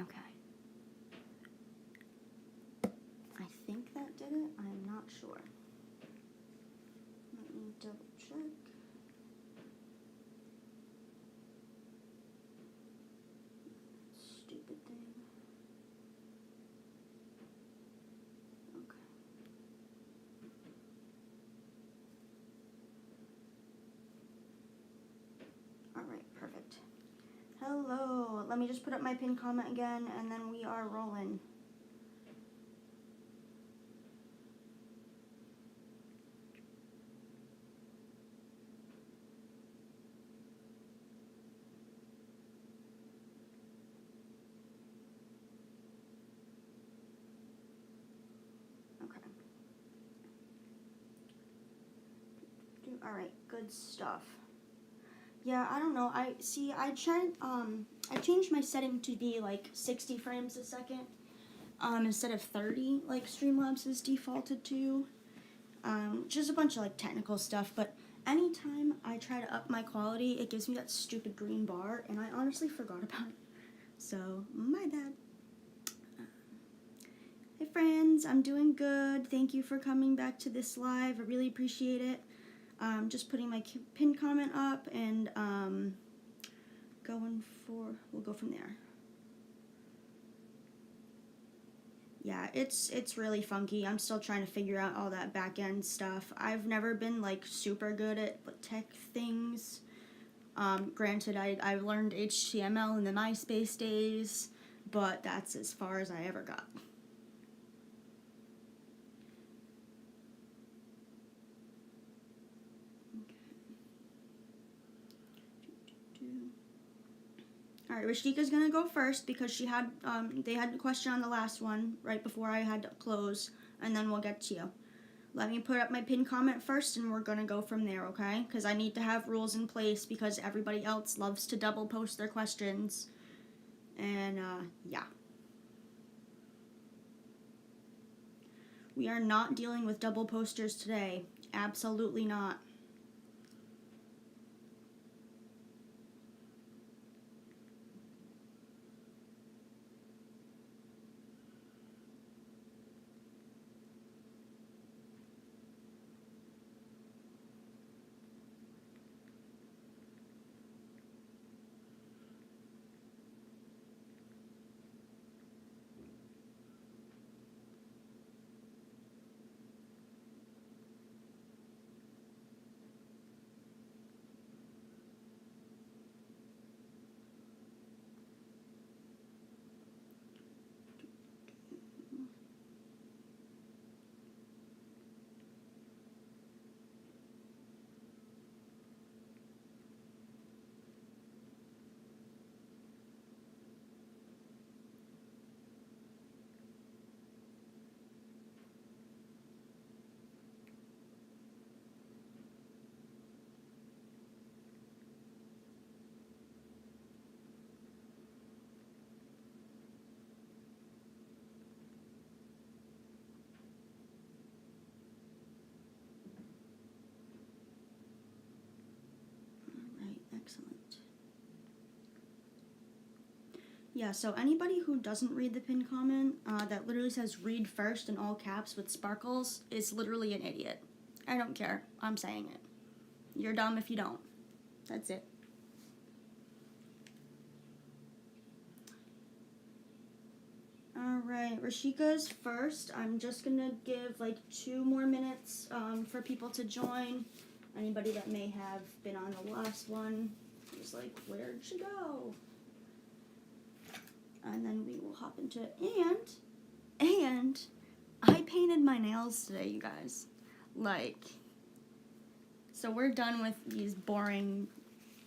Okay. I think that did it. I'm not sure. Let me double check. Stupid thing. Okay. Alright, perfect. Hello. Let me just put up my pinned comment again, and then we are rolling. Alright, good stuff. Yeah, I don't know. I changed my setting to be like 60 frames a second instead of 30 like Streamlabs is defaulted to. Just a bunch of like technical stuff, but anytime I try to up my quality, it gives me that stupid green bar, and I honestly forgot about it. So, my bad. Hey friends, I'm doing good. Thank you for coming back to this live. I really appreciate it. Just putting my pinned comment up and we'll go from there. Yeah, it's really funky. I'm still trying to figure out all that back end stuff. I've never been like super good at tech things. Granted, I learned HTML in the MySpace days, but that's as far as I ever got. All right, Rashika's gonna go first because she had they had a question on the last one right before I had to close, and then we'll get to you. Let me put up my pinned comment first, and we're gonna go from there, okay? Because I need to have rules in place because everybody else loves to double post their questions, and yeah. We are not dealing with double posters today. Absolutely not. Excellent. Yeah, so anybody who doesn't read the pinned comment that literally says read first in all caps with sparkles is literally an idiot. I don't care. I'm saying it. You're dumb if you don't. That's it. Alright, Rashika's first. I'm just gonna give like 2 more minutes for people to join. Anybody that may have been on the last one is like, where'd she go? And then we will hop into it. And I painted my nails today, you guys. Like, so we're done with these boring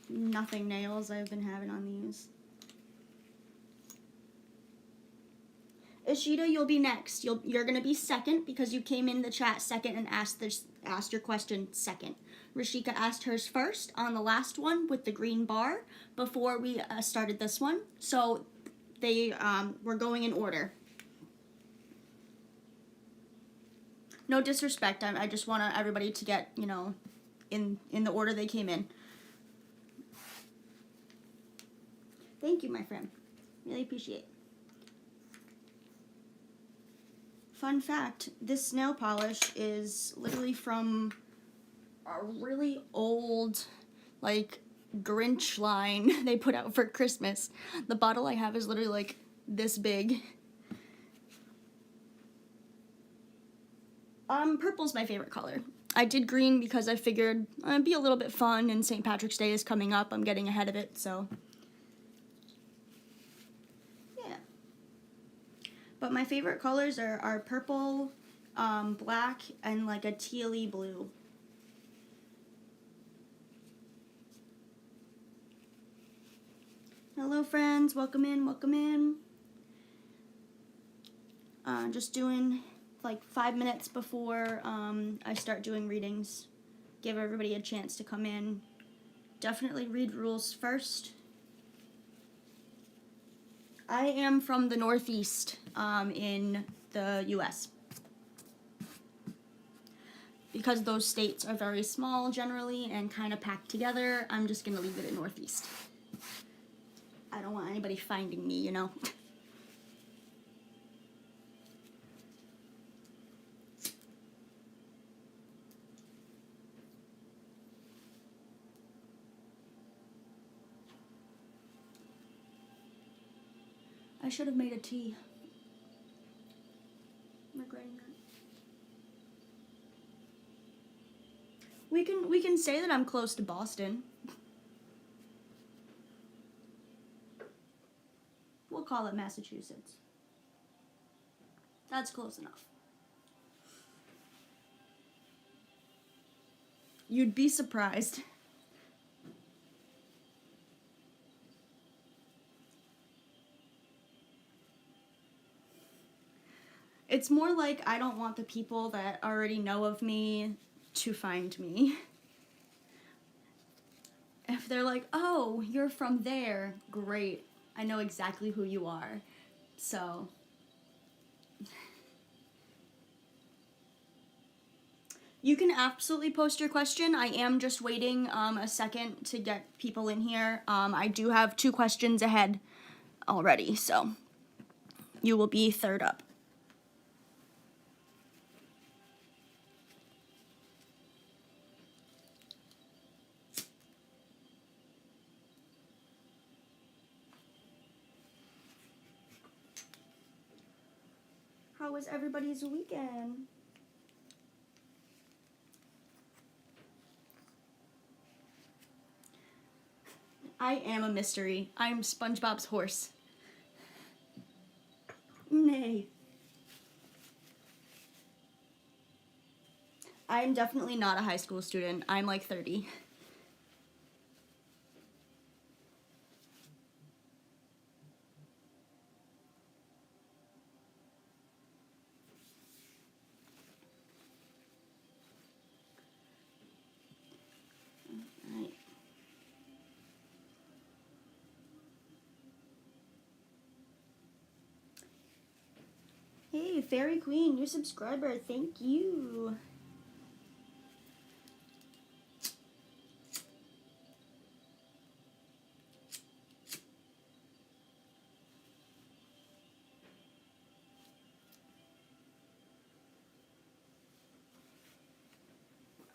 nothing nails I've been having on these. Ishida, you'll be next. You're gonna be second because you came in the chat second and asked your question second. Rashika asked hers first on the last one with the green bar before we started this one. So they were going in order. No disrespect. I just want everybody to get, you know, in the order they came in. Thank you, my friend. Really appreciate it. Fun fact, this nail polish is literally from a really old, like, Grinch line they put out for Christmas. The bottle I have is literally, like, this big. Purple's my favorite color. I did green because I figured it'd be a little bit fun, and St. Patrick's Day is coming up. I'm getting ahead of it, so. Yeah. But my favorite colors are purple, black, and like a tealy blue. Hello friends, welcome in, welcome in. Just doing like 5 minutes before I start doing readings. Give everybody a chance to come in. Definitely read rules first. I am from the Northeast in the US. Because those states are very small generally and kind of packed together, I'm just gonna leave it at Northeast. I don't want anybody finding me, you know? I should have made a tea. I'm regretting that. We can say that I'm close to Boston. We'll call it Massachusetts. That's close enough. You'd be surprised. It's more like I don't want the people that already know of me to find me. If they're like, oh, you're from there, great. I know exactly who you are. So. You can absolutely post your question. I am just waiting a second to get people in here. I do have 2 questions ahead already, so you will be third up. How was everybody's weekend? I am a mystery. I'm SpongeBob's horse. Nay. I'm definitely not a high school student. I'm like 30. Hey, Fairy Queen, new subscriber. Thank you.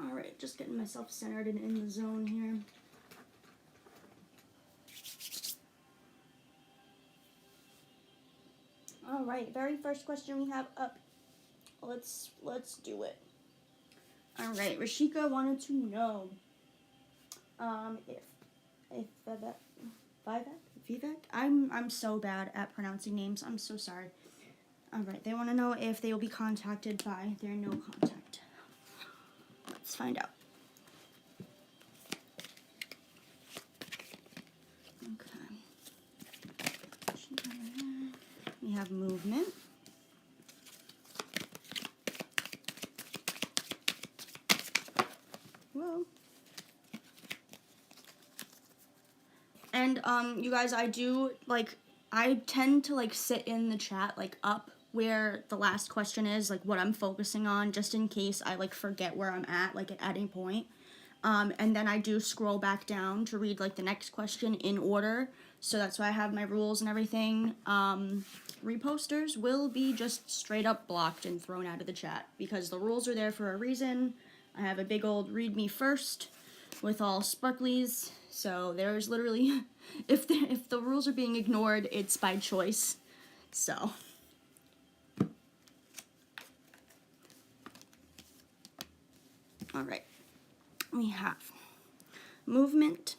Alright, just getting myself centered and in the zone here. Alright, very first question we have up. Let's do it. Alright, Rashika wanted to know if Vivek? I'm so bad at pronouncing names. I'm so sorry. Alright, they want to know if they will be contacted by their no contact. Let's find out. Okay. We have movement. Whoa. And you guys, I tend to like sit in the chat like up where the last question is, like what I'm focusing on, just in case I like forget where I'm at, like at any point. And then I do scroll back down to read like the next question in order. So that's why I have my rules and everything. Reposters will be just straight up blocked and thrown out of the chat because the rules are there for a reason. I have a big old read me first with all sparklies. So there's literally, if the rules are being ignored, it's by choice. So. All right. We have movement,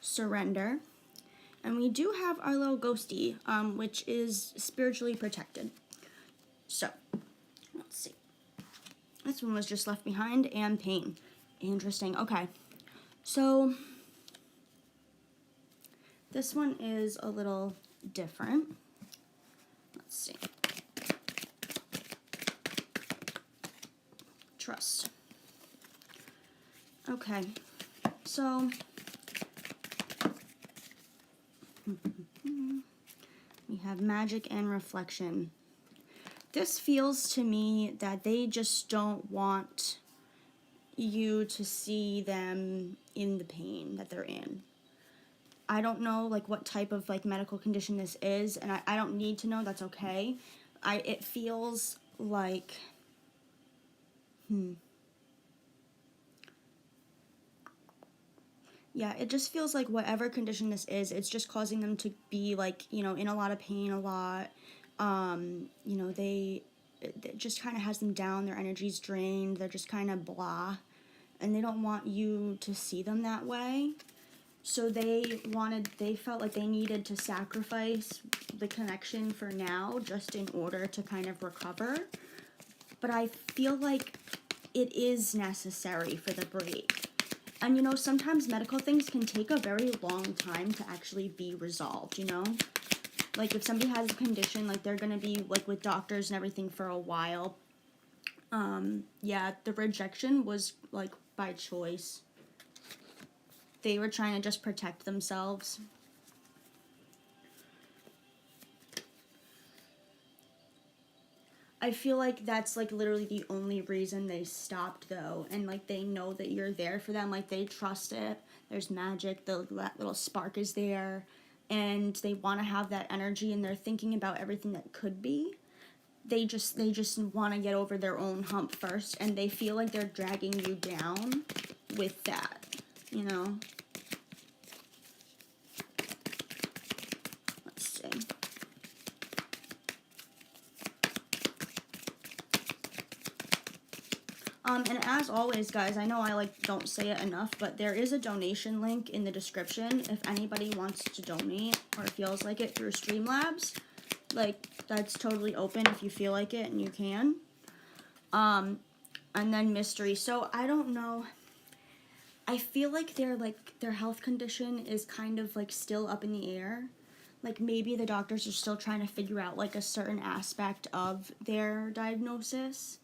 surrender, and we do have our little ghosty, which is spiritually protected. So, let's see. This one was just left behind, and pain. Interesting. Okay. So, this one is a little different. Let's see. Trust. Okay. So, we have magic and reflection. This feels to me that they just don't want you to see them in the pain that they're in. I don't know like what type of like medical condition this is, and I don't need to know, that's okay. It feels like yeah, it just feels like whatever condition this is, it's just causing them to be like, you know, in a lot of pain a lot. You know, it just kind of has them down, their energy's drained, they're just kind of blah, and they don't want you to see them that way. So they felt like they needed to sacrifice the connection for now just in order to kind of recover. But I feel like it is necessary for the break. And, you know, sometimes medical things can take a very long time to actually be resolved, you know? Like, if somebody has a condition, like, they're gonna be, like, with doctors and everything for a while. Yeah, the rejection was, like, by choice. They were trying to just protect themselves. I feel like that's like literally the only reason they stopped though, and like they know that you're there for them, like they trust it. There's magic, that little spark is there, and they want to have that energy, and they're thinking about everything that could be. They just want to get over their own hump first, and they feel like they're dragging you down with that, you know. Let's see. And as always, guys, I know I like don't say it enough, but there is a donation link in the description if anybody wants to donate or feels like it through Streamlabs. Like, that's totally open if you feel like it and you can. And then mystery. So I don't know. I feel like their health condition is kind of like still up in the air. Like maybe the doctors are still trying to figure out like a certain aspect of their diagnosis.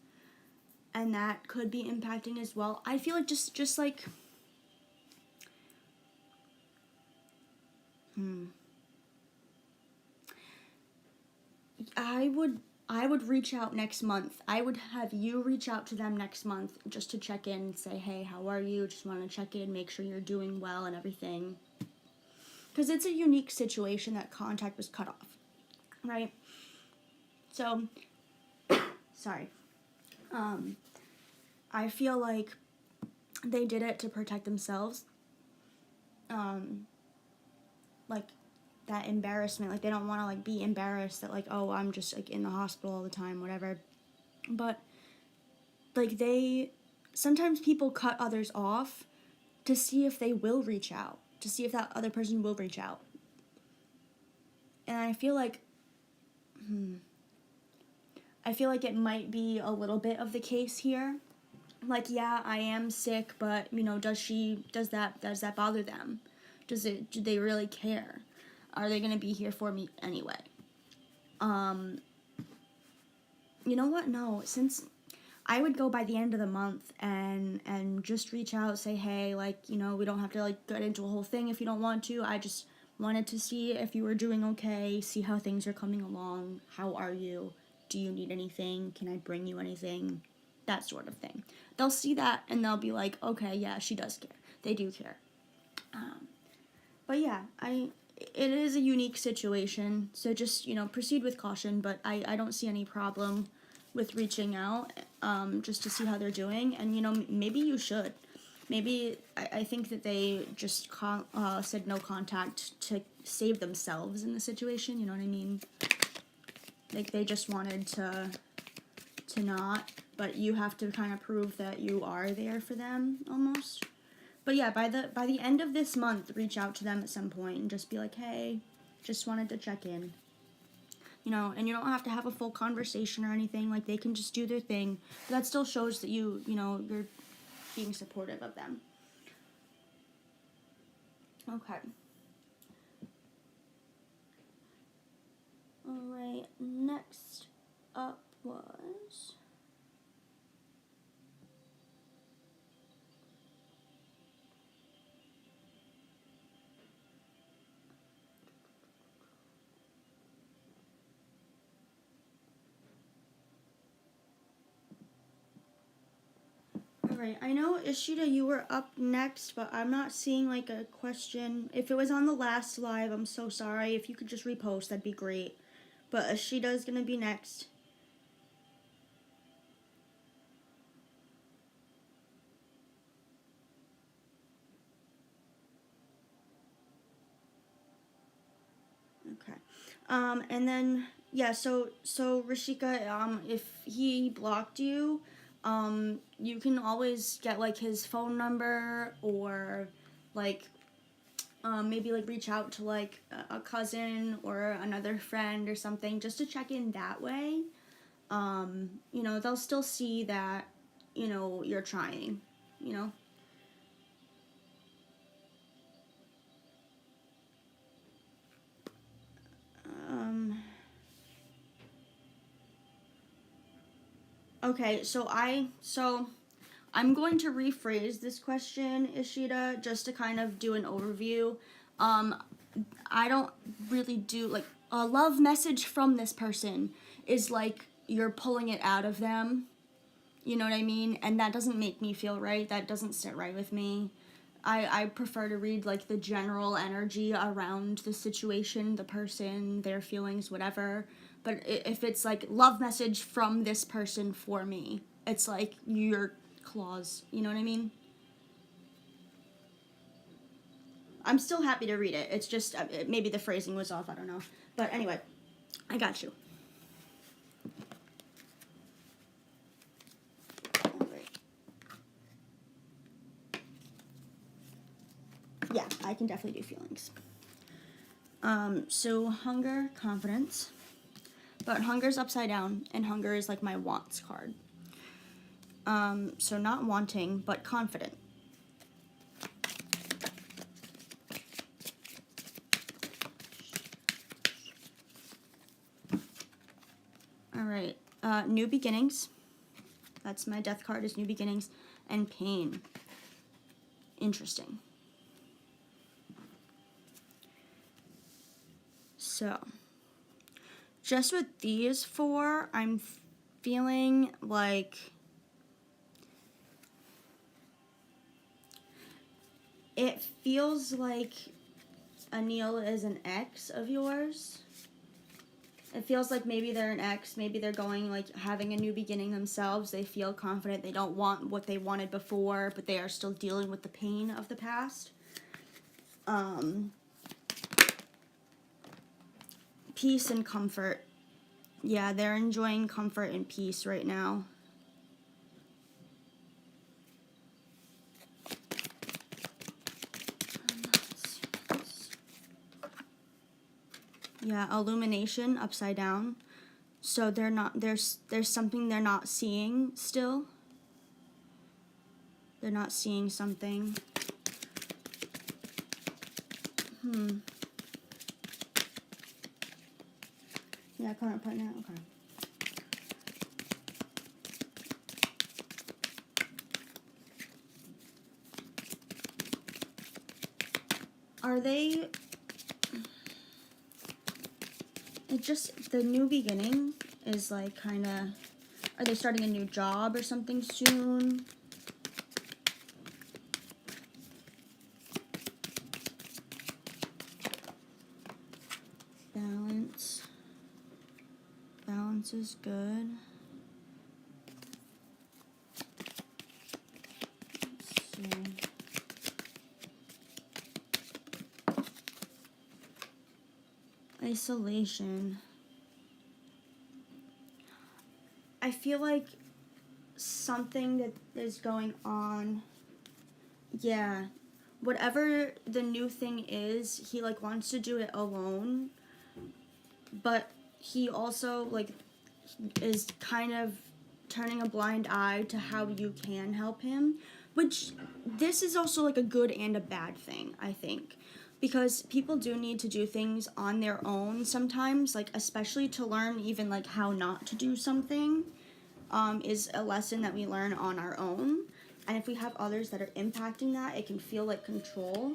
And that could be impacting as well. I feel like just like I would reach out next month. I would have you reach out to them next month just to check in and say, hey, how are you? Just want to check in, make sure you're doing well and everything. Because it's a unique situation that contact was cut off, right? So, sorry. I feel like they did it to protect themselves. Like, that embarrassment, like, they don't want to, like, be embarrassed that, like, oh, I'm just, like, in the hospital all the time, whatever. But, like, sometimes people cut others off to see if they will reach out, to see if that other person will reach out. And I feel like, it might be a little bit of the case here. Like, yeah, I am sick, but, you know, does that bother them? Do they really care? Are they gonna be here for me anyway? You know what? No, since I would go by the end of the month and just reach out, say, hey, like, you know, we don't have to, like, get into a whole thing if you don't want to. I just wanted to see if you were doing okay, see how things are coming along. How are you? Do you need anything? Can I bring you anything? That sort of thing. They'll see that and they'll be like, okay, yeah, she does care. They do care. But yeah, it is a unique situation, so just, you know, proceed with caution, but I don't see any problem with reaching out, just to see how they're doing, and, you know, maybe you should. Maybe, I think that they just said no contact to save themselves in the situation, you know what I mean? Like, they just wanted to not, but you have to kind of prove that you are there for them, almost. But yeah, by the end of this month, reach out to them at some point and just be like, hey, just wanted to check in. You know, and you don't have to have a full conversation or anything. Like, they can just do their thing. But that still shows that you know, you're being supportive of them. Okay. Alright, next up was... Alright, I know, Ishida, you were up next, but I'm not seeing, like, a question. If it was on the last live, I'm so sorry. If you could just repost, that'd be great. But Ishida is gonna be next. Okay. And then, yeah, so Rishika, if he blocked you, you can always get, like, his phone number, or, like, maybe, like, reach out to, like, a cousin or another friend or something, just to check in that way. You know, they'll still see that, you know, you're trying, you know? Okay, so I'm going to rephrase this question, Ishida, just to kind of do an overview. I don't really do, like, a love message from this person is like you're pulling it out of them. You know what I mean? And that doesn't make me feel right. That doesn't sit right with me. I prefer to read, like, the general energy around the situation, the person, their feelings, whatever. But if it's, like, love message from this person for me, it's, like, your claws. You know what I mean? I'm still happy to read it. It's just, maybe the phrasing was off. I don't know. But anyway, I got you. Yeah, I can definitely do feelings. So hunger, confidence. But hunger's upside down, and hunger is like my wants card. So not wanting, but confident. Alright, new beginnings. That's my death card, is new beginnings. And pain. Interesting. So, just with these four, I'm feeling like it feels like Anil is an ex of yours. It feels like maybe they're an ex, maybe they're going, like, having a new beginning themselves. They feel confident, they don't want what they wanted before, but they are still dealing with the pain of the past. Peace and comfort. Yeah, they're enjoying comfort and peace right now. Yeah, illumination upside down. So they're not, there's something they're not seeing still. They're not seeing something. Yeah, current partner, okay. Are they... It just, the new beginning is like kind of... Are they starting a new job or something soon? balance. Balance is good. Let's see. Isolation. I feel like something that is going on. Yeah. Whatever the new thing is, he like wants to do it alone. But he also like is kind of turning a blind eye to how you can help him, which this is also like a good and a bad thing, I think, because people do need to do things on their own sometimes, like especially to learn even like how not to do something is a lesson that we learn on our own, and if we have others that are impacting that, it can feel like control.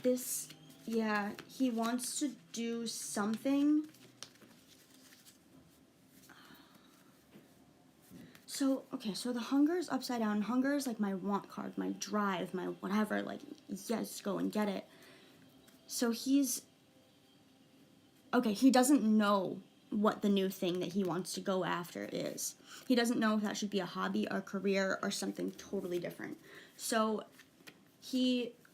This, yeah, he wants to do something. So, okay, so the hunger is upside down. Hunger is like my want card, my drive, my whatever, like, yes, go and get it. So he's, okay, he doesn't know what the new thing that he wants to go after is. He doesn't know if that should be a hobby or career or something totally different. So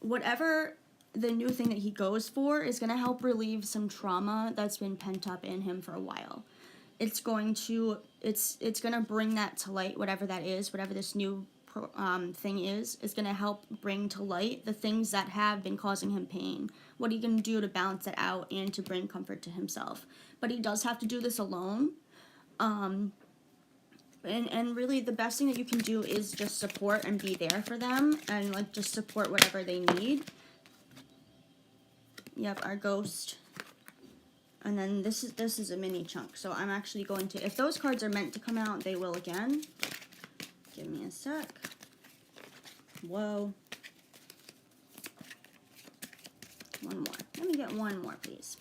whatever the new thing that he goes for is going to help relieve some trauma that's been pent up in him for a while. It's going to bring that to light, whatever that is, whatever this new thing is going to help bring to light the things that have been causing him pain. What he can do to balance it out and to bring comfort to himself. But he does have to do this alone. And really the best thing that you can do is just support and be there for them and like just support whatever they need. Yep, our ghost. And then this is a mini chunk, so I'm actually going to, if those cards are meant to come out, they will again. Give me a sec. Whoa. One more. Let me get one more, please.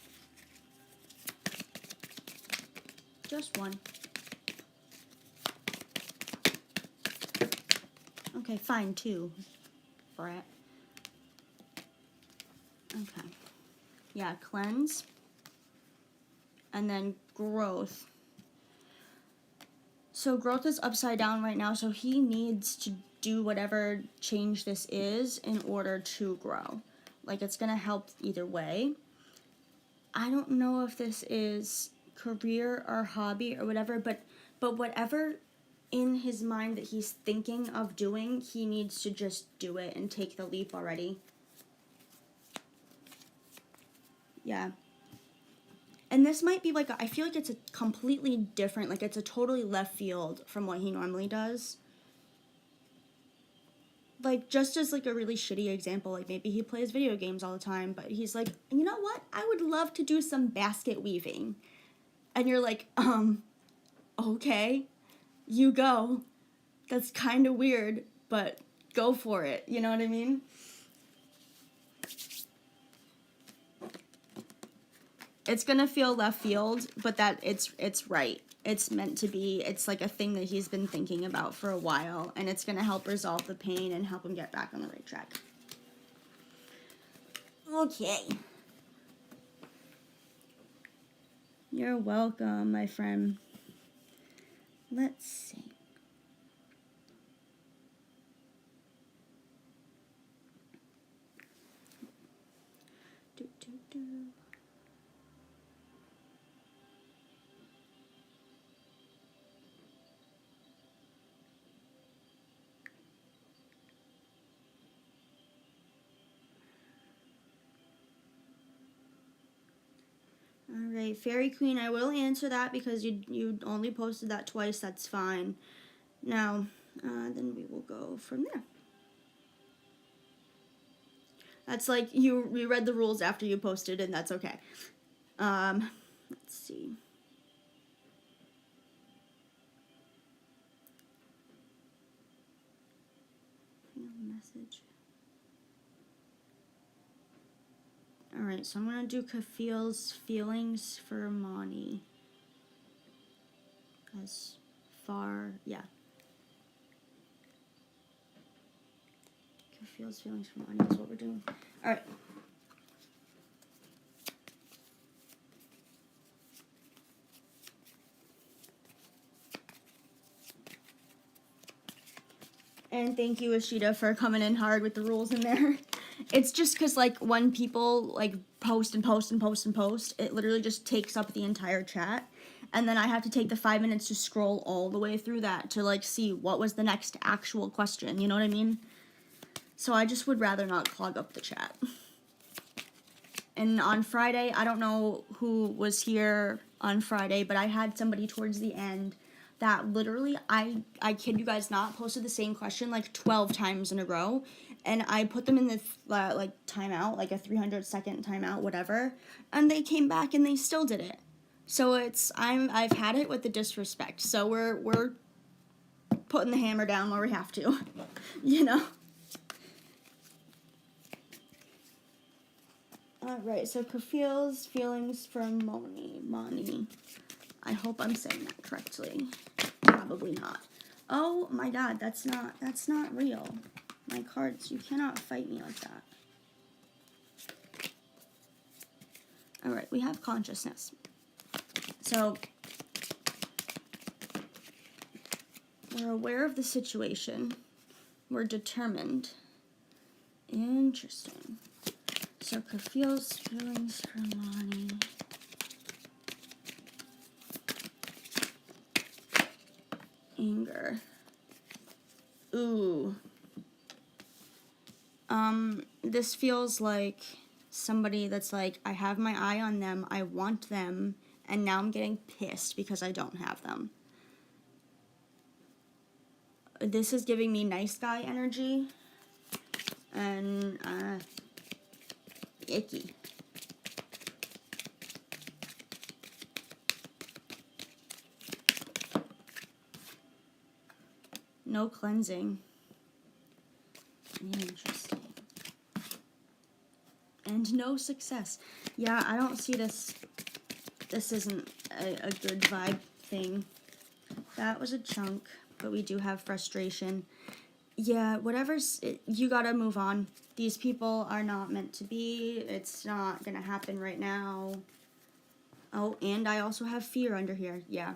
Just one. Okay, fine, two. Brat. Okay. Yeah, cleanse. And then growth. So growth is upside down right now, so he needs to do whatever change this is in order to grow. Like, it's going to help either way. I don't know if this is career or hobby or whatever, but whatever in his mind that he's thinking of doing, he needs to just do it and take the leap already. Yeah. And this might be like, I feel like it's a completely different, like it's a totally left field from what he normally does. Like, just as like a really shitty example, like maybe he plays video games all the time, but he's like, you know what? I would love to do some basket weaving. And you're like, okay, you go. That's kind of weird, but go for it. You know what I mean? It's gonna feel left field, but that it's right. It's meant to be. It's like a thing that he's been thinking about for a while, and it's gonna help resolve the pain and help him get back on the right track. Okay. You're welcome, my friend. Let's see. Alright, Fairy Queen, I will answer that because you only posted that twice, that's fine. Now, then we will go from there. That's like, you read the rules after you posted, and that's okay. Let's see. Message. Alright, so I'm going to do Kafil's feelings for Moni. As far, yeah. Kafil's feelings for Moni is what we're doing. Alright. And thank you, Ashita, for coming in hard with the rules in there. It's just because, like, when people, like, post and post and post and post, it literally just takes up the entire chat. And then I have to take the 5 minutes to scroll all the way through that to, like, see what was the next actual question. You know what I mean? So I just would rather not clog up the chat. And on Friday, I don't know who was here on Friday, but I had somebody towards the end that literally, I kid you guys not, posted the same question like 12 times in a row, and I put them in the like timeout, like a 300-second timeout, whatever, and they came back and they still did it. So I've had it with the disrespect. So we're putting the hammer down where we have to, you know. All right, so Kafil's feelings from Moni. I hope I'm saying that correctly. Probably not. Oh my God, that's not real. My cards, you cannot fight me like that. All right, we have consciousness. So we're aware of the situation. We're determined. Interesting. So Kafil's feelings for Moni. Anger. Ooh. This feels like somebody that's like, I have my eye on them, I want them, and now I'm getting pissed because I don't have them. This is giving me nice guy energy, and, icky. No cleansing. Interesting. And no success. Yeah, I don't see this. This isn't a good vibe thing. That was a chunk, but we do have frustration. Yeah, you gotta move on. These people are not meant to be. It's not gonna happen right now. Oh, and I also have fear under here. Yeah.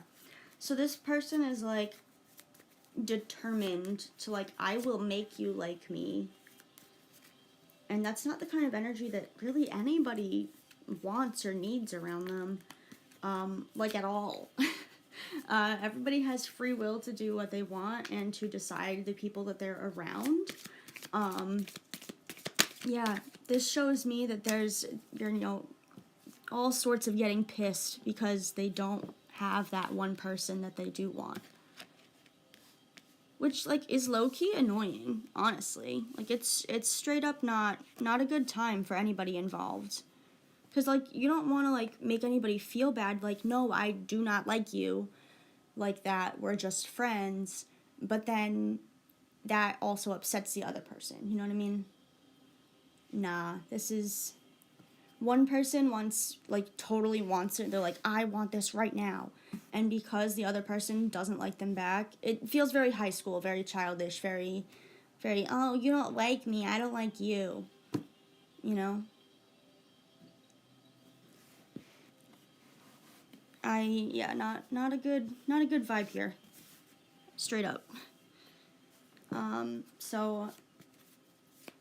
So this person is like determined to, like, I will make you like me. And that's not the kind of energy that really anybody wants or needs around them, like, at all. Everybody has free will to do what they want and to decide the people that they're around. Yeah, this shows me that you're, you know, all sorts of getting pissed because they don't have that one person that they do want. Which, like, is low-key annoying, honestly. Like, it's straight up not a good time for anybody involved. Because, like, you don't want to, like, make anybody feel bad. Like, no, I do not like you like that. We're just friends. But then that also upsets the other person. You know what I mean? Nah, this is... One person totally wants it. They're like, I want this right now. And because the other person doesn't like them back, it feels very high school, very childish, very, very, oh, you don't like me, I don't like you. You know? Not a good vibe here. Straight up. So,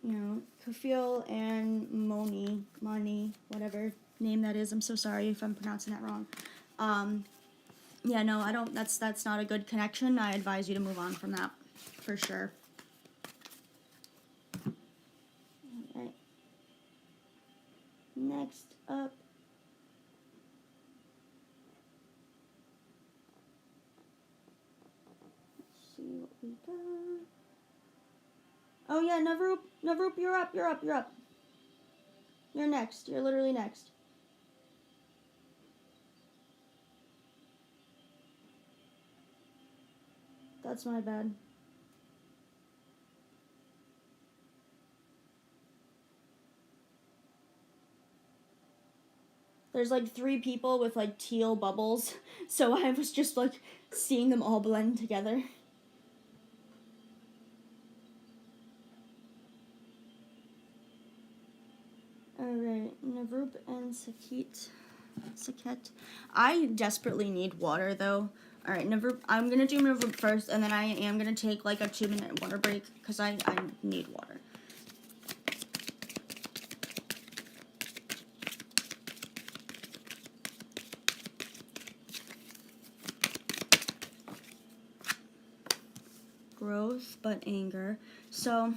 you know, Kafil and Moni, whatever name that is, I'm so sorry if I'm pronouncing that wrong. Yeah, no, I don't, that's not a good connection. I advise you to move on from that, for sure. Alright. Next up. Let's see what we got. Oh yeah, Navroop, you're up. You're next, you're literally next. That's my bad. There's like 3 people with like teal bubbles, so I was just like seeing them all blend together. Alright, Navroop and Saket. I desperately need water though. All right, I'm gonna do Navroop first, and then I am gonna take like a 2-minute water break because I need water. Growth, but anger. So,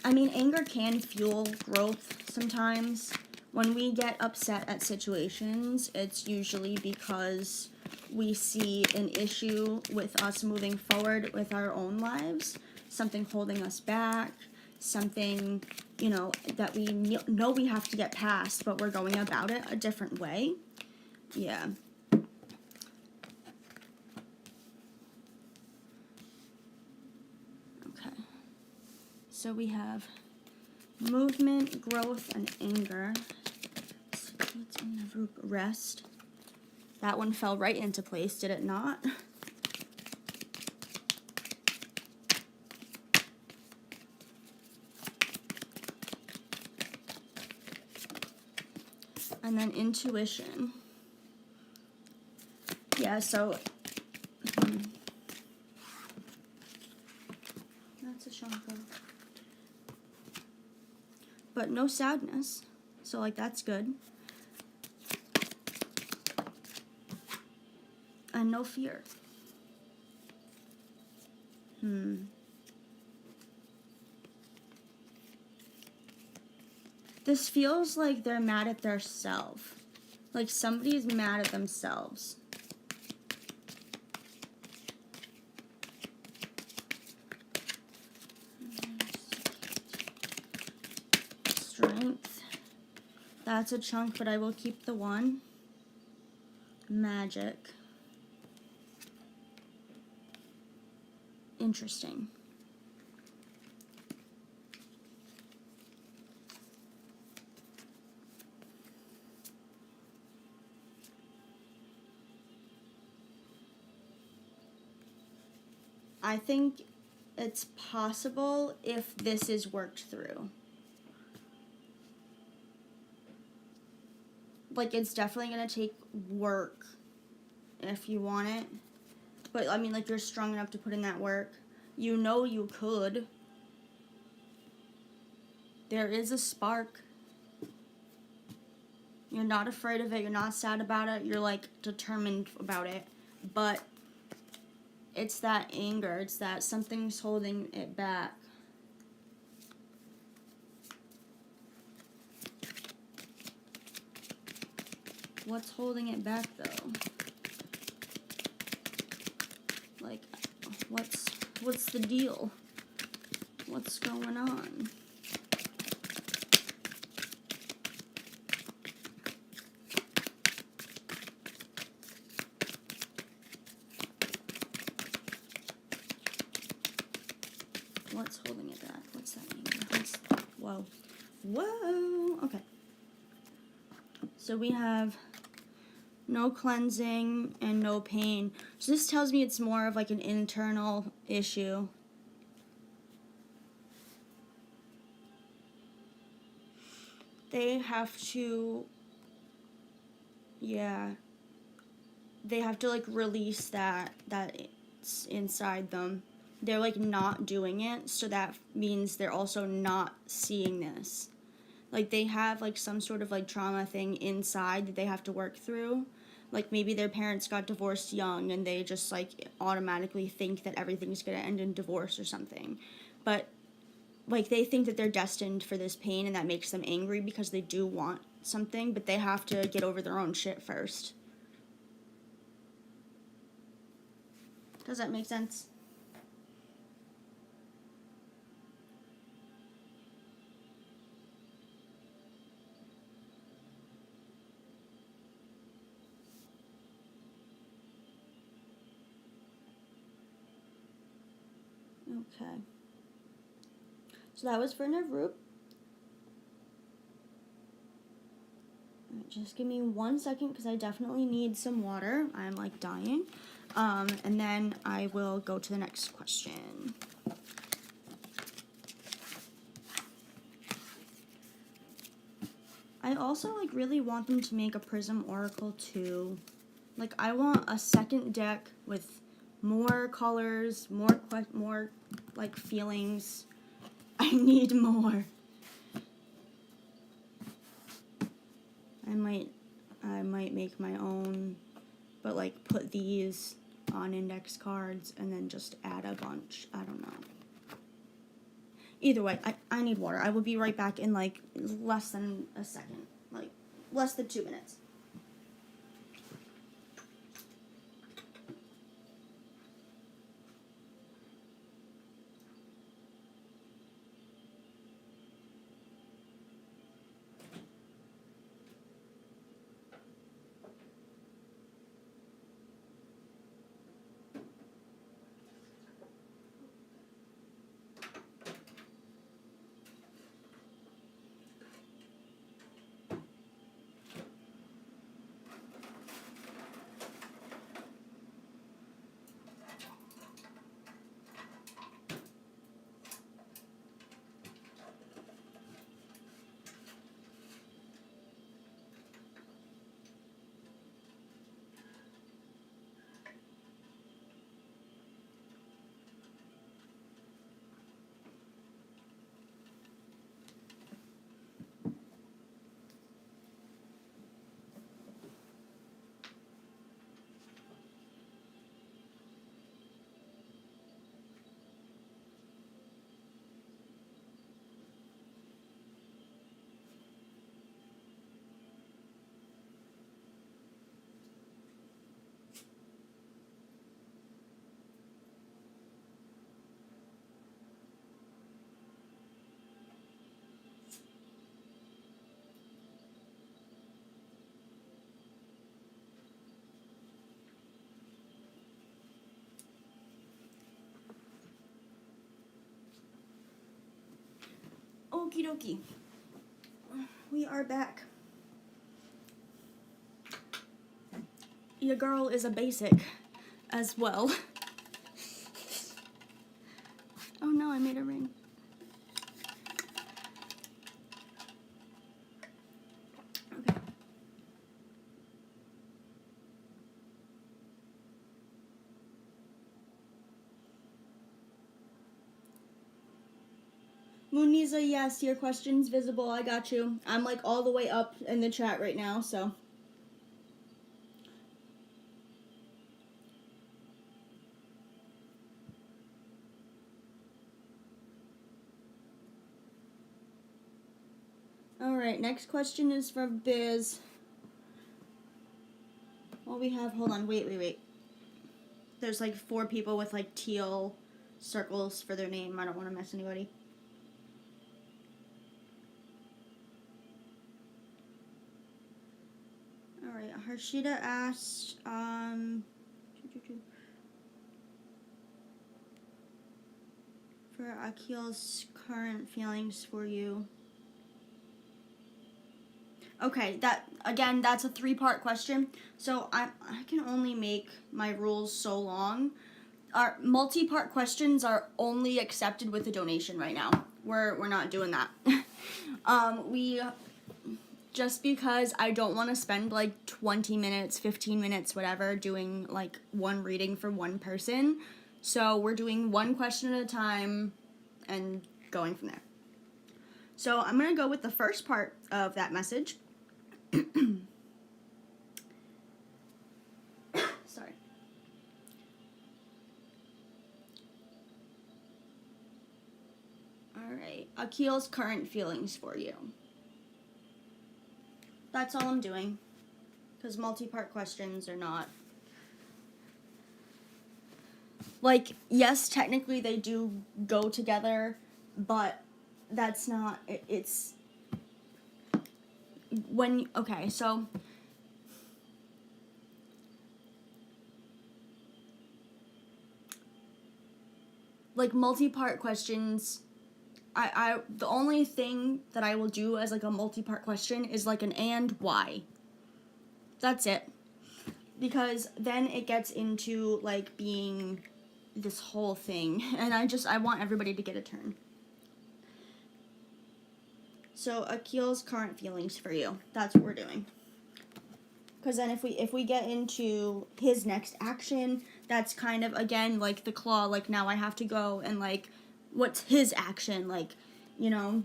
I mean, anger can fuel growth sometimes. When we get upset at situations, it's usually because we see an issue with us moving forward with our own lives, something holding us back, something, you know, that we know we have to get past, but we're going about it a different way. Yeah. Okay. So we have movement, growth, and anger. What's in the group? Rest. That one fell right into place, did it not? And then intuition. Yeah, so that's a chunk of. But no sadness. So like that's good. And no fear. This feels like they're mad at their self. Like somebody's mad at themselves. Strength. That's a chunk, but I will keep the one. Magic. Interesting. I think it's possible if this is worked through. Like, it's definitely going to take work if you want it. But, I mean, like, you're strong enough to put in that work. You know you could. There is a spark. You're not afraid of it. You're not sad about it. You're, like, determined about it. But it's that anger. It's that something's holding it back. What's holding it back, though? Like, what's the deal? What's going on? What's holding it back? What's that mean? Whoa. Whoa. Okay. So we have no cleansing and no pain. So this tells me it's more of like an internal issue. They have to, yeah, they have to like release that it's inside them. They're like not doing it, so that means they're also not seeing this. Like they have like some sort of like trauma thing inside that they have to work through. Like maybe their parents got divorced young and they just like automatically think that everything's gonna end in divorce or something. But like they think that they're destined for this pain and that makes them angry because they do want something, but they have to get over their own shit first. Does that make sense? Okay. So that was for Navroop. Just give me 1 second because I definitely need some water. I'm like dying. And then I will go to the next question. I also like really want them to make a Prism Oracle too. Like, I want a second deck with more colors, more like feelings. I need more. I might make my own, but like put these on index cards and then just add a bunch. I don't know. Either way, I need water. I will be right back in like less than a second. Like less than 2 minutes. Okie dokie. We are back. Your girl is a basic as well. Oh no, I made a ring. Okay. Muniza, yes, your question's visible. I got you. I'm like all the way up in the chat right now, so. Alright, next question is from Biz. Well, we have, hold on, wait. There's like 4 people with like teal circles for their name. I don't want to mess anybody. Alright, Harshita asked, for Akil's current feelings for you. Okay, that's a 3-part question. So I can only make my rules so long. Our multi-part questions are only accepted with a donation right now. We're not doing that. We just because I don't want to spend like 20 minutes, 15 minutes, whatever, doing like one reading for one person. So we're doing one question at a time and going from there. So I'm going to go with the first part of that message. Sorry. Alright, Akil's current feelings for you. That's all I'm doing. Because multi-part questions are not... Like, yes, technically they do go together, but that's not... It's... When... Okay, so... Like, multi-part questions... the only thing that I will do as like a multi-part question is like an and why. That's it. Because then it gets into like being this whole thing, and I want everybody to get a turn. So Akil's current feelings for you. That's what we're doing. Because then if we get into his next action, that's kind of, again, like the claw, like now I have to go and like, what's his action? Like, you know,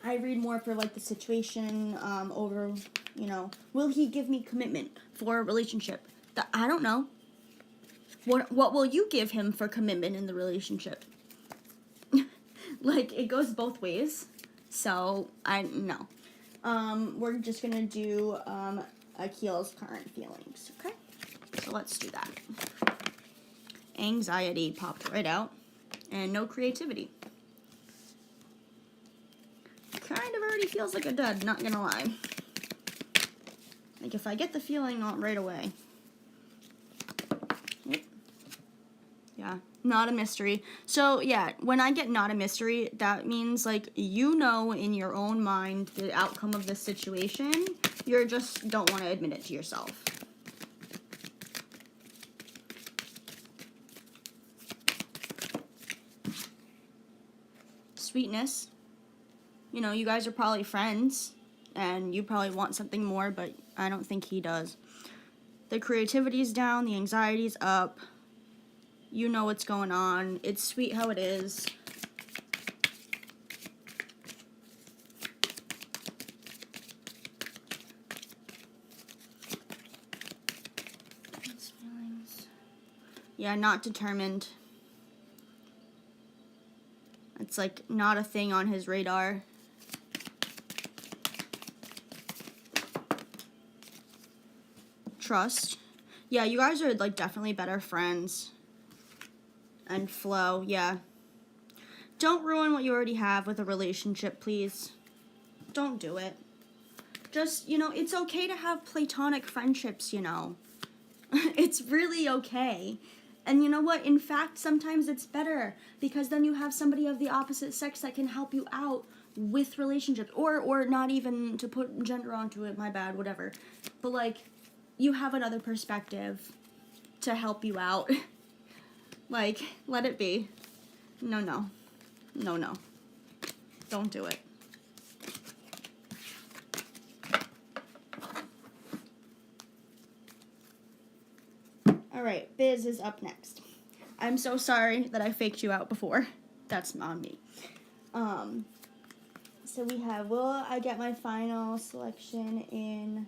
I read more for like the situation over, you know, will he give me commitment for a relationship? I don't know. What will you give him for commitment in the relationship? Like, it goes both ways. So, I know. We're just gonna do Akil's current feelings, okay? So let's do that. Anxiety popped right out. And no creativity. Kind of already feels like a dud, not gonna lie. Like, if I get the feeling right away. Yep. Yeah, not a mystery. So, yeah, when I get not a mystery, that means, like, you know in your own mind the outcome of this situation. You just don't want to admit it to yourself. Sweetness. You know, you guys are probably friends, and you probably want something more, but I don't think he does. The creativity's down, the anxiety's up. You know what's going on. It's sweet how it is. Yeah, not determined. It's like not a thing on his radar. Trust. Yeah, you guys are like definitely better friends. And flow, yeah. Don't ruin what you already have with a relationship, please. Don't do it. Just, you know, it's okay to have platonic friendships, you know. It's really okay. And you know what? In fact, sometimes it's better because then you have somebody of the opposite sex that can help you out with relationships. Or not even to put gender onto it, my bad, whatever. But like, you have another perspective to help you out. Like, let it be. No. Don't do it. Alright, Biz is up next. I'm so sorry that I faked you out before. That's on me. So we have, will I get my final selection in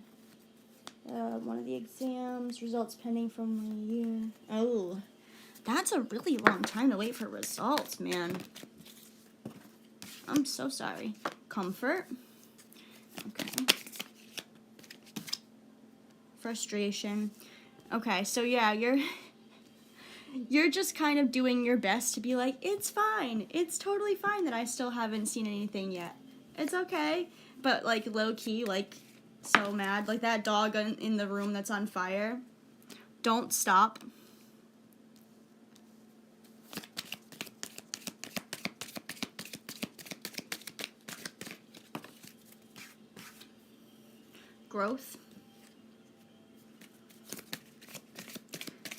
one of the exams? Results pending from my year. Oh, that's a really long time to wait for results, man. I'm so sorry. Comfort. Okay. Frustration. Okay, so yeah, you're just kind of doing your best to be like, it's fine. It's totally fine that I still haven't seen anything yet. It's okay. But like low-key, like so mad. Like that dog in the room that's on fire. Don't stop. Growth.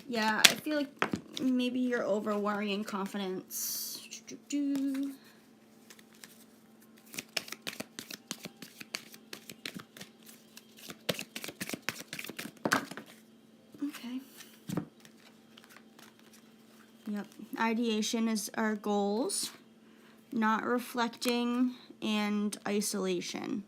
Yeah, I feel like maybe you're over worrying confidence. Okay. Yep. Ideation is our goals. Not reflecting and isolation.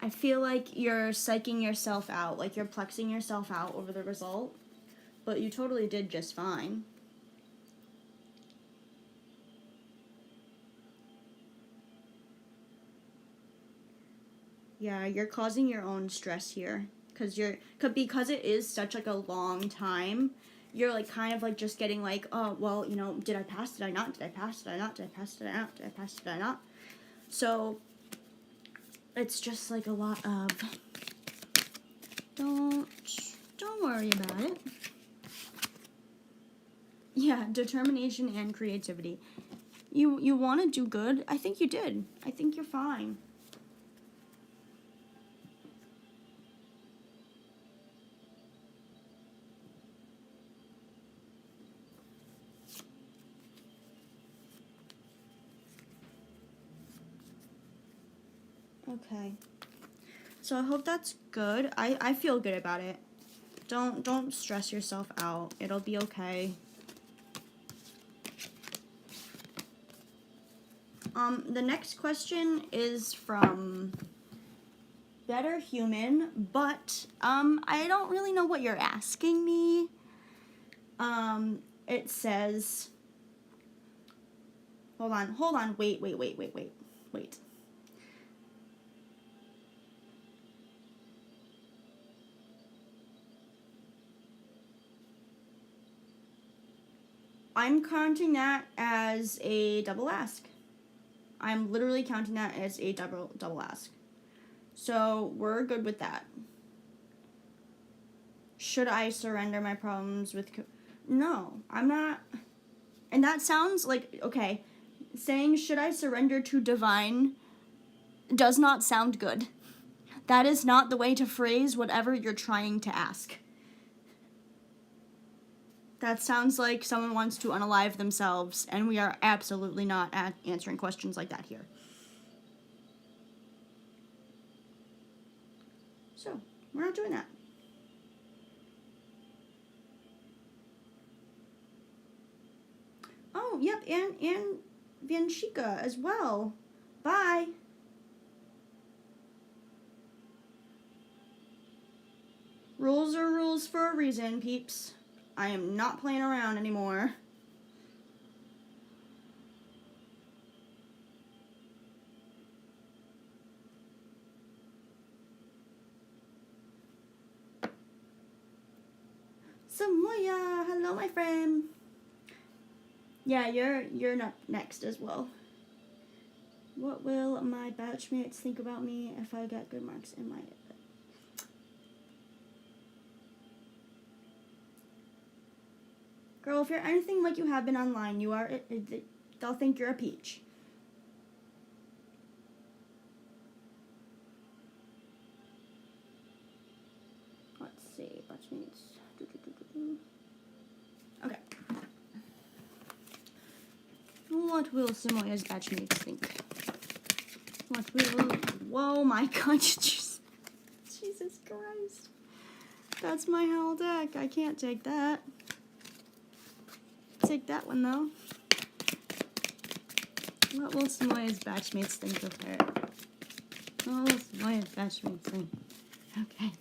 I feel like you're psyching yourself out, like you're plexing yourself out over the result, but you totally did just fine. Yeah, you're causing your own stress here, because it is such like a long time. You're like kind of like just getting like, oh well, you know, did I pass? Did I not? Did I pass? Did I not? Did I pass? Did I not? Did I pass? Did I not? So it's just like a lot of don't worry about it. Yeah, determination and creativity. You want to do good. I think you did. I think you're fine. Okay. So I hope that's good. I feel good about it. Don't stress yourself out. It'll be okay. The next question is from Better Human, but I don't really know what you're asking me. It says, hold on, wait. I'm counting that as a double ask. I'm literally counting that as a double ask. So we're good with that. Should I surrender my problems with... No, I'm not. And that sounds like, okay, saying should I surrender to divine does not sound good. That is not the way to phrase whatever you're trying to ask. That sounds like someone wants to unalive themselves, and we are absolutely not answering questions like that here. So, we're not doing that. Oh, yep, and Vanshika as well. Bye. Rules are rules for a reason, peeps. I am not playing around anymore. Samoya, hello, my friend. Yeah, you're not next as well. What will my batchmates think about me if I get good marks in my... Girl, if you're anything like you have been online, you are... they'll think you're a peach. Let's see, batchmates. Okay. What will Samoya's batchmates think? What will... Whoa, my god, Jesus Christ. That's my whole deck. I can't take that. Take that one, though. What will Samoya's batchmates think of her? What will Samoya's batchmates think? Okay.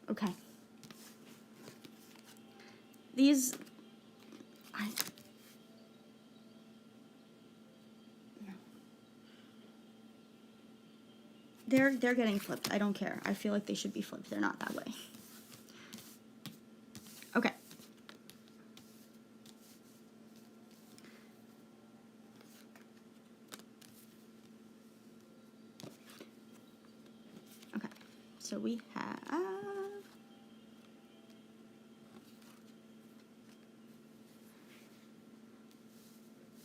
Okay. These... They're getting flipped. I don't care. I feel like they should be flipped. They're not that way. Okay. Okay. So we have...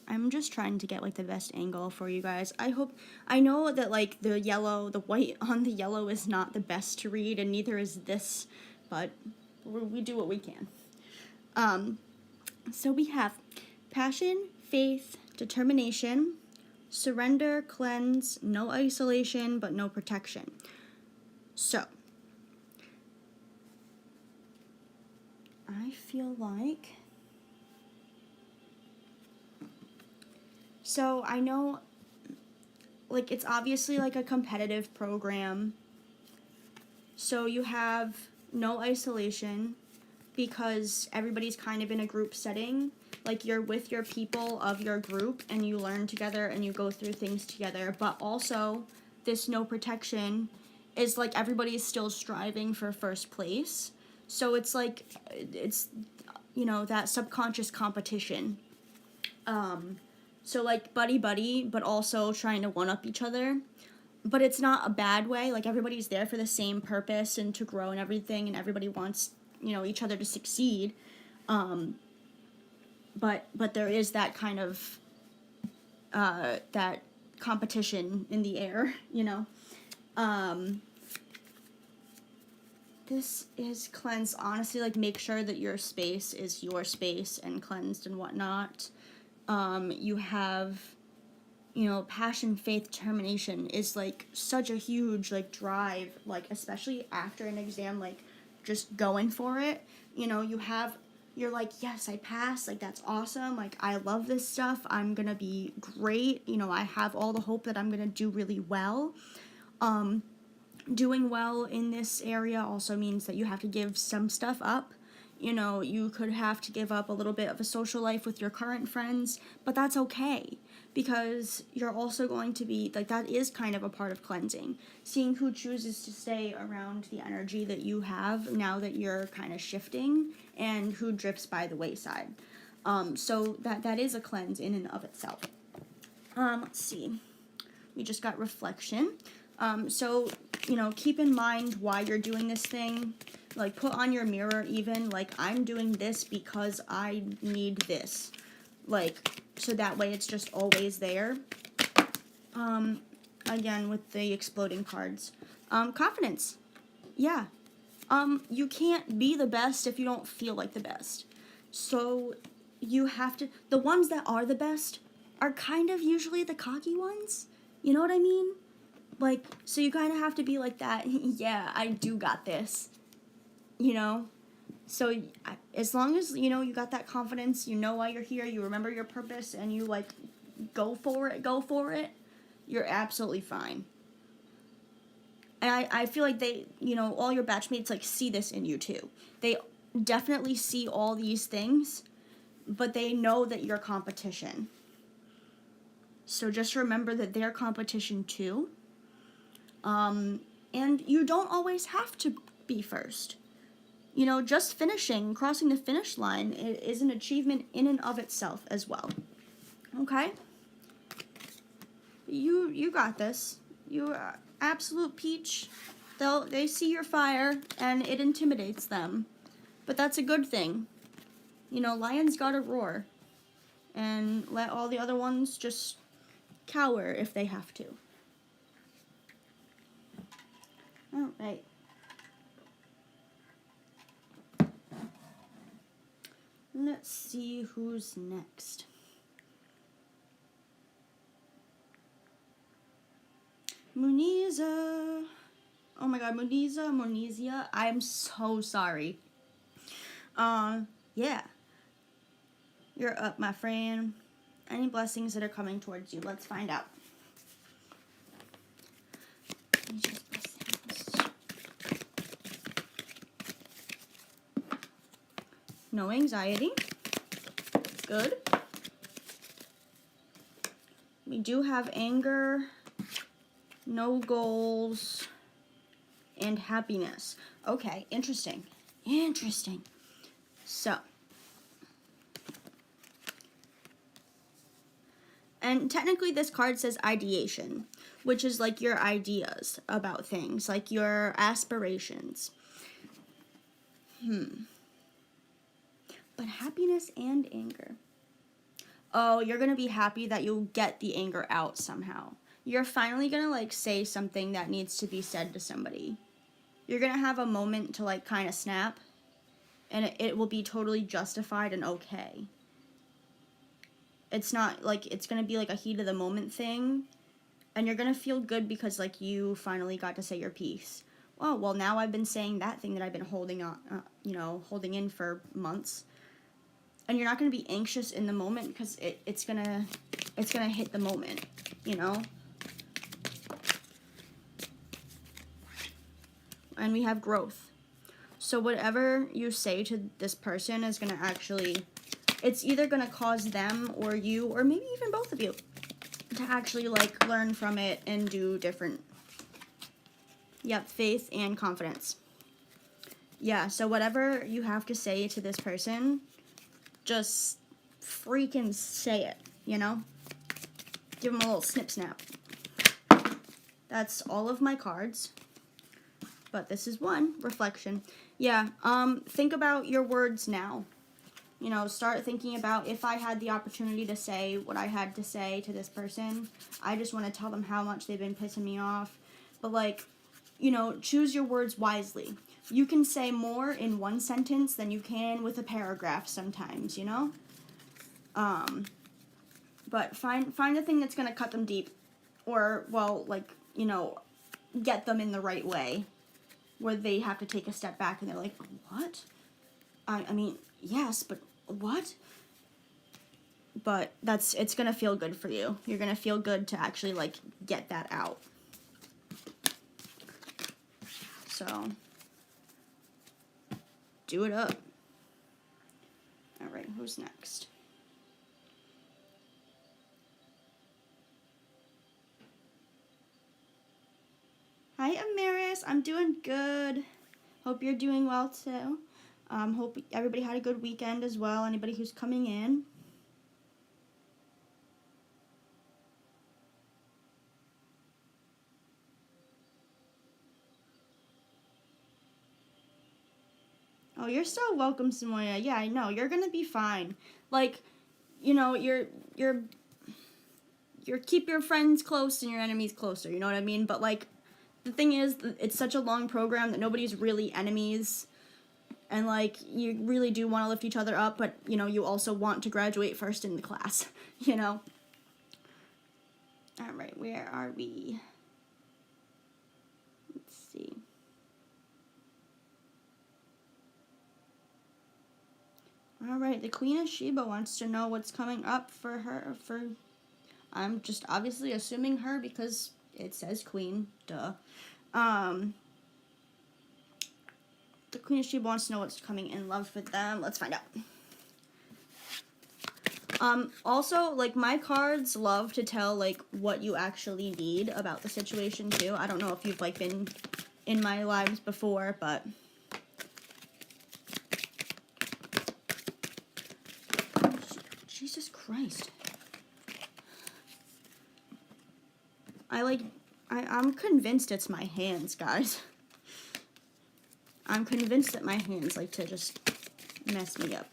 I'm just trying to get like the best angle for you guys. I know that like the white on the yellow is not the best to read, and neither is this, but we do what we can. So we have passion, faith, determination, surrender, cleanse, no isolation, but no protection. So I feel like... So I know, like, it's obviously like a competitive program. So you have no isolation because everybody's kind of in a group setting. Like, you're with your people of your group and you learn together and you go through things together. But also, this no protection is like everybody's still striving for first place. So it's like, it's, you know, that subconscious competition. So, like, buddy, but also trying to one-up each other. But it's not a bad way. Like, everybody's there for the same purpose and to grow and everything, and everybody wants, you know, each other to succeed. But there is that kind of, that competition in the air, you know? this is cleansed. Honestly, like, make sure that your space is your space and cleansed and whatnot. You have, you know, passion, faith, determination is, like, such a huge, like, drive, like, especially after an exam, like, just going for it. You know, you're like, yes, I passed, like, that's awesome, like, I love this stuff, I'm gonna be great, you know, I have all the hope that I'm gonna do really well. Doing well in this area also means that you have to give some stuff up. You know, you could have to give up a little bit of a social life with your current friends, but that's okay, because you're also going to be, like, that is kind of a part of cleansing. Seeing who chooses to stay around the energy that you have now that you're kind of shifting, and who drifts by the wayside. So that is a cleanse in and of itself. Let's see. We just got reflection. So, you know, keep in mind why you're doing this thing. Like, put on your mirror even, like, I'm doing this because I need this. Like, so that way it's just always there. Again, with the exploding cards. Confidence. Yeah. You can't be the best if you don't feel like the best. So, you have to, the ones that are the best are kind of usually the cocky ones. You know what I mean? Like, so you kind of have to be like that. Yeah, I do got this. You know? So, as long as, you know, you got that confidence, you know why you're here, you remember your purpose, and you, like, go for it, you're absolutely fine. And I feel like they, you know, all your batchmates, like, see this in you, too. They definitely see all these things, but they know that you're competition. So just remember that they're competition, too. And you don't always have to be first. You know, just finishing, crossing the finish line is an achievement in and of itself as well. Okay? You got this. You are absolute peach. They see your fire, and it intimidates them. But that's a good thing. You know, lions gotta roar. And let all the other ones just cower if they have to. Alright. Let's see who's next. Muniza. Oh my god, Munizia. I'm so sorry. Yeah. You're up, my friend. Any blessings that are coming towards you? Let's find out. No anxiety. Good. We do have anger, no goals, and happiness. Okay, interesting. Interesting. So. And technically this card says ideation, which is like your ideas about things, like your aspirations. But happiness and anger. Oh, you're going to be happy that you'll get the anger out somehow. You're finally going to, like, say something that needs to be said to somebody. You're going to have a moment to, like, kind of snap. And it will be totally justified and okay. It's not, like, it's going to be, like, a heat of the moment thing. And you're going to feel good because, like, you finally got to say your piece. Oh, well, now I've been saying that thing that I've been holding on, holding in for months. And you're not going to be anxious in the moment because it's gonna hit the moment, you know? And we have growth. So whatever you say to this person is going to actually, it's either going to cause them or you, or maybe even both of you, to actually, like, learn from it and do different. Yep, faith and confidence. Yeah, so whatever you have to say to this person, just freaking say it, you know? Give them a little snip snap. That's all of my cards. But this is one, reflection. Yeah, think about your words now. You know, start thinking about, if I had the opportunity to say what I had to say to this person, I just want to tell them how much they've been pissing me off. But, like, you know, choose your words wisely. you can say more in one sentence than you can with a paragraph sometimes, you know? But find a thing that's going to cut them deep, or, well, like, you know, get them in the right way, where they have to take a step back and they're like, what? I mean, yes, but what? But it's going to feel good for you. You're going to feel good to actually, like, get that out. So, do it up. All right, who's next? Hi, Amaris. I'm doing good. Hope you're doing well, too. Hope everybody had a good weekend as well, anybody who's coming in. Oh, you're so welcome, Samoya. Yeah, I know. You're gonna be fine. Like, you know, you're keep your friends close and your enemies closer, you know what I mean? But, like, the thing is, it's such a long program that nobody's really enemies. And, like, you really do want to lift each other up, but, you know, you also want to graduate first in the class, you know? Alright, where are we? Let's see. Alright, the Queen of Sheba wants to know what's coming up for her, I'm just obviously assuming her because it says Queen, duh. The Queen of Sheba wants to know what's coming in love for them. Let's find out. Also, like, my cards love to tell, like, what you actually need about the situation, too. I don't know if you've, like, been in my lives before, but... Jesus Christ. I'm convinced it's my hands, guys. I'm convinced that my hands like to just mess me up.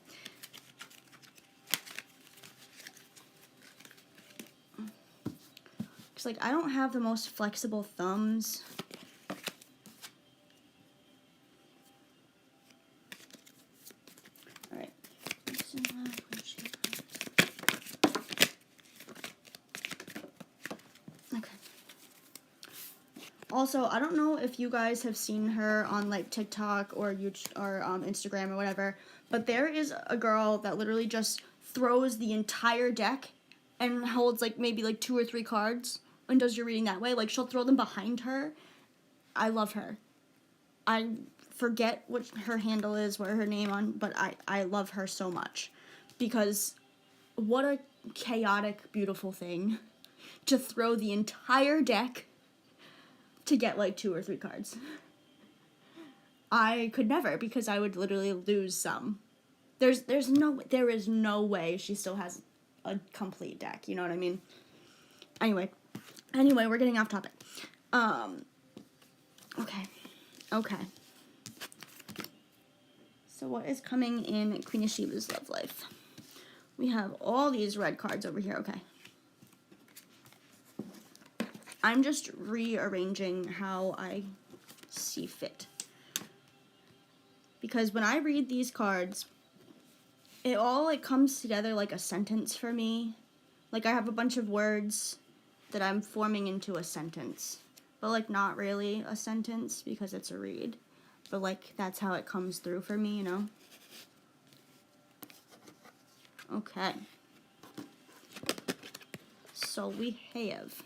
It's like I don't have the most flexible thumbs. All right. Okay. Also, I don't know if you guys have seen her on like TikTok or YouTube or Instagram or whatever, but there is a girl that literally just throws the entire deck and holds like maybe like 2 or 3 cards and does your reading that way. Like she'll throw them behind her. I love her. I forget what her handle is, what her name on, but I love her so much because what a chaotic, beautiful thing to throw the entire deck to get like 2 or 3 cards. I could never because I would literally lose some. There is no way she still has a complete deck, you know what I mean? Anyway, we're getting off topic. Okay. So what is coming in Queen of Sheba's love life? We have all these red cards over here, okay. I'm just rearranging how I see fit. Because when I read these cards, it all like comes together like a sentence for me. Like I have a bunch of words that I'm forming into a sentence. But like not really a sentence because it's a read. But like that's how it comes through for me, you know? Okay. So we have...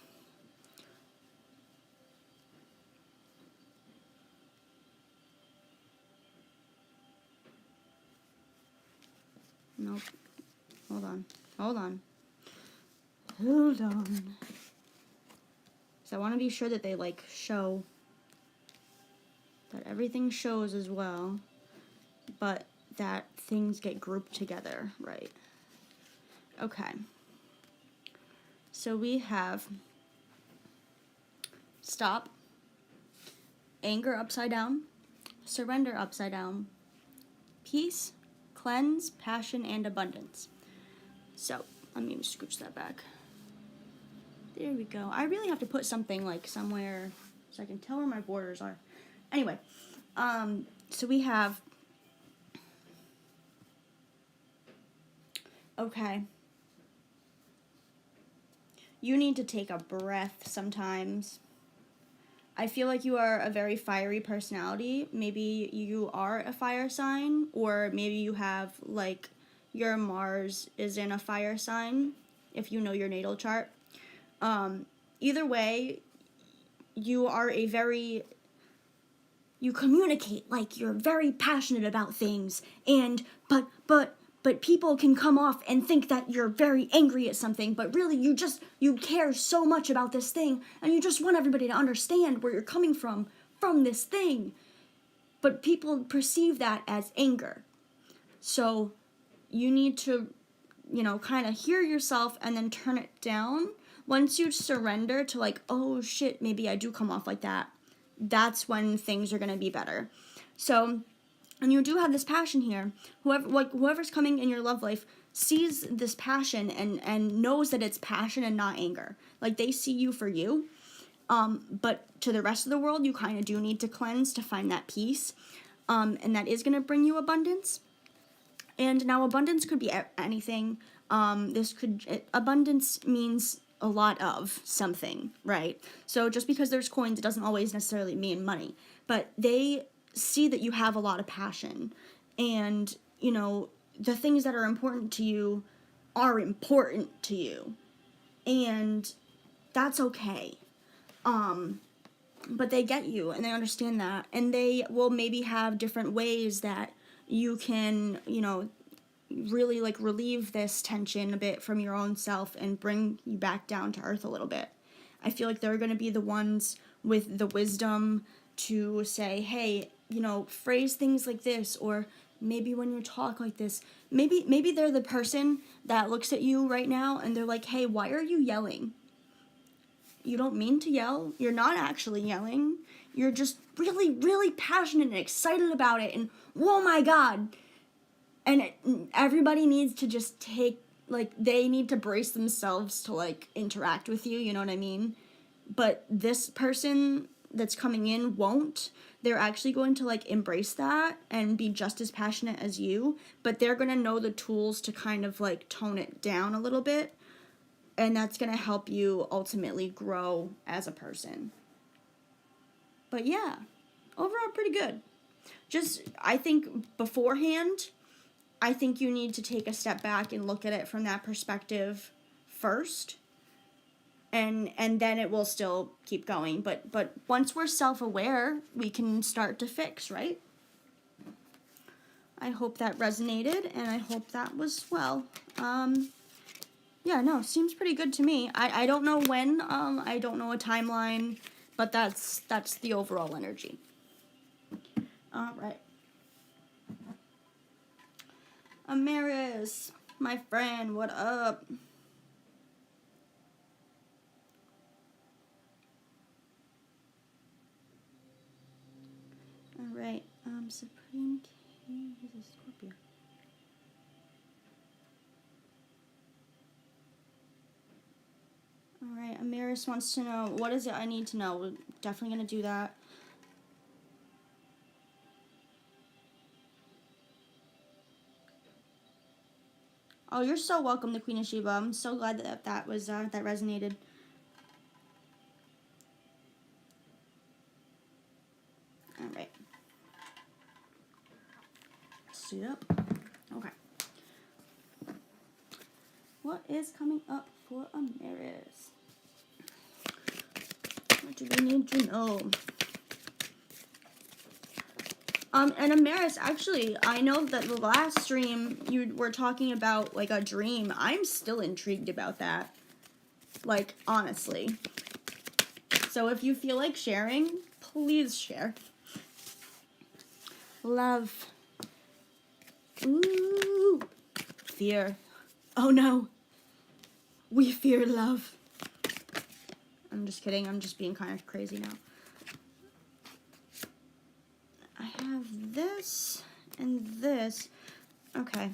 Nope. Hold on. So I want to be sure that they like show, that everything shows as well, but that things get grouped together, right? Okay. So we have stop, anger upside down, surrender upside down, peace, cleanse, passion, and abundance. So let me scooch that back. There we go. I really have to put something like somewhere so I can tell where my borders are. Anyway, So we have, okay, you need to take a breath sometimes. I feel like you are a very fiery personality. Maybe you are a fire sign, or maybe you have, like, your Mars is in a fire sign, if you know your natal chart. Either way, you are a very, you communicate like you're very passionate about things, and but people can come off and think that you're very angry at something, but really you care so much about this thing, and you just want everybody to understand where you're coming from this thing. But people perceive that as anger. So you need to, kind of hear yourself and then turn it down. Once you surrender to, like, oh shit, maybe I do come off like that, that's when things are going to be better. So, and you do have this passion here. Whoever's coming in your love life sees this passion and knows that it's passion and not anger. Like, they see you for you. But to the rest of the world, you kind of do need to cleanse to find that peace. And that is going to bring you abundance. And now abundance could be anything. Abundance means a lot of something, right? So just because there's coins, it doesn't always necessarily mean money. But they see that you have a lot of passion, and the things that are important to you are important to you, and that's okay. But they get you, and they understand that, and they will maybe have different ways that you can really, like, relieve this tension a bit from your own self and bring you back down to earth a little bit. I feel like they're going to be the ones with the wisdom to say, hey, phrase things like this, or maybe when you talk like this, maybe they're the person that looks at you right now and they're like, hey, why are you yelling? You don't mean to yell. You're not actually yelling. You're just really, really passionate and excited about it, and oh my God. And everybody needs to just they need to brace themselves to, like, interact with you, you know what I mean? But this person that's coming in won't. They're actually going to, like, embrace that and be just as passionate as you, but they're going to know the tools to kind of, like, tone it down a little bit, and that's going to help you ultimately grow as a person. But yeah, overall pretty good. Just, I think beforehand, I think you need to take a step back and look at it from that perspective first, and then it will still keep going. But once we're self-aware, we can start to fix, right? I hope that resonated, and I hope that was well. Yeah, no, seems pretty good to me. I don't know when, I don't know a timeline, but that's the overall energy. All right. Amaris, my friend, what up? All right, Supreme King is a Scorpio. All right, Amaris wants to know, what is it I need to know? We're definitely going to do that. Oh, you're so welcome, the Queen of Sheba. I'm so glad that was that resonated. All right. Suit up. Okay. What is coming up for Amaris? What do we need to know? And Amaris, actually, I know that the last stream you were talking about, like, a dream. I'm still intrigued about that. Like, honestly. So if you feel like sharing, please share. Love. Ooh. Fear. Oh no. We fear love. I'm just kidding. I'm just being kind of crazy now. I have this and this. Okay.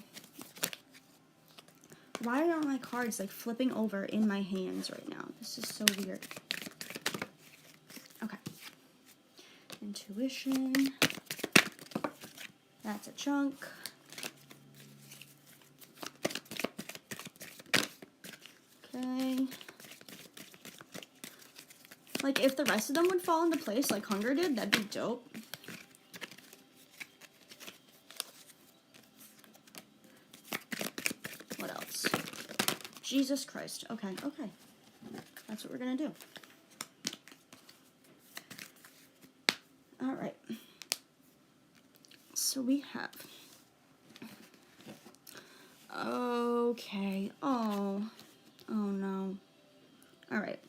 Why aren't my cards, like, flipping over in my hands right now? This is so weird. Okay. Intuition. That's a chunk. Okay. Like, if the rest of them would fall into place like hunger did, that'd be dope. What else? Jesus Christ. Okay, okay. That's what we're gonna do. Alright. So we have... Okay. Oh. Oh no. Alright.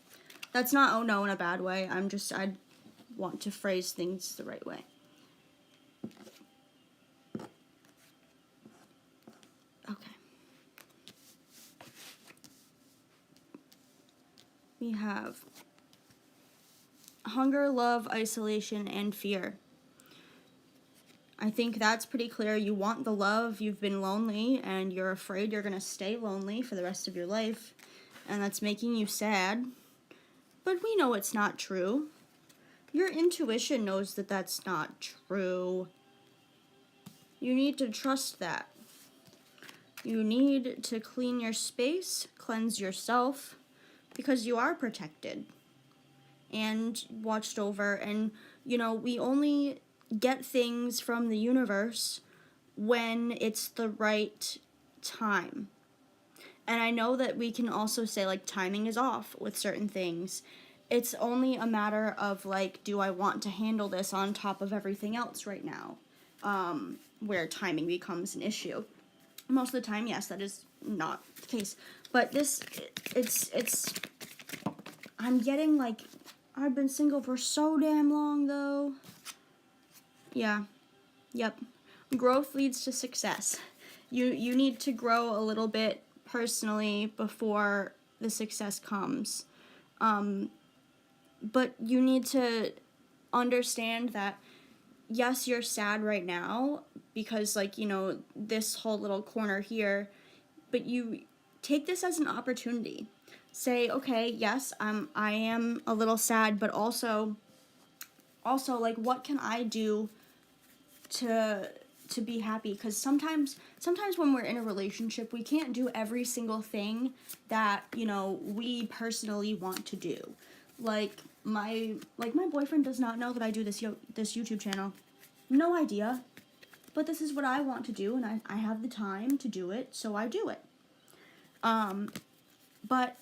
That's not oh no in a bad way. I want to phrase things the right way. Okay. We have hunger, love, isolation, and fear. I think that's pretty clear. You want the love, you've been lonely, and you're afraid you're going to stay lonely for the rest of your life, and that's making you sad. But we know it's not true. Your intuition knows that that's not true. You need to trust that. You need to clean your space, cleanse yourself, because you are protected and watched over. And, you know, we only get things from the universe when it's the right time. And I know that we can also say, like, timing is off with certain things. It's only a matter of, like, do I want to handle this on top of everything else right now? Where timing becomes an issue. Most of the time, yes, that is not the case. But it's I'm getting, like, I've been single for so damn long, though. Yeah. Yep. Growth leads to success. You need to grow a little bit personally before the success comes. But you need to understand that, yes, you're sad right now because, like, you know, this whole little corner here, but you take this as an opportunity. Say, okay, yes, I am a little sad, but also, like, what can I do to be happy? Because sometimes when we're in a relationship, we can't do every single thing that, you know, we personally want to do. Like my boyfriend does not know that I do this YouTube channel. No idea. But this is what I want to do, and I have the time to do it, so I do it. But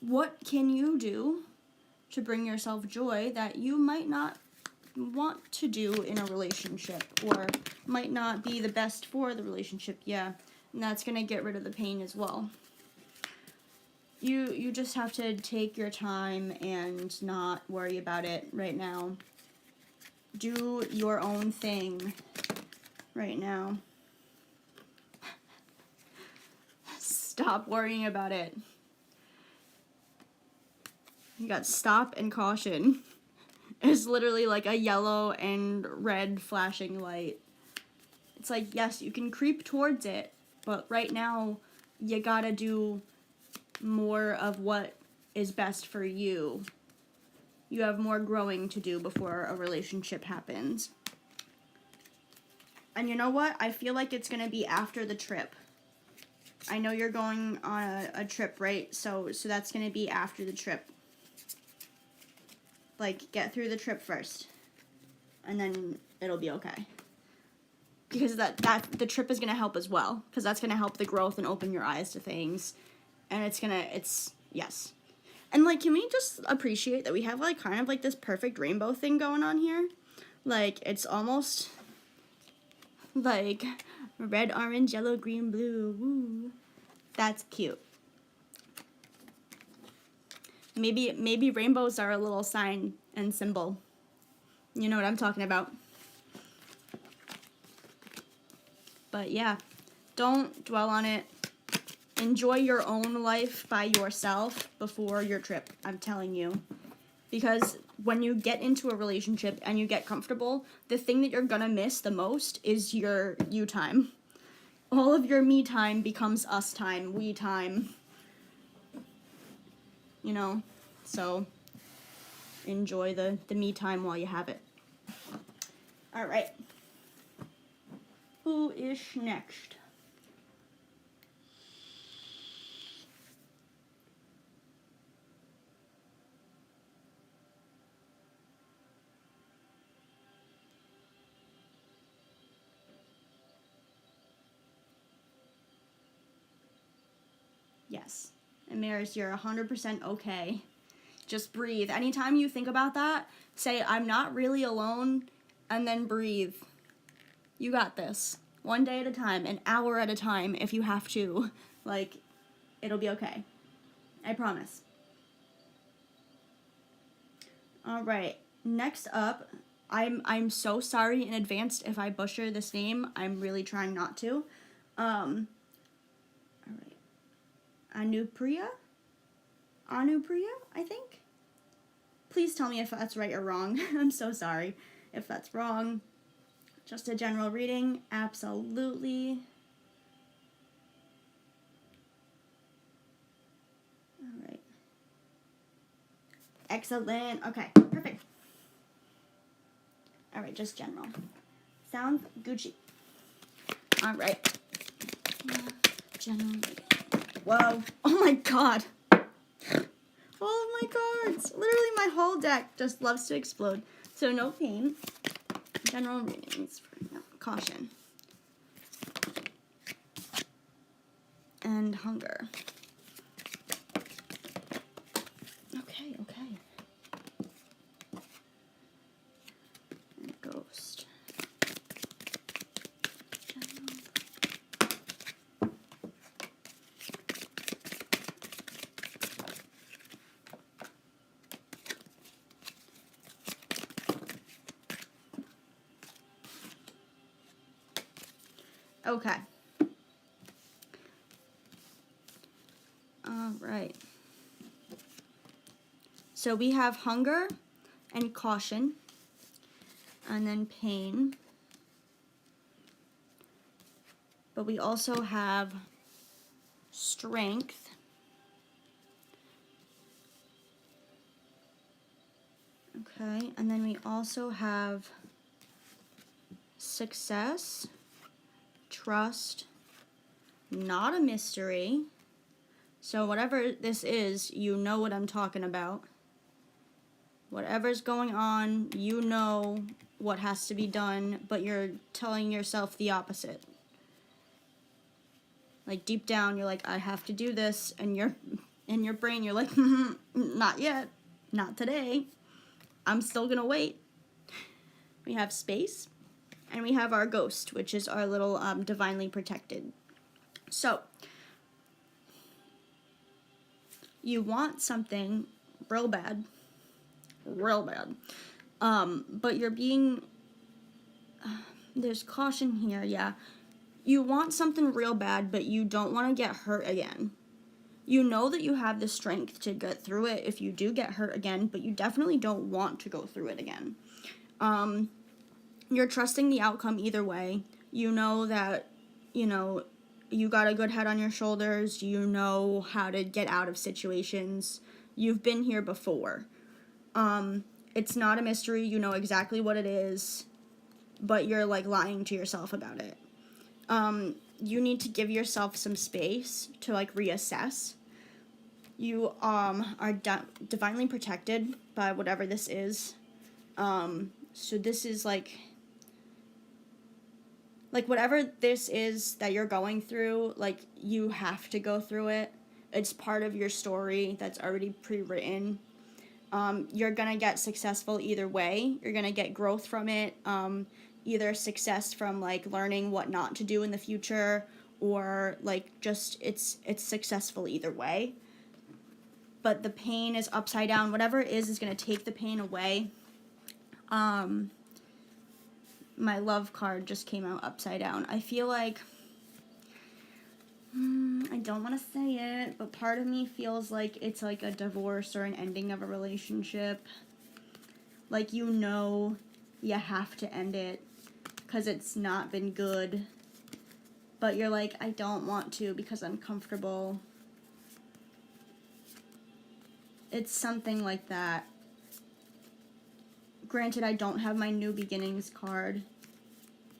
what can you do to bring yourself joy that you might not want to do in a relationship, or might not be the best for the relationship? Yeah, and that's gonna get rid of the pain as well. You just have to take your time and not worry about it right now. Do your own thing right now. Stop worrying about it. You got stop and caution. It's literally like a yellow and red flashing light. It's like, yes, you can creep towards it, but right now you gotta do more of what is best for you. You have more growing to do before a relationship happens. And you know what? I feel like it's gonna be after the trip. I know you're going on a trip, right? So that's gonna be after the trip. Like, get through the trip first, and then it'll be okay. Because the trip is gonna help as well, because that's gonna help the growth and open your eyes to things, and it's yes. And, like, can we just appreciate that we have, like, kind of like this perfect rainbow thing going on here? Like, it's almost like red, orange, yellow, green, blue. Woo. That's cute. Maybe rainbows are a little sign and symbol. You know what I'm talking about. But yeah, don't dwell on it. Enjoy your own life by yourself before your trip, I'm telling you. Because when you get into a relationship and you get comfortable, the thing that you're gonna miss the most is your you time. All of your me time becomes us time, we time. You know, so enjoy the me time while you have it. All right. Who is next? Yes. Amaris, you're 100% okay. Just breathe. Anytime you think about that, say, I'm not really alone, and then breathe. You got this. One day at a time, an hour at a time if you have to. Like, it'll be okay. I promise. All right. Next up, I'm so sorry in advance if I butcher this name. I'm really trying not to. All right. Anupriya, I think. Please tell me if that's right or wrong. I'm so sorry if that's wrong. Just a general reading, absolutely. All right. Excellent. Okay, perfect. All right, just general. Sounds Gucci. All right. General reading. Whoa. Oh my god. All of my cards. Literally my whole deck just loves to explode. So no pain. General readings. No, caution. And hunger. Okay. And ghost. General. Okay. All right. So we have hunger and caution, and then pain. But we also have strength. Okay, and then we also have success, trust, not a mystery. So whatever this is, you know what I'm talking about. Whatever's going on, you know what has to be done, but you're telling yourself the opposite. Like deep down, you're like, I have to do this, and you're in your brain, you're like, not yet, not today. I'm still gonna wait. We have space, and we have our ghost, which is our little divinely protected. So, you want something real bad, but you're being, there's caution here, yeah. You want something real bad, but you don't want to get hurt again. You know that you have the strength to get through it if you do get hurt again, but you definitely don't want to go through it again. You're trusting the outcome either way. You know that, you got a good head on your shoulders. You know how to get out of situations. You've been here before. It's not a mystery. You know exactly what it is, but you're, like, lying to yourself about it. You need to give yourself some space to, like, reassess. You are divinely protected by whatever this is. So this is, like whatever this is that you're going through, like, you have to go through it. It's part of your story that's already pre-written. You're gonna get successful either way. You're gonna get growth from it. Either success from, like, learning what not to do in the future, or, like, just it's successful either way. But the pain is upside down. Whatever it is gonna take the pain away. My love card just came out upside down. I feel like, I don't want to say it, but part of me feels like it's like a divorce or an ending of a relationship. Like, you have to end it because it's not been good. But you're like, I don't want to because I'm comfortable. It's something like that. Granted, I don't have my New Beginnings card.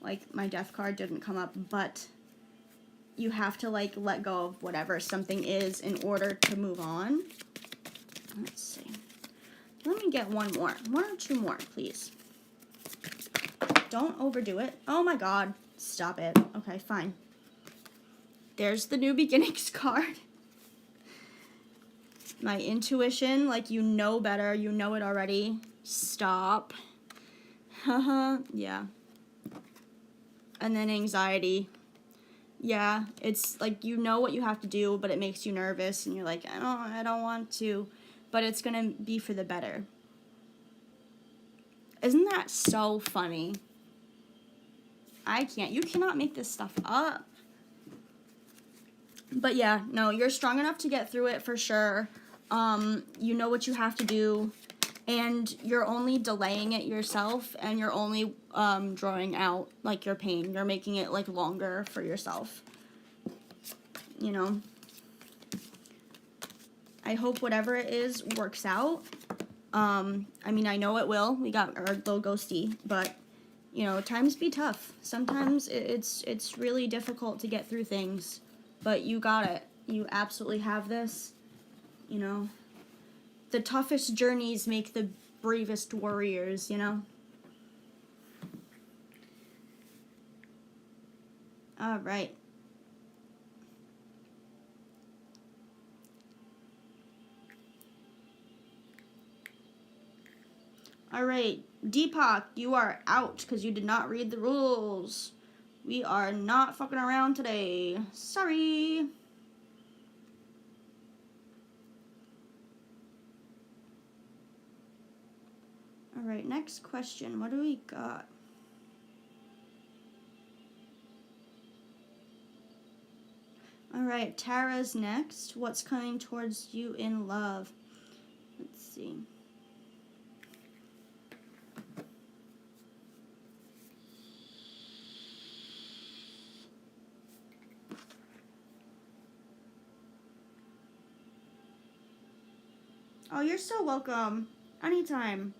like my death card didn't come up, but you have to like let go of whatever something is in order to move on. Let's see. Let me get one or two more, please. Don't overdo it. Oh my god. Stop it. Okay, fine. There's the New Beginnings card. My intuition, like you know better, you know it already. Stop. Haha, yeah. And then anxiety. Yeah, it's like you know what you have to do, but it makes you nervous and you're like, I don't want to, but it's gonna be for the better. Isn't that so funny? You cannot make this stuff up. But yeah, no, you're strong enough to get through it for sure. You know what you have to do, and you're only delaying it yourself, and you're only drawing out like your pain. You're making it like longer for yourself. You know, I hope whatever it is works out. I mean, I know it will. We got our little ghosty, but you know, times be tough. Sometimes it's really difficult to get through things, but you got it. You absolutely have this. You know, the toughest journeys make the bravest warriors, you know? All right. All right, Deepak, you are out because you did not read the rules. We are not fucking around today. Sorry. All right, next question. What do we got? All right, Tara's next. What's coming towards you in love? Let's see. Oh, you're so welcome. Anytime.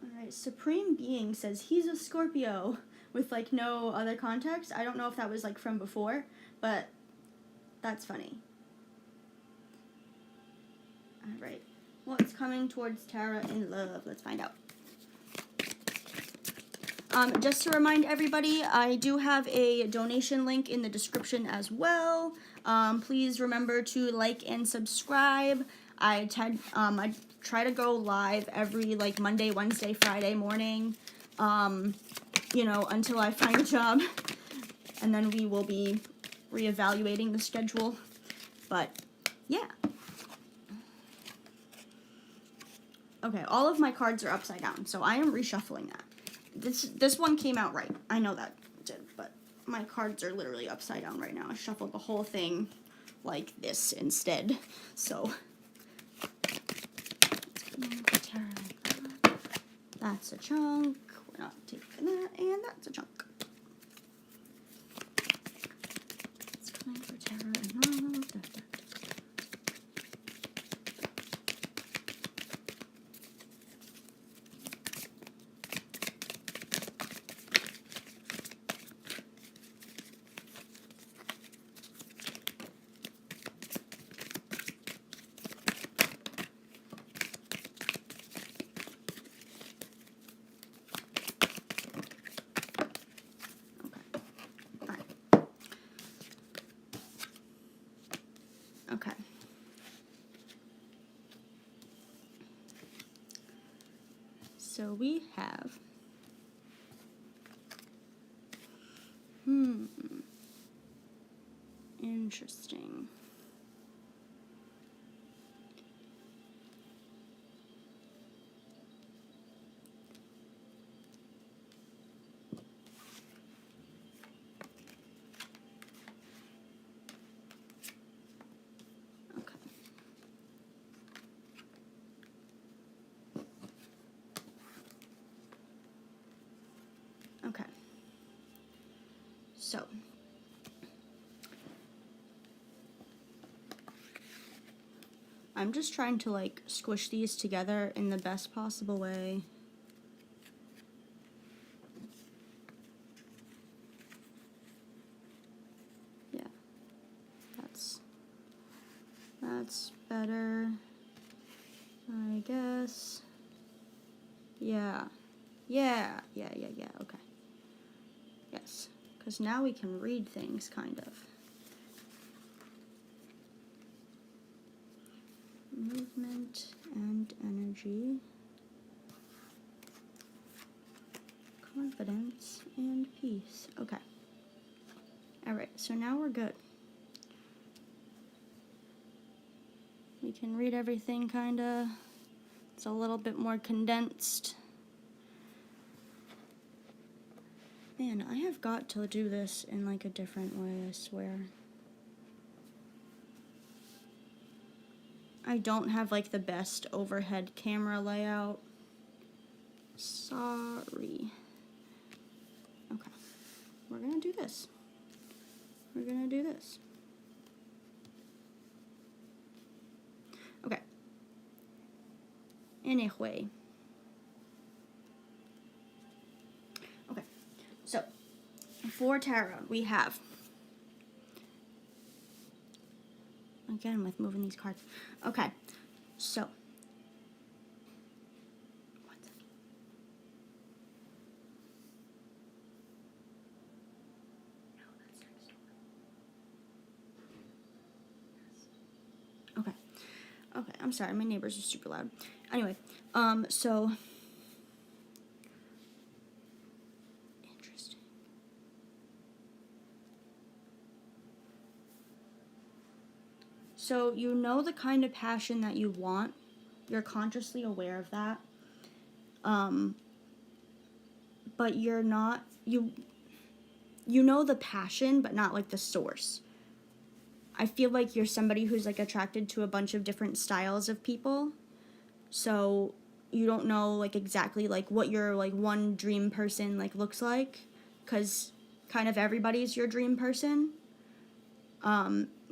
Alright, Supreme Being says he's a Scorpio with like no other context. I don't know if that was like from before, but that's funny. Alright, what's coming towards Tara in love? Let's find out. Just to remind everybody, I do have a donation link in the description as well. Please remember to like and subscribe. I try to go live every like Monday, Wednesday, Friday morning, you know, until I find a job. And then we will be reevaluating the schedule. But yeah. Okay, all of my cards are upside down, so I am reshuffling that. This one came out right. I know that did, but my cards are literally upside down right now. I shuffled the whole thing like this instead. So that's a chunk. We're not taking that, and that's a chunk. It's coming for Tara and love. Okay. So we have interesting. Okay. So, I'm just trying to like squish these together in the best possible way. Yeah, that's better, I guess. Yeah, okay. Yes, because now we can read things, kind of. Movement and energy. Confidence and peace. Okay. Alright, so now we're good. We can read everything, kinda. It's a little bit more condensed. Man, I have got to do this in like a different way, I swear. I don't have like the best overhead camera layout. Sorry. Okay. We're gonna do this. We're gonna do this. Okay. Anyway. Okay. So, for tarot, we have, again with moving these cards. Okay. So, Okay, I'm sorry, my neighbors are super loud. Anyway, so interesting. So you know the kind of passion that you want. You're consciously aware of that. But you're not, you know the passion, but not like the source. I feel like you're somebody who's like attracted to a bunch of different styles of people. So you don't know like exactly like what your like one dream person like looks like, because kind of everybody's your dream person.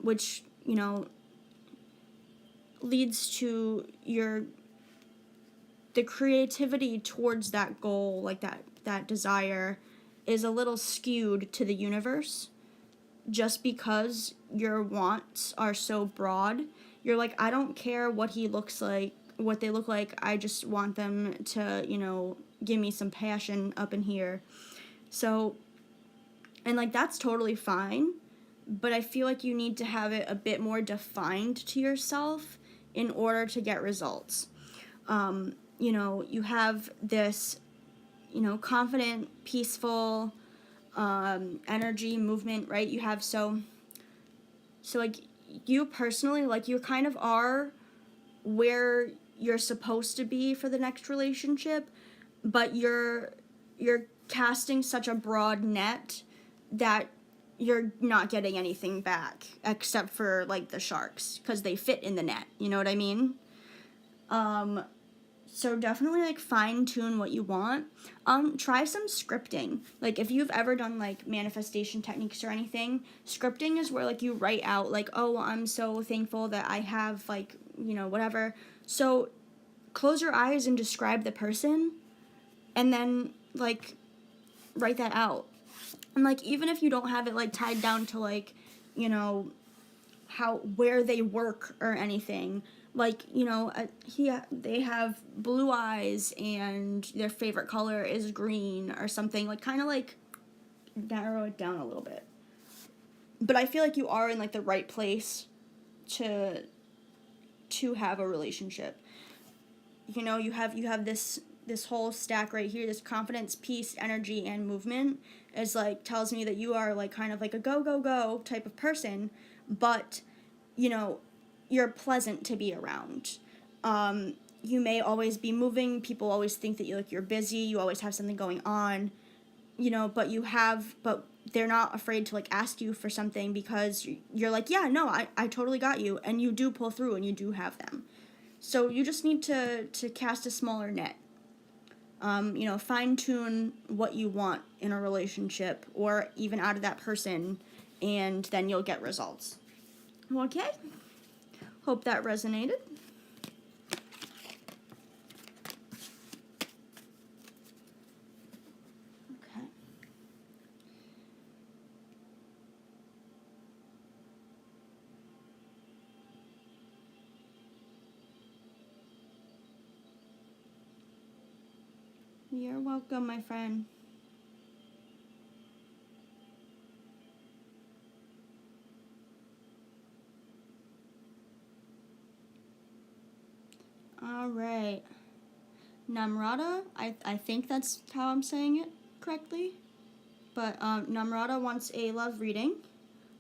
Which, you know, leads to the creativity towards that goal, like that desire is a little skewed to the universe. Just because your wants are so broad, you're like, I don't care what he looks like, what they look like, I just want them to, you know, give me some passion up in here. So, and like that's totally fine, but I feel like you need to have it a bit more defined to yourself in order to get results. You know, you have this, you know, confident, peaceful, energy, movement, right? You have so like you personally, like you kind of are where you're supposed to be for the next relationship, but you're casting such a broad net that you're not getting anything back except for like the sharks, because they fit in the net, you know what I mean? So definitely like fine tune what you want. Try some scripting. Like if you've ever done like manifestation techniques or anything, scripting is where like you write out like, oh, I'm so thankful that I have like, you know, whatever. So close your eyes and describe the person and then like write that out. And like even if you don't have it like tied down to like, you know, where they work or anything, like, you know, they have blue eyes and their favorite color is green or something, like kind of like narrow it down a little bit. But I feel like you are in like the right place to have a relationship. You know, you have this whole stack right here, this confidence, peace, energy, and movement is like tells me that you are like kind of like a go type of person, but you know, you're pleasant to be around. You may always be moving. People always think that you're busy. You always have something going on, you know, but they're not afraid to like ask you for something because you're like, yeah, no, I totally got you. And you do pull through and you do have them. So you just need to cast a smaller net. You know, fine tune what you want in a relationship or even out of that person, and then you'll get results. Okay? Hope that resonated. You're welcome, my friend. All right. Namrata, I think that's how I'm saying it correctly. But Namrata wants a love reading,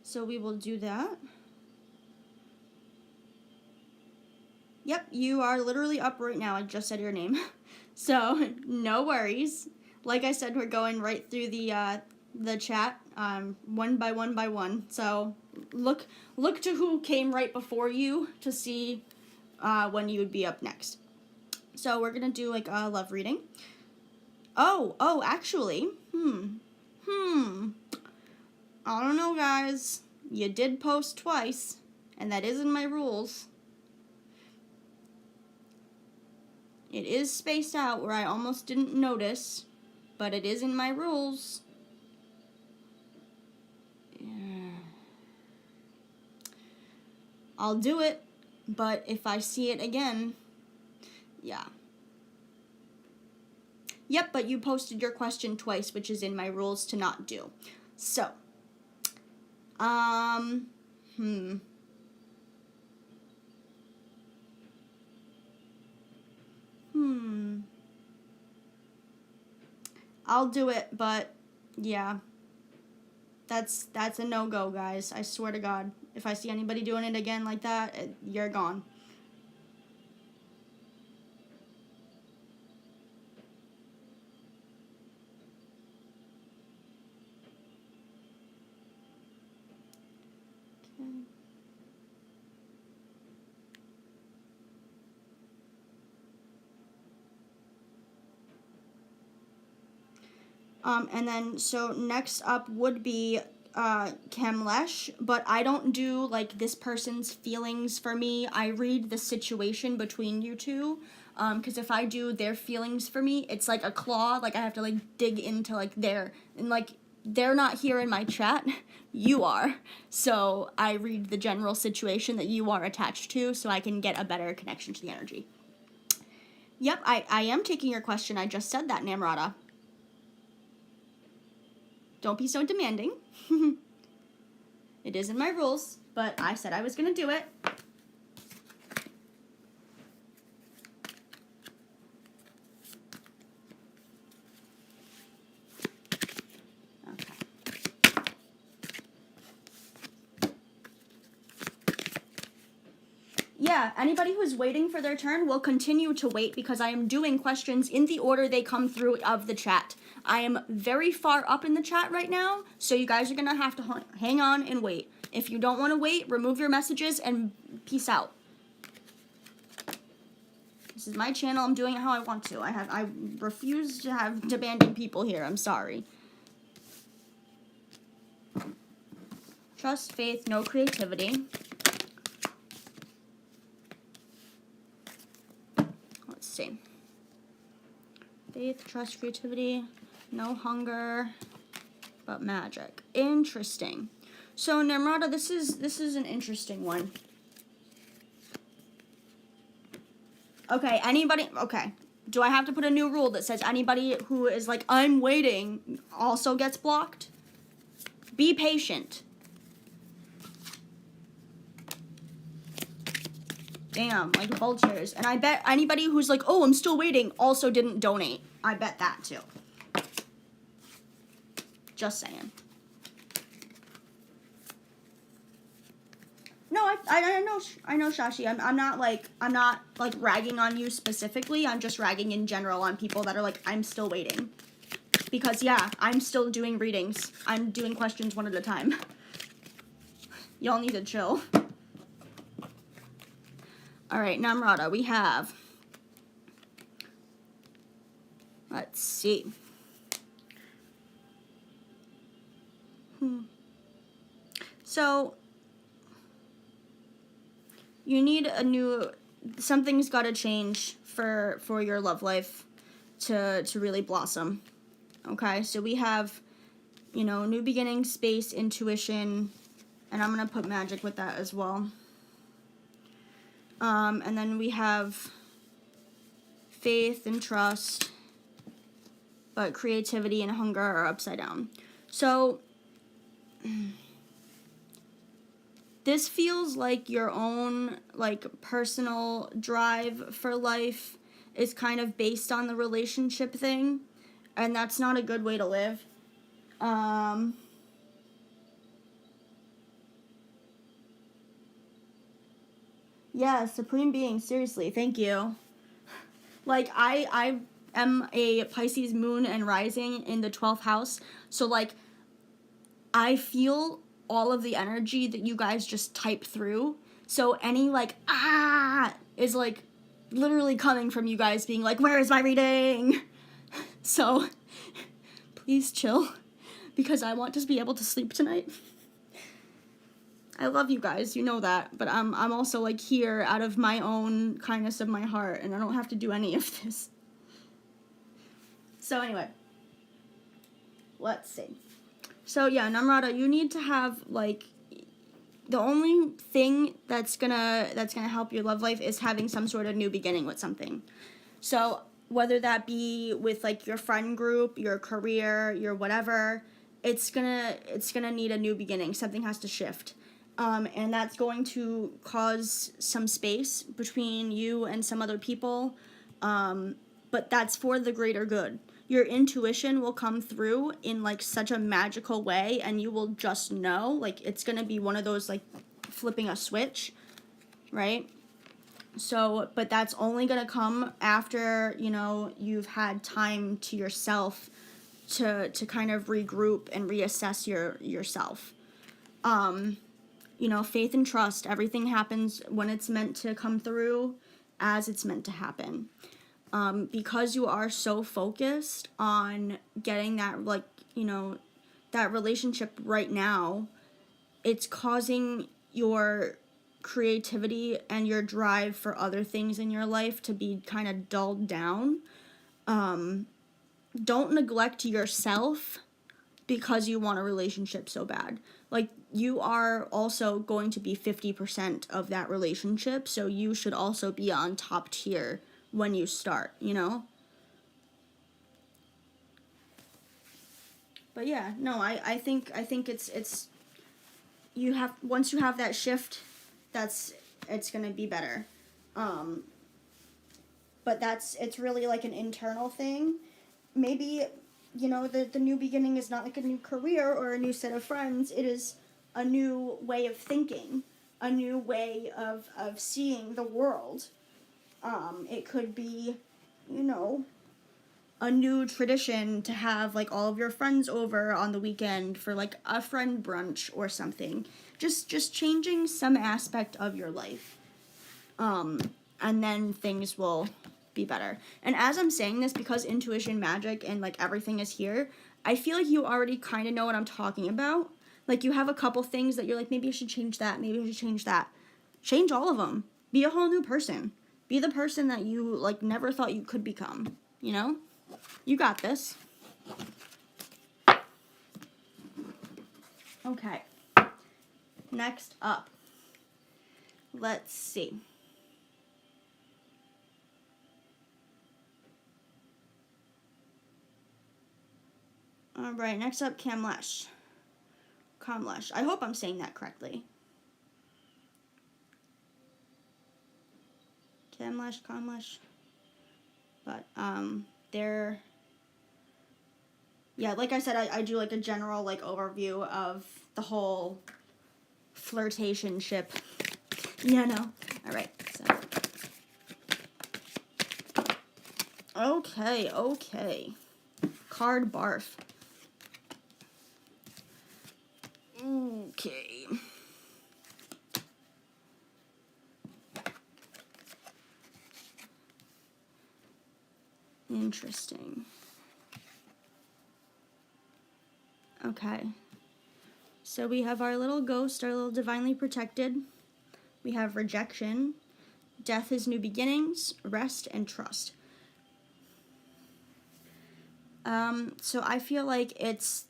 so we will do that. Yep, you are literally up right now. I just said your name. So, no worries. Like I said, we're going right through the chat, one by one by one. So, look to who came right before you to see when you would be up next. So, we're going to do like a love reading. Oh, actually, I don't know, guys. You did post twice, and that is in my rules. It is spaced out where I almost didn't notice, but it is in my rules. Yeah. I'll do it, but if I see it again, yeah. Yep, but you posted your question twice, which is in my rules to not do. So, I'll do it, but yeah. That's a no-go, guys. I swear to God. If I see anybody doing it again like that, you're gone. And then, so next up would be Kamlesh, but I don't do, like, this person's feelings for me. I read the situation between you two, because if I do their feelings for me, it's like a claw, like, I have to, like, dig into, like, and, like, they're not here in my chat, you are. So I read the general situation that you are attached to, so I can get a better connection to the energy. Yep, I am taking your question. I just said that, Namrata. Don't be so demanding. It is in my rules, but I said I was going to do it. Okay. Yeah, anybody who's waiting for their turn will continue to wait because I am doing questions in the order they come through of the chat. I am very far up in the chat right now, so you guys are going to have to hang on and wait. If you don't want to wait, remove your messages and peace out. This is my channel. I'm doing it how I want to. I refuse to have demanding people here. I'm sorry. Trust, faith, no creativity. Let's see. Faith, trust, creativity, no hunger, but magic. Interesting. So Namrata, this is an interesting one. Okay, okay. Do I have to put a new rule that says anybody who is like, I'm waiting, also gets blocked? Be patient. Damn, like vultures. And I bet anybody who's like, oh, I'm still waiting, also didn't donate. I bet that too. Just saying. No, I know, Shashi. I'm not like ragging on you specifically. I'm just ragging in general on people that are like, I'm still waiting. Because yeah, I'm still doing readings. I'm doing questions one at a time. Y'all need to chill. All right, Namrata, we have. Let's see. So you need a new. Something's got to change for your love life to really blossom. Okay, so we have, new beginning, space, intuition, and I'm gonna put magic with that as well. And then we have faith and trust. but creativity and hunger are upside down. So this feels like your own like personal drive for life is kind of based on the relationship thing, and that's not a good way to live. Yeah, Supreme Being, seriously, thank you. Like, I am a Pisces moon and rising in the 12th house, so, like, I feel all of the energy that you guys just type through, so any, like, is, like, literally coming from you guys being like, where is my reading? So, please chill, because I want to be able to sleep tonight. I love you guys, you know that, but I'm also, like, here out of my own kindness of my heart, and I don't have to do any of this. So anyway, let's see. So yeah, Namrata, you need to have, like, the only thing that's gonna help your love life is having some sort of new beginning with something. So whether that be with, like, your friend group, your career, your whatever, it's gonna need a new beginning. Something has to shift. And that's going to cause some space between you and some other people, but that's for the greater good. Your intuition will come through in, like, such a magical way, and you will just know, like, it's going to be one of those, like, flipping a switch, right? So, but that's only going to come after, you know, you've had time to yourself to kind of regroup and reassess yourself. You know, faith and trust, everything happens when it's meant to come through as it's meant to happen. Because you are so focused on getting that, like, you know, that relationship right now, it's causing your creativity and your drive for other things in your life to be kind of dulled down. Don't neglect yourself because you want a relationship so bad. Like, you are also going to be 50% of that relationship, so you should also be on top tier when you start, you know? But yeah, no, I think it's you have, once you have that shift, it's gonna be better. But it's really like an internal thing. Maybe, you know, the new beginning is not like a new career or a new set of friends. It is a new way of thinking, a new way of seeing the world. It could be, you know, a new tradition to have, like, all of your friends over on the weekend for, like, a friend brunch or something. Just changing some aspect of your life. And then things will be better. And as I'm saying this, because intuition, magic, and, like, everything is here, I feel like you already kind of know what I'm talking about. Like, you have a couple things that you're like, maybe I should change that, maybe I should change that. Change all of them. Be a whole new person. Be the person that you, like, never thought you could become, you know? You got this. Okay. Next up. Let's see. Alright, next up, Kamlesh. Kamlesh. I hope I'm saying that correctly. Kamlesh. But, they're... Yeah, like I said, I do, like, a general, like, overview of the whole flirtationship. Yeah, no. Alright, so... Okay. Card barf. Okay. Interesting. Okay. So we have our little ghost, our little divinely protected. We have rejection, death is new beginnings, rest, and trust. So I feel like it's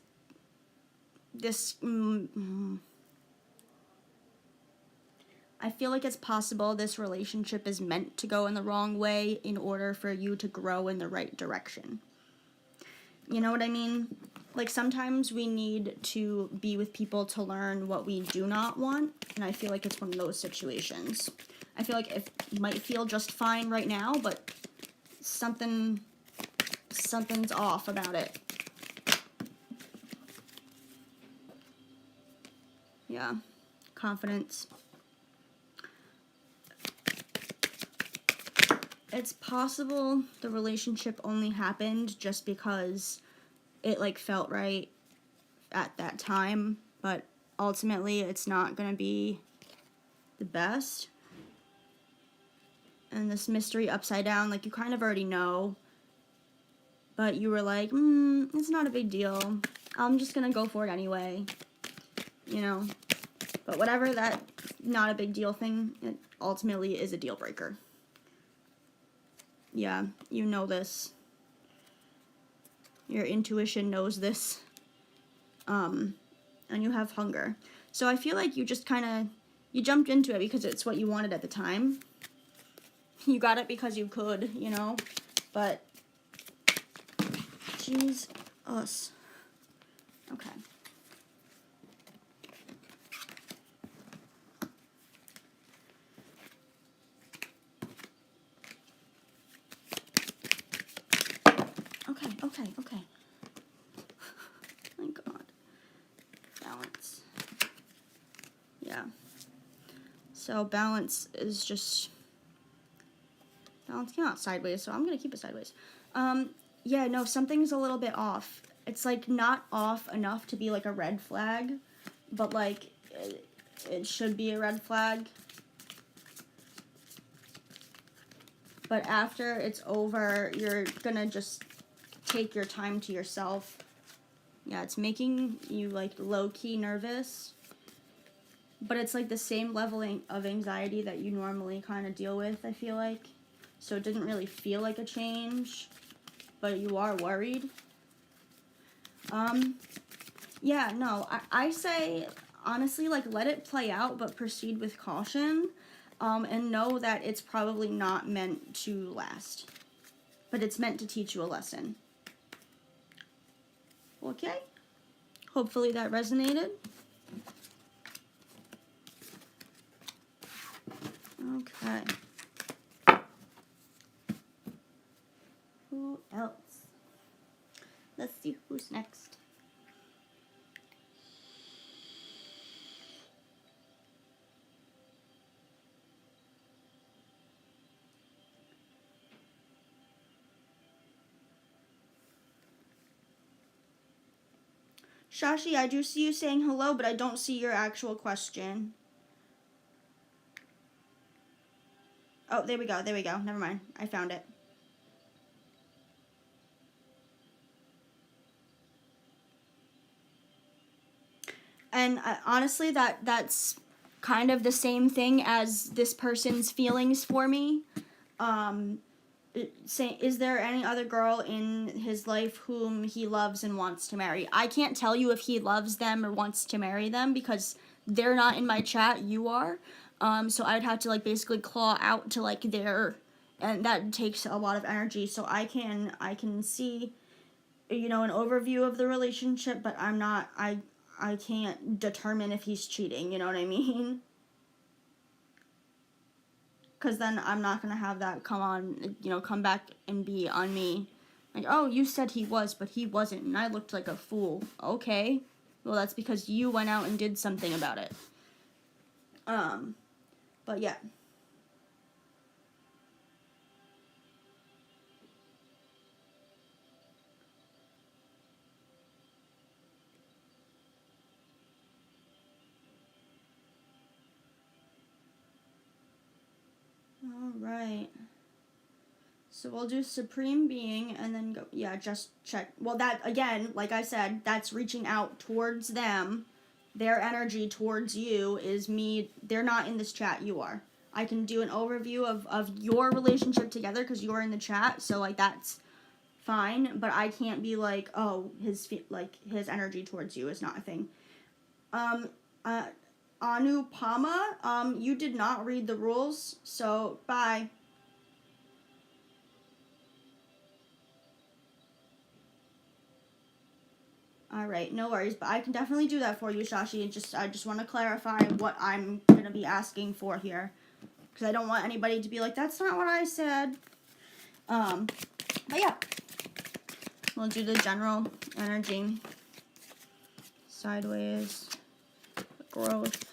this... I feel like it's possible this relationship is meant to go in the wrong way in order for you to grow in the right direction. You know what I mean? Like, sometimes we need to be with people to learn what we do not want, and I feel like it's one of those situations. I feel like it might feel just fine right now, but something's off about it. Yeah, confidence. It's possible the relationship only happened just because it, like, felt right at that time, but ultimately it's not gonna be the best. And this mystery upside down, like, you kind of already know, but you were like, it's not a big deal. I'm just gonna go for it anyway, you know? But whatever that not a big deal thing, it ultimately is a deal breaker. Yeah, you know this. Your intuition knows this. And you have hunger. So I feel like you just kind of, you jumped into it because it's what you wanted at the time. You got it because you could, you know? But, jeez, us. Okay. Okay. My God. Balance. Yeah. So balance is just, balance came out sideways, so I'm gonna keep it sideways. Yeah, no, something's a little bit off. It's, like, not off enough to be, like, a red flag, but, like, it should be a red flag. But after it's over, you're gonna just take your time to yourself. Yeah, it's making you, like, low-key nervous. But it's, like, the same level of anxiety that you normally kind of deal with, I feel like. So it didn't really feel like a change. But you are worried. Yeah, no, I say, honestly, like, let it play out, but proceed with caution. And know that it's probably not meant to last. But it's meant to teach you a lesson. Okay? Hopefully that resonated. Okay. Who else? Let's see who's next. Shashi, I do see you saying hello, but I don't see your actual question. Oh, there we go. Never mind. I found it. And honestly, that's kind of the same thing as this person's feelings for me. Is there any other girl in his life whom he loves and wants to marry? I can't tell you if he loves them or wants to marry them because they're not in my chat. You are. So I'd have to, like, basically claw out to, like, their, and that takes a lot of energy. So I can see, you know, an overview of the relationship, but I can't determine if he's cheating. You know what I mean? Because then I'm not going to have that come back and be on me. Like, oh, you said he was, but he wasn't, and I looked like a fool. Okay. Well, that's because you went out and did something about it. But yeah. Alright. So we'll do Supreme Being and then go, yeah, just check. Well, that, again, like I said, that's reaching out towards them. Their energy towards you is me. They're not in this chat. You are. I can do an overview of your relationship together because you're in the chat. So, like, that's fine. But I can't be like, oh, his energy towards you is not a thing. Anupama, you did not read the rules. So, bye. All right, no worries, but I can definitely do that for you, Shashi. I just want to clarify what I'm gonna be asking for here, because I don't want anybody to be like, that's not what I said. But yeah, we'll do the general energy, sideways, growth.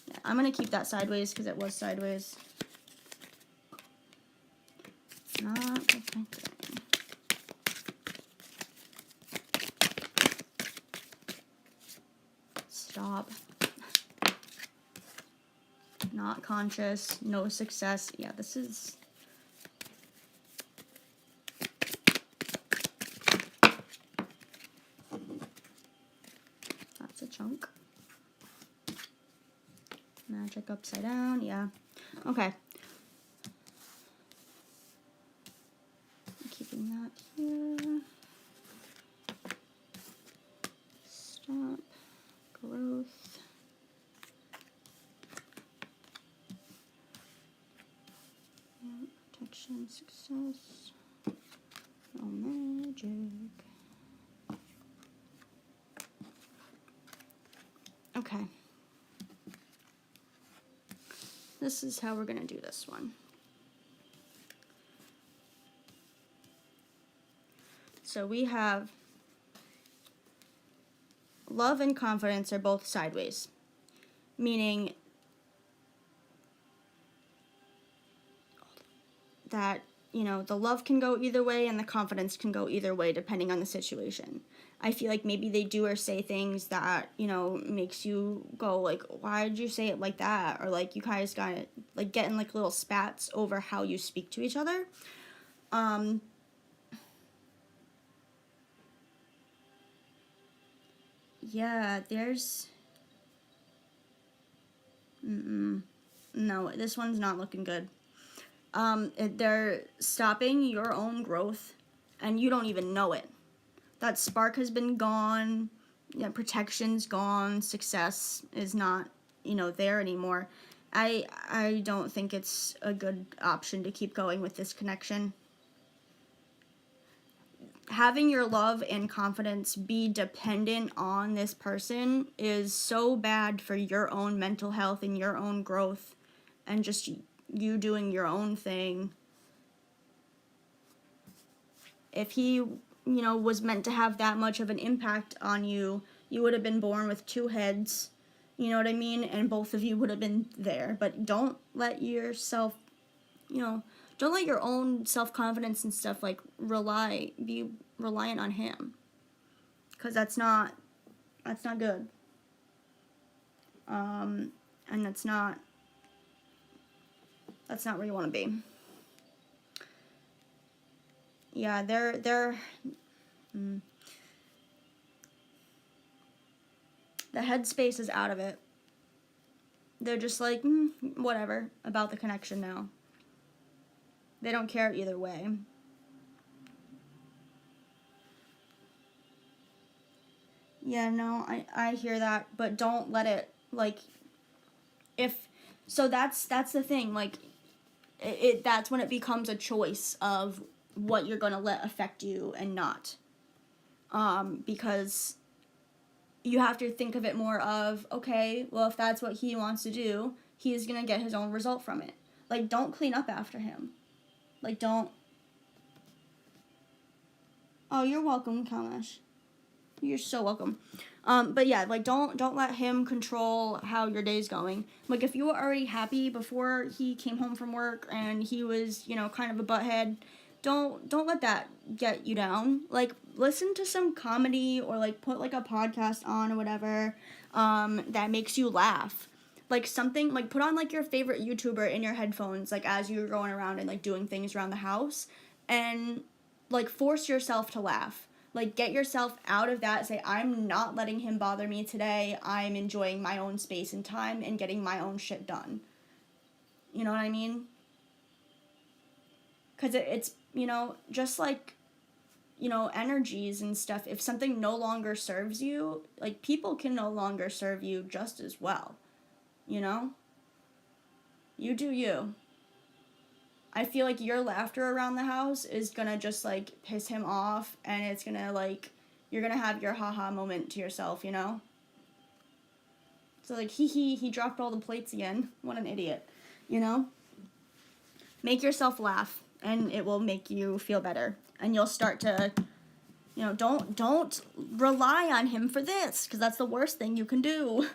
Yeah, I'm gonna keep that sideways because it was sideways. It's not the thing. Stop. Not conscious, no success. Yeah, this is... That's a chunk. Magic upside down, yeah. Okay. Keeping that here. Stop. Growth. Yeah, protection, success. No magic. Okay. This is how we're gonna do this one. So we have love and confidence are both sideways, meaning that, you know, the love can go either way and the confidence can go either way depending on the situation. I feel like maybe they do or say things that, you know, makes you go like, why did you say it like that? Or like you guys got like getting like little spats over how you speak to each other. Yeah, there's... No, this one's not looking good. They're stopping your own growth, and you don't even know it. That spark has been gone, yeah, protection's gone, success is not, you know, there anymore. I don't think it's a good option to keep going with this connection. Having your love and confidence be dependent on this person is so bad for your own mental health and your own growth and just you doing your own thing. If he, you know, was meant to have that much of an impact on you, you would have been born with two heads, you know what I mean? And both of you would have been there. But don't let yourself, you know, don't let your own self-confidence and stuff, like, be reliant on him. Because that's not good. And that's not where you want to be. Yeah, they're the headspace is out of it. They're just like, whatever about the connection now. They don't care either way. Yeah, no, I hear that, but don't let it, like, so that's the thing, like, that's when it becomes a choice of what you're gonna let affect you and not. Because you have to think of it more of, okay, well, if that's what he wants to do, he's gonna get his own result from it. Like, don't clean up after him. Like, don't... Oh, you're welcome, Kamash. You're so welcome. But yeah, like, don't let him control how your day's going. Like, if you were already happy before he came home from work and he was, you know, kind of a butthead, don't let that get you down. Like, listen to some comedy or, like, put, like, a podcast on or whatever, that makes you laugh. Like, something, like, put on, like, your favorite YouTuber in your headphones, like, as you're going around and, like, doing things around the house, and, like, force yourself to laugh. Like, get yourself out of that. Say, I'm not letting him bother me today. I'm enjoying my own space and time and getting my own shit done. You know what I mean? Because it's, you know, just like, you know, energies and stuff. If something no longer serves you, like, people can no longer serve you just as well. You know? You do you. I feel like your laughter around the house is gonna just, like, piss him off, and it's gonna, like, you're gonna have your haha moment to yourself, you know? So, like, he dropped all the plates again. What an idiot, you know? Make yourself laugh, and it will make you feel better. And you'll start to, you know, don't rely on him for this, because that's the worst thing you can do.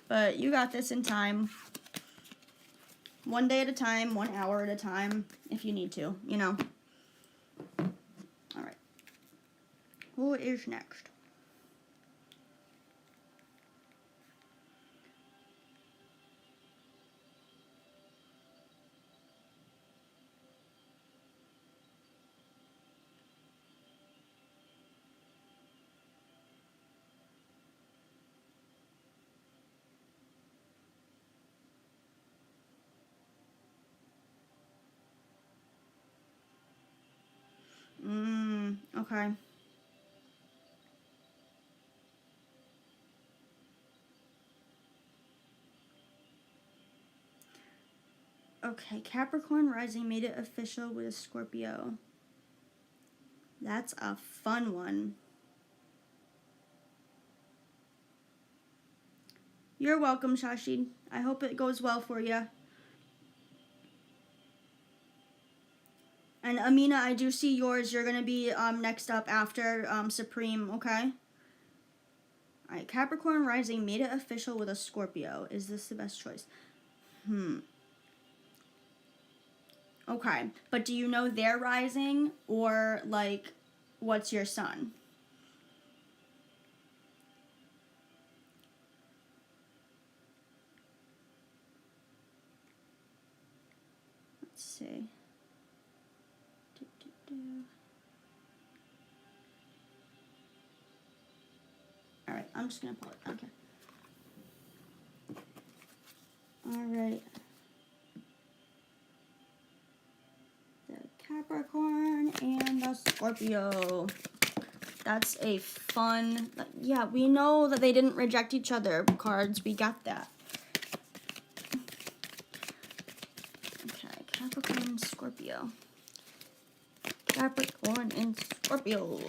But you got this in time. One day at a time, 1 hour at a time, if you need to, you know. All right. Who is next? Okay. Okay, Capricorn rising made it official with a Scorpio. That's a fun one. You're welcome, Shashi. I hope it goes well for you. And Amina, I do see yours. You're gonna be next up after Supreme, okay? Alright, Capricorn rising made it official with a Scorpio. Is this the best choice? Okay, but do you know their rising, or, like, what's your sun? Let's see. Alright, I'm just gonna pull it. Okay. Alright. The Capricorn and the Scorpio. That's a fun... Yeah, we know that they didn't reject each other, cards. We got that. Okay, Capricorn, Scorpio. Capricorn and Scorpio.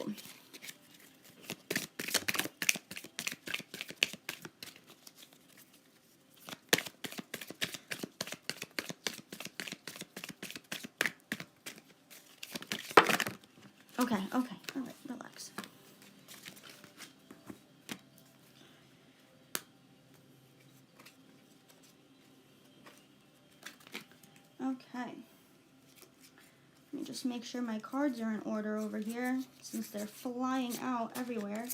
Okay, all right, relax. Okay. Let me just make sure my cards are in order over here, since they're flying out everywhere.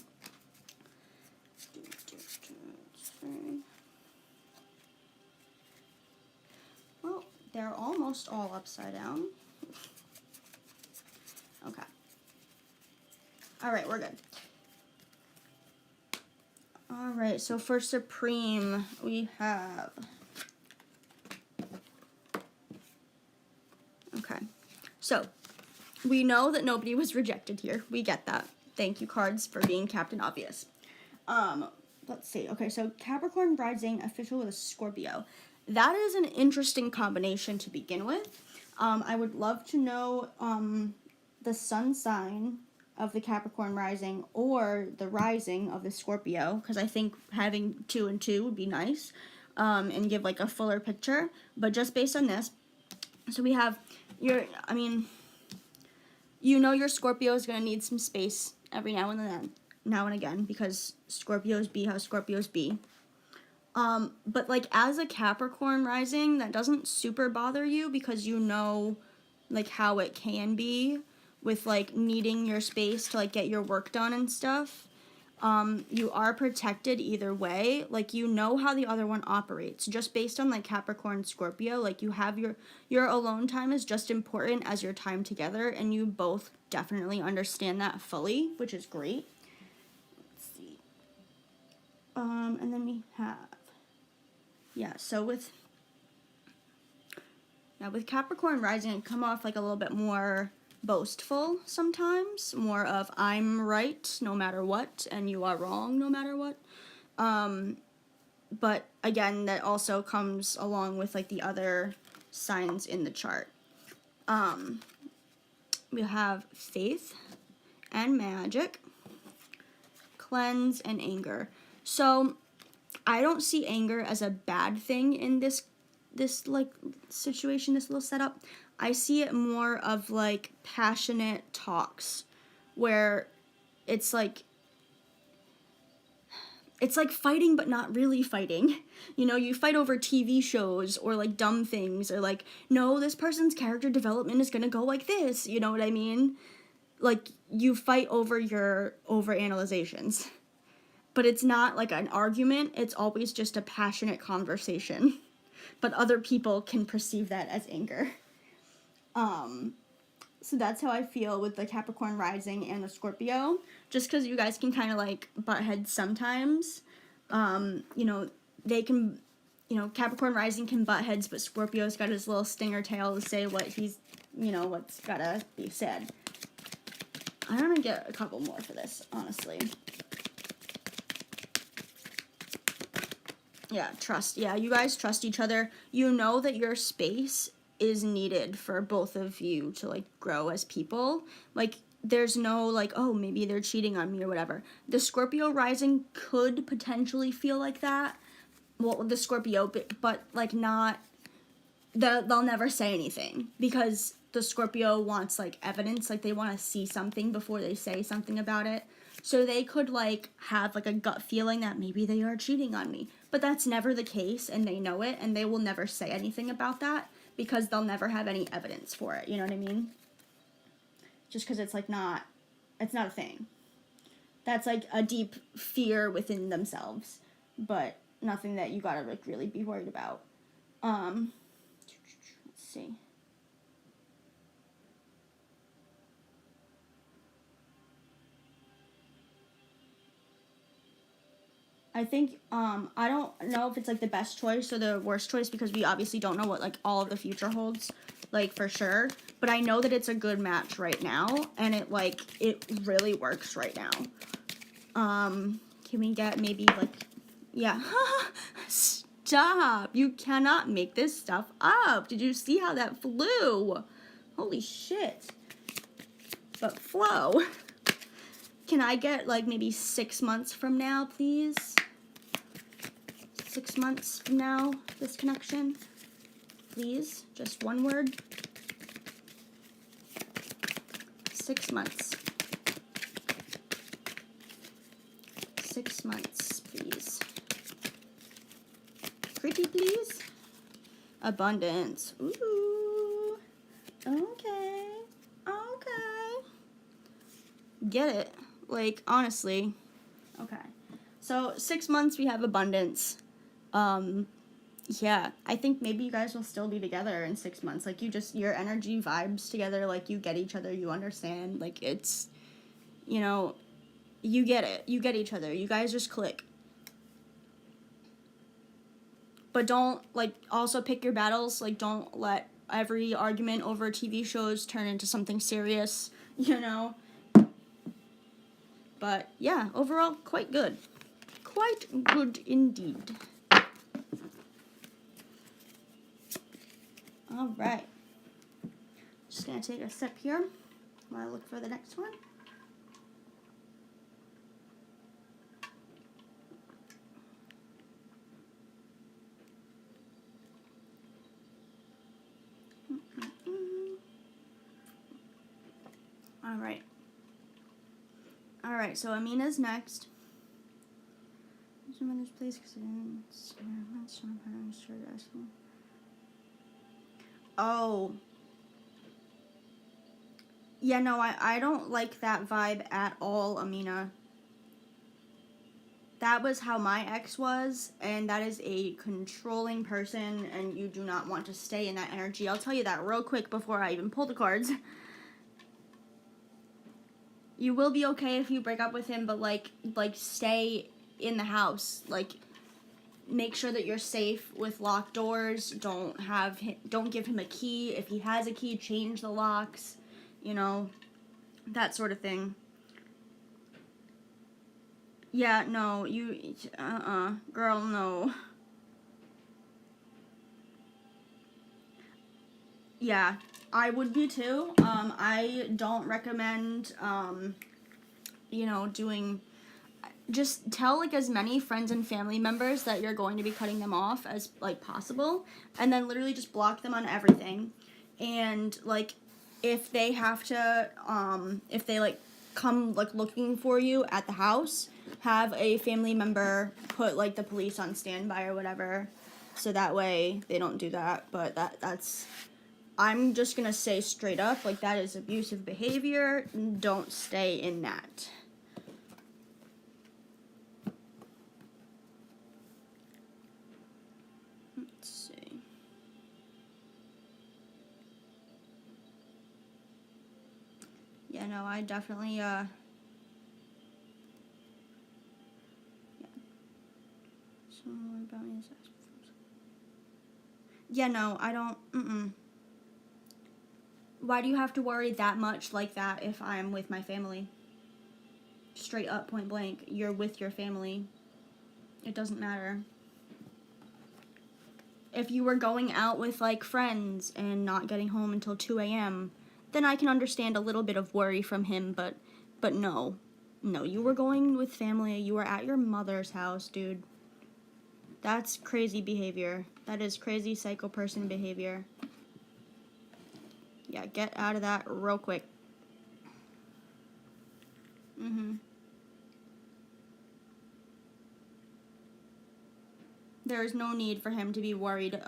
Well, they're almost all upside down. Okay. All right, we're good. All right, so for Supreme, we have... Okay, so we know that nobody was rejected here. We get that. Thank you, cards, for being Captain Obvious. Let's see. Okay, so Capricorn rising official with a Scorpio. That is an interesting combination to begin with. I would love to know the sun sign of the Capricorn rising or the rising of the Scorpio, because I think having 2 and 2 would be nice and give like a fuller picture. But just based on this, so we have your Scorpio is going to need some space every now and again, because Scorpios be how Scorpios be. But like as a Capricorn rising, that doesn't super bother you, because you know like how it can be with like needing your space to like get your work done and stuff. You are protected either way. Like, you know how the other one operates. Just based on like Capricorn, Scorpio, like you have your alone time is just important as your time together, and you both definitely understand that fully, which is great. Let's see. And then we have, so with Capricorn rising, it come off like a little bit more boastful sometimes, more of I'm right no matter what, and you are wrong no matter what. but again, that also comes along with like the other signs in the chart. We have faith and magic, cleanse, and anger. So I don't see anger as a bad thing in this like situation, this little setup. I see it more of like passionate talks where it's like fighting but not really fighting. You know, you fight over TV shows or like dumb things, or like, no, this person's character development is gonna go like this, you know what I mean? Like, you fight over your overanalyzations. But it's not like an argument, it's always just a passionate conversation. But other people can perceive that as anger. So that's how I feel with the Capricorn rising and the Scorpio. Just because you guys can kind of like butt heads sometimes. You know, they can, you know, Capricorn rising can butt heads, but Scorpio's got his little stinger tail to say what he's, you know, what's gotta be said. I'm gonna get a couple more for this, honestly. Yeah, trust. Yeah, you guys trust each other. You know that your space is needed for both of you to like grow as people. Like, there's no like, oh, maybe they're cheating on me or whatever. The Scorpio rising could potentially feel like that. Well, the Scorpio, but like not, they'll never say anything because the Scorpio wants like evidence, like they want to see something before they say something about it. So they could like have like a gut feeling that maybe they are cheating on me. But that's never the case, and they know it, and they will never say anything about that because they'll never have any evidence for it, you know what I mean? Just because it's like it's not a thing. That's like a deep fear within themselves, but nothing that you gotta like really be worried about. Let's see. I think, I don't know if it's, like, the best choice or the worst choice because we obviously don't know what, like, all of the future holds, like, for sure. But I know that it's a good match right now, and it really works right now. Can we get maybe, like, yeah. Stop! You cannot make this stuff up. Did you see how that flew? Holy shit. But flow. Can I get, like, maybe 6 months from now, please? 6 months from now, this connection. Please, just one word. 6 months. 6 months, please. Pretty please. Abundance. Ooh. Okay. Okay. Get it. Like, honestly. Okay. So, 6 months we have abundance. Yeah, I think maybe you guys will still be together in 6 months. Like, your energy vibes together, like, you get each other, you understand. Like, it's, you know, you get it. You get each other. You guys just click. But don't, like, also pick your battles. Like, don't let every argument over TV shows turn into something serious, you know? But, yeah, overall, quite good. Quite good indeed. All right. Just going to take a sip here while I look for the next one. All right. All right, so Amina's next. Some of this place because I didn't see her. Oh. Yeah, no, I don't like that vibe at all, Amina. That was how my ex was, and that is a controlling person, and you do not want to stay in that energy. I'll tell you that real quick before I even pull the cards. You will be okay if you break up with him, but, like stay in the house. Like, make sure that you're safe with locked doors. Don't give him a key. If he has a key, change the locks. You know, that sort of thing. Yeah, no, girl, no. Yeah, I would be too. I don't recommend, doing, just tell, like, as many friends and family members that you're going to be cutting them off as, like, possible, and then literally just block them on everything. And, like, if they have to, if they, like, come, like, looking for you at the house, have a family member put, like, the police on standby or whatever, so that way they don't do that. But that's, I'm just gonna say straight up, like, that is abusive behavior. Don't stay in that. Let's see. Yeah, no, I definitely, yeah. So, what about me? Yeah, no, I don't, Why do you have to worry that much like that if I'm with my family? Straight up, point blank, you're with your family. It doesn't matter. If you were going out with, like, friends and not getting home until 2 a.m., then I can understand a little bit of worry from him, but no. No, you were going with family. You were at your mother's house, dude. That's crazy behavior. That is crazy psycho person behavior. Yeah, get out of that real quick. There is no need for him to be worried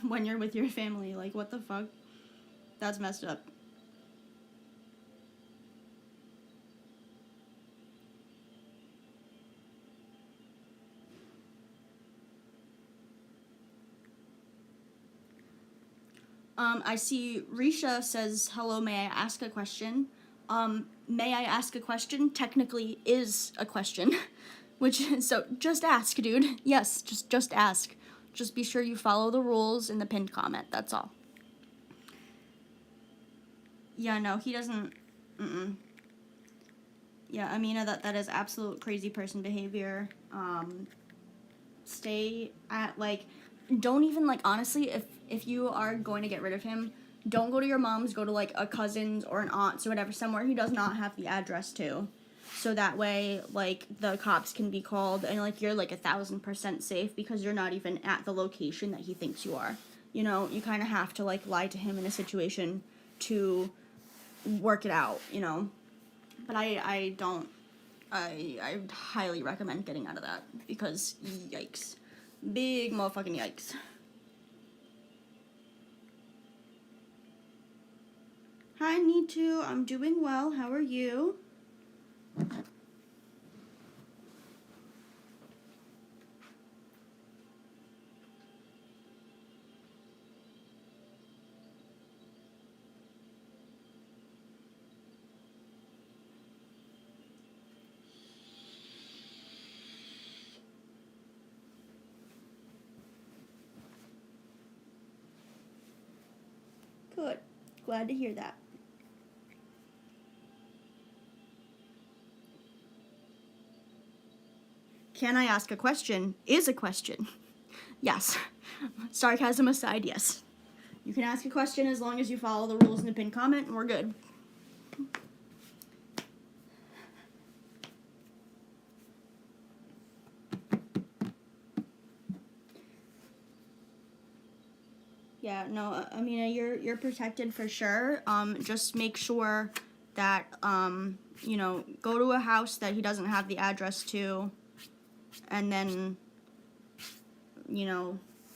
when you're with your family. Like, what the fuck? That's messed up. I see Risha says, hello, may I ask a question? May I ask a question technically is a question. So just ask, dude. Yes, just ask. Just be sure you follow the rules in the pinned comment, that's all. Yeah, no, he doesn't, Yeah, Amina, that is absolute crazy person behavior. Stay at, like, don't even, like, honestly, if you are going to get rid of him, don't go to your mom's, go to, like, a cousin's or an aunt's or whatever, somewhere he does not have the address to. So that way, like, the cops can be called and, like, you're, like, 1,000% safe because you're not even at the location that he thinks you are. You know, you kind of have to, like, lie to him in a situation to work it out, you know. But I highly recommend getting out of that because yikes. Big motherfucking yikes. Hi, Need2. I'm doing well. How are you? Good. Glad to hear that. Can I ask a question? Is a question. Yes. Sarcasm aside, yes. You can ask a question as long as you follow the rules in the pinned comment, and we're good. Yeah, no, I mean, you're protected for sure. Just make sure that, go to a house that he doesn't have the address to, and then,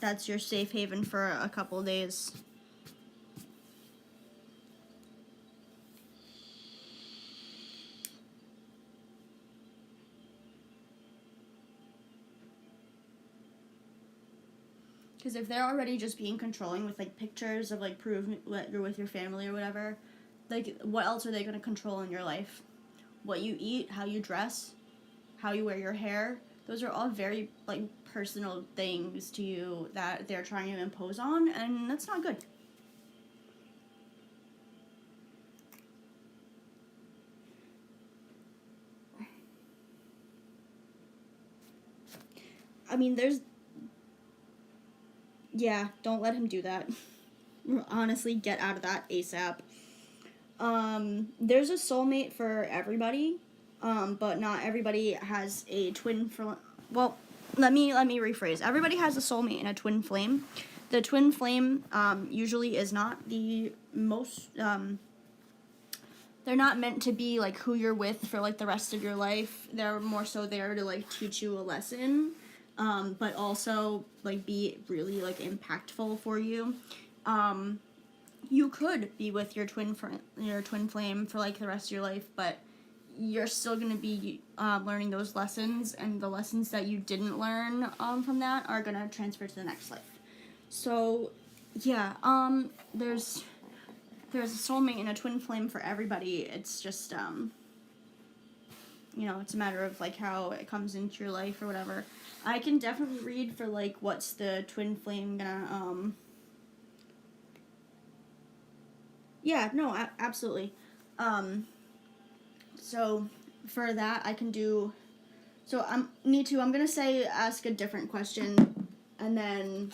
that's your safe haven for a couple days. Because if they're already just being controlling with, like, pictures of, like, proof that you're with your family or whatever, like, what else are they going to control in your life? What you eat, how you dress, how you wear your hair. Those are all very, like, personal things to you that they're trying to impose on, and that's not good. I mean, don't let him do that. Honestly, get out of that ASAP. There's a soulmate for everybody, but not everybody has a twin for. Well, let me rephrase. Everybody has a soulmate and a twin flame. The twin flame usually is not the most. They're not meant to be like who you're with for like the rest of your life. They're more so there to like teach you a lesson, but also like be really like impactful for you. You could be with your twin flame for like the rest of your life, but you're still gonna be learning those lessons, and the lessons that you didn't learn from that are gonna transfer to the next life. So, yeah, there's a soulmate and a twin flame for everybody. It's just it's a matter of like how it comes into your life or whatever. I can definitely read for like what's the twin flame gonna Yeah, no, absolutely. So for that I can do. So I'm gonna say ask a different question, and then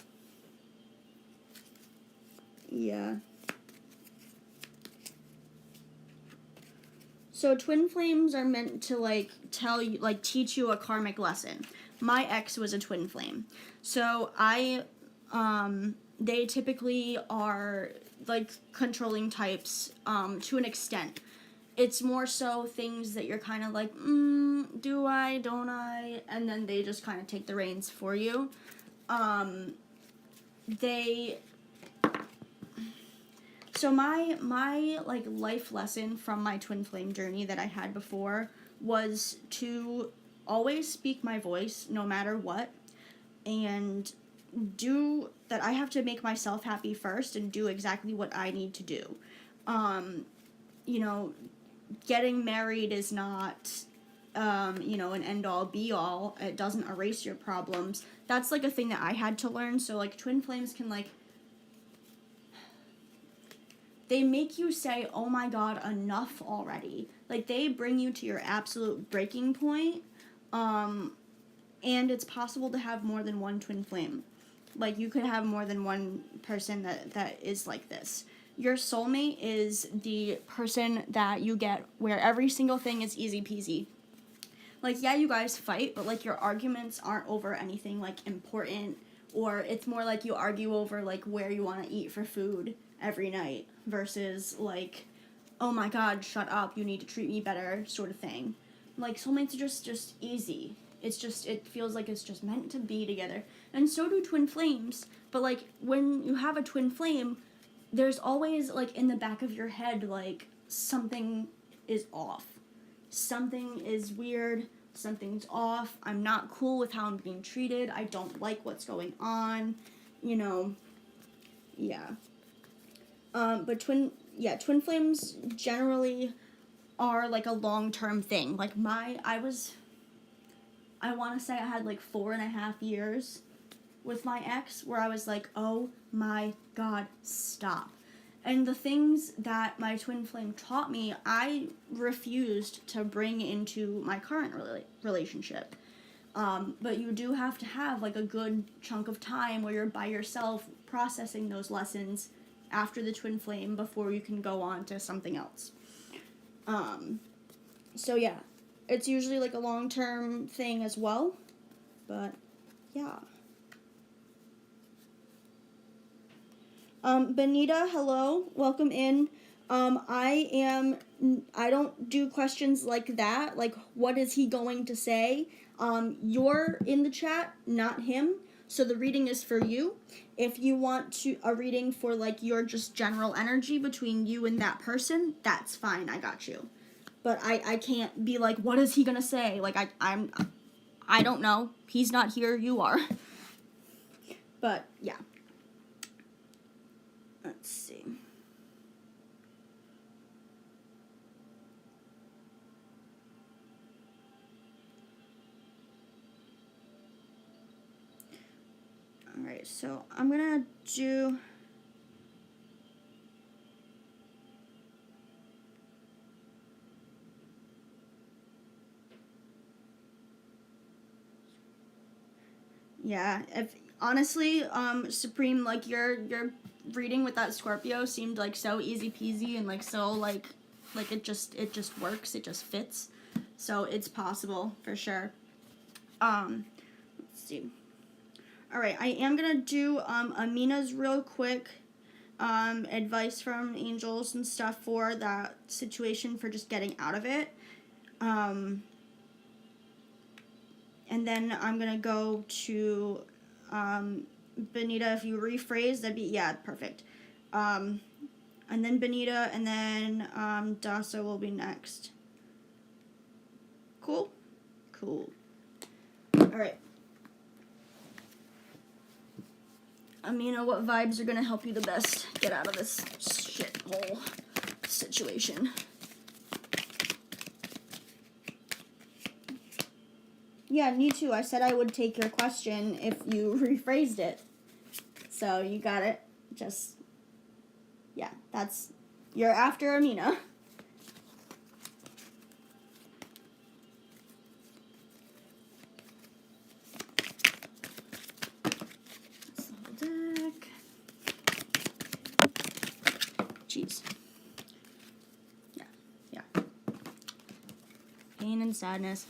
yeah. So twin flames are meant to like tell you, like teach you a karmic lesson. My ex was a twin flame, so they typically are like controlling types to an extent. It's more so things that you're kind of like, do I, don't I? And then they just kind of take the reins for you. So my like life lesson from my twin flame journey that I had before was to always speak my voice no matter what, and do that. I have to make myself happy first and do exactly what I need to do. Getting married is not an end all be all. It doesn't erase your problems. That's like a thing that I had to learn. So like twin flames can like, they make you say, oh my god, enough already. Like they bring you to your absolute breaking point. And it's possible to have more than one twin flame. Like you could have more than one person that is like this. Your soulmate is the person that you get where every single thing is easy peasy. Like, yeah, you guys fight, but like your arguments aren't over anything like important, or it's more like you argue over like where you want to eat for food every night versus like, oh my god, shut up, you need to treat me better sort of thing. Like soulmates are just easy. It feels like it's just meant to be together. And so do twin flames. But like when you have a twin flame, there's always like in the back of your head like something is off. Something is weird. Something's off. I'm not cool with how I'm being treated. I don't like what's going on. Yeah. But twin flames generally are like a long-term thing. Like I want to say I had like 4.5 years with my ex where I was like, oh my god, stop. And the things that my twin flame taught me, I refused to bring into my current relationship. But you do have to have like a good chunk of time where you're by yourself processing those lessons after the twin flame before you can go on to something else. So yeah, it's usually like a long-term thing as well, but yeah. Benita, hello, welcome in. I don't do questions like that, like what is he going to say? You're in the chat, not him, so the reading is for you. If you want a reading for like your just general energy between you and that person, that's fine, I got you. But I can't be like, what is he gonna say? Like I don't know. He's not here, you are. But yeah. Let's see. Alright, so I'm gonna do... Yeah, if honestly, Supreme, like your reading with that Scorpio seemed like so easy peasy and like so like it just works, it just fits. So it's possible for sure. Let's see. All right, I am gonna do Amina's real quick. Advice from angels and stuff for that situation for just getting out of it. And then I'm gonna go to Benita. If you rephrase, that'd be, yeah, perfect. And then Benita, and then Dasa will be next. Cool? Cool. Alright. Amina, what vibes are gonna help you the best get out of this shithole situation? Yeah, me too. I said I would take your question if you rephrased it. So you got it. Just, yeah, that's, you're after Amina. Deck. Jeez. Yeah. Pain and sadness.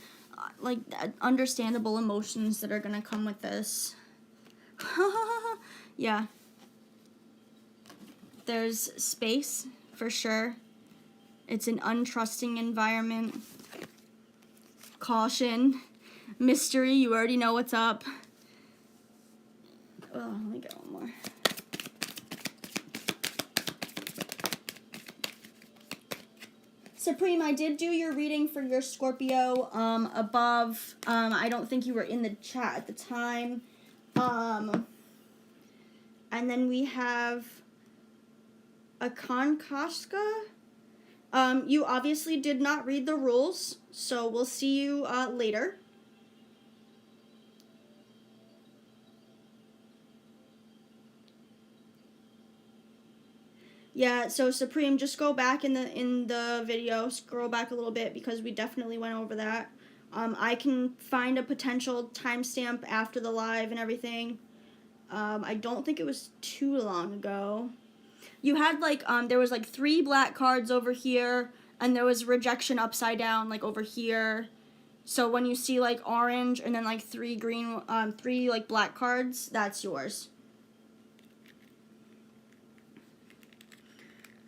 Like, understandable emotions that are gonna come with this. Yeah. There's space, for sure. It's an untrusting environment. Caution. Mystery, you already know what's up. Oh, let me get one more. Supreme, I did do your reading for your Scorpio above. I don't think you were in the chat at the time. And then we have Akankaska. You obviously did not read the rules, so we'll see you later. Yeah, so Supreme, just go back in the video, scroll back a little bit because we definitely went over that. I can find a potential timestamp after the live and everything. I don't think it was too long ago. You had like there was like 3 black cards over here, and there was rejection upside down like over here. So when you see like orange and then like 3 green, 3 like black cards, that's yours.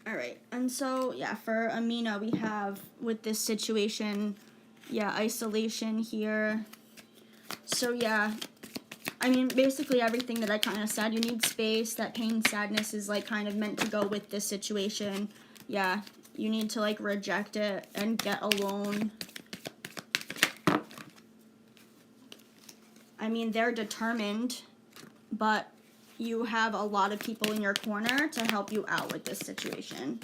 Alright, and so, yeah, for Amina, we have, with this situation, yeah, isolation here. So, yeah, I mean, basically everything that I kind of said. You need space. That pain, sadness is, like, kind of meant to go with this situation. Yeah, you need to, like, reject it and get alone. I mean, they're determined, but you have a lot of people in your corner to help you out with this situation.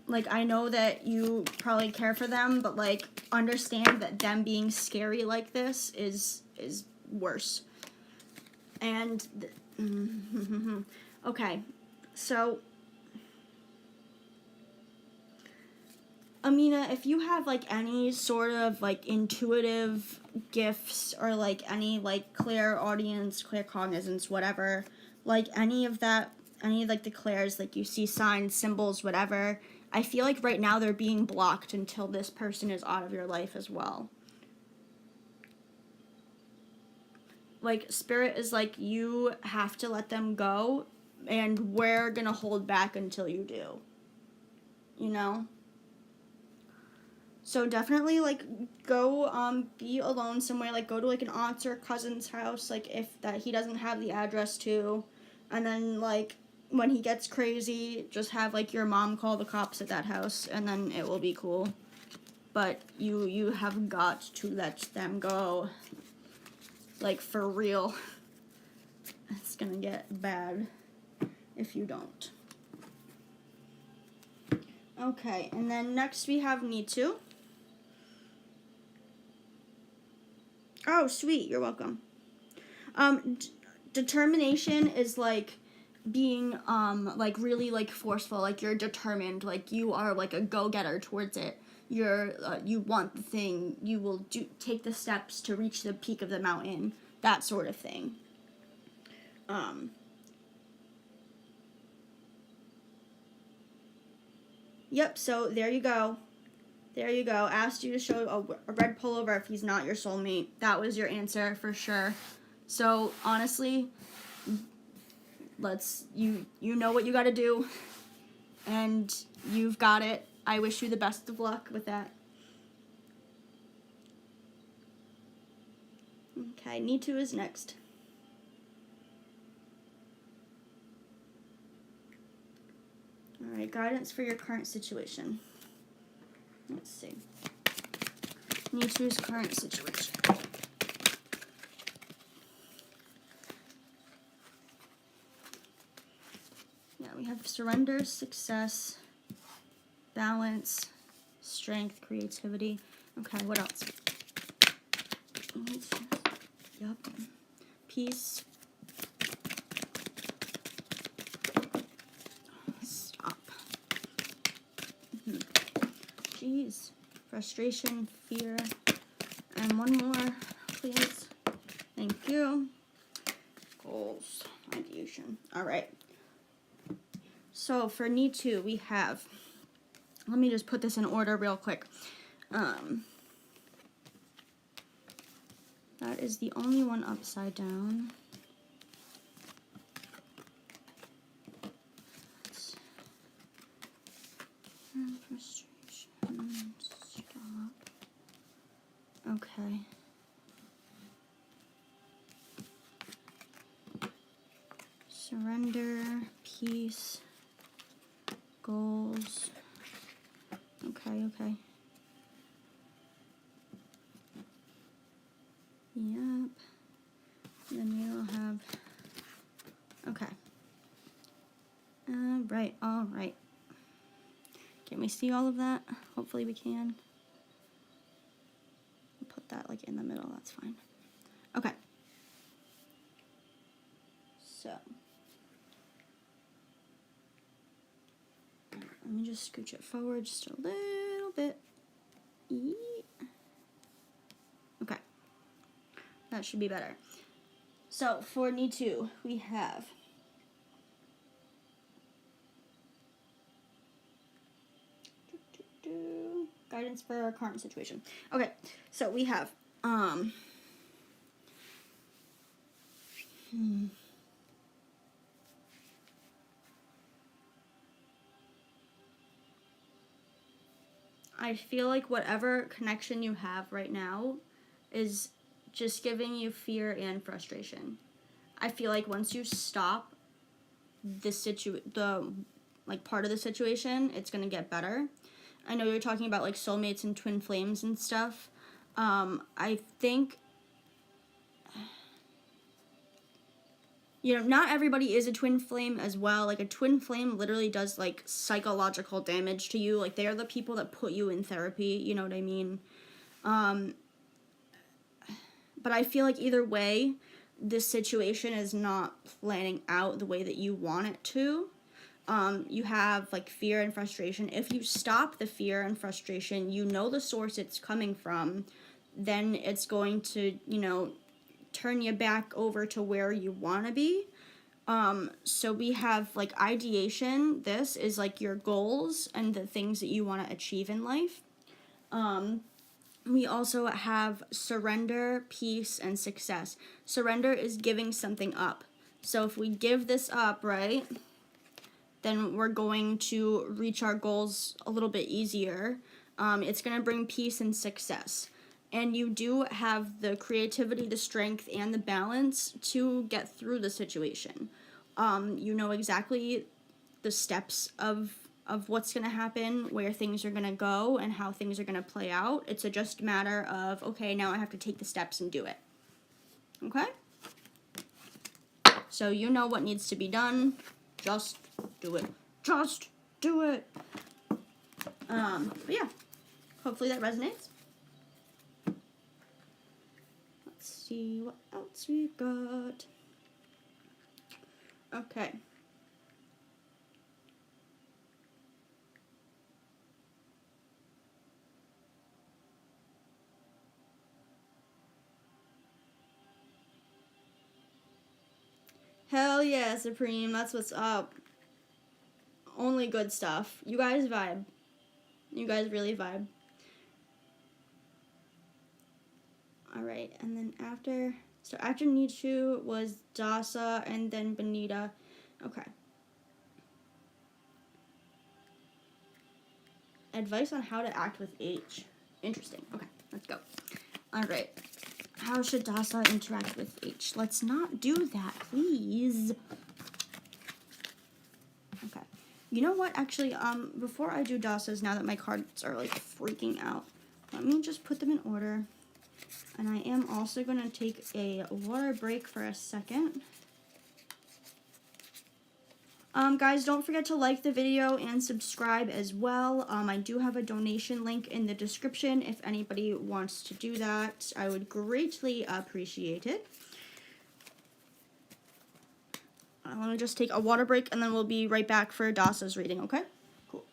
Like, I know that you probably care for them, but, like, understand that them being scary like this is worse. And, okay, so Amina, if you have, like, any sort of, like, intuitive gifts or, like, any, like, clairaudience, claircognizance, whatever, like, any of, like, the clairs, like, you see signs, symbols, whatever, I feel like right now they're being blocked until this person is out of your life as well. Like, Spirit is like, you have to let them go, and we're gonna hold back until you do. You know? So definitely, like, go be alone somewhere. Like, go to, like, an aunt's or cousin's house, like, if that he doesn't have the address to. And then, like, when he gets crazy, just have, like, your mom call the cops at that house, and then it will be cool. But you have got to let them go. Like, for real. It's gonna get bad if you don't. Okay, and then next we have Nitu. Oh, sweet. You're welcome. Determination is, like, being, like, really, like, forceful. Like, you're determined. Like, you are, like, a go-getter towards it. you want the thing, you will take the steps to reach the peak of the mountain, that sort of thing. Yep, so there you go. There you go. Asked you to show a red pullover if he's not your soulmate. That was your answer for sure. So honestly, you know what you got to do, and you've got it. I wish you the best of luck with that. Okay, need to is next. All right, guidance for your current situation. Let's see. Need to's current situation. Yeah, we have surrender, success, balance, strength, creativity. Okay, what else? Yep. Peace. Stop. Jeez. Frustration, fear. And one more, please. Thank you. Goals. Ideation. All right. So for need to, we have, let me just put this in order real quick. That is the only one upside down. Frustration, stop. Okay. Surrender, peace, goals. Okay. Yep. Then we'll have, okay. All right. Can we see all of that? Hopefully we can. I'll put that like in the middle, that's fine. Okay. So. Let me just scooch it forward just a little bit. Okay. That should be better. So, for need to, we have guidance for our current situation. Okay, so we have I feel like whatever connection you have right now is just giving you fear and frustration. I feel like once you stop the part of the situation, it's gonna get better. I know you're talking about like soulmates and twin flames and stuff. I think, not everybody is a twin flame as well. Like a twin flame literally does like psychological damage to you. Like they are the people that put you in therapy. You know what I mean? But I feel like either way, this situation is not planning out the way that you want it to. You have like fear and frustration. If you stop the fear and frustration, the source it's coming from, then it's going to, turn you back over to where you want to be. So we have like ideation. This is like your goals and the things that you want to achieve in life. We also have surrender, peace, and success. Surrender is giving something up. So if we give this up, right, then we're going to reach our goals a little bit easier. It's going to bring peace and success. And you do have the creativity, the strength, and the balance to get through the situation. You know exactly the steps of what's going to happen, where things are going to go, and how things are going to play out. It's just a matter of, okay, now I have to take the steps and do it. Okay? So you know what needs to be done. Just do it. Just do it. But yeah, hopefully that resonates. Let's see what else we've got. Okay. Hell yeah, Supreme. That's what's up. Only good stuff. You guys vibe. You guys really vibe. Alright, and then after... So after Nichu was Dasa and then Benita. Okay. Advice on how to act with H. Interesting. Okay, let's go. Alright. How should Dasa interact with H? Let's not do that, please. Okay. You know what? Actually, before I do Dasa's, now that my cards are like freaking out, let me just put them in order. And I am also going to take a water break for a second. Guys, don't forget to like the video and subscribe as well. I do have a donation link in the description if anybody wants to do that. I would greatly appreciate it. Let me just take a water break and then we'll be right back for Dasa's reading, okay? Cool.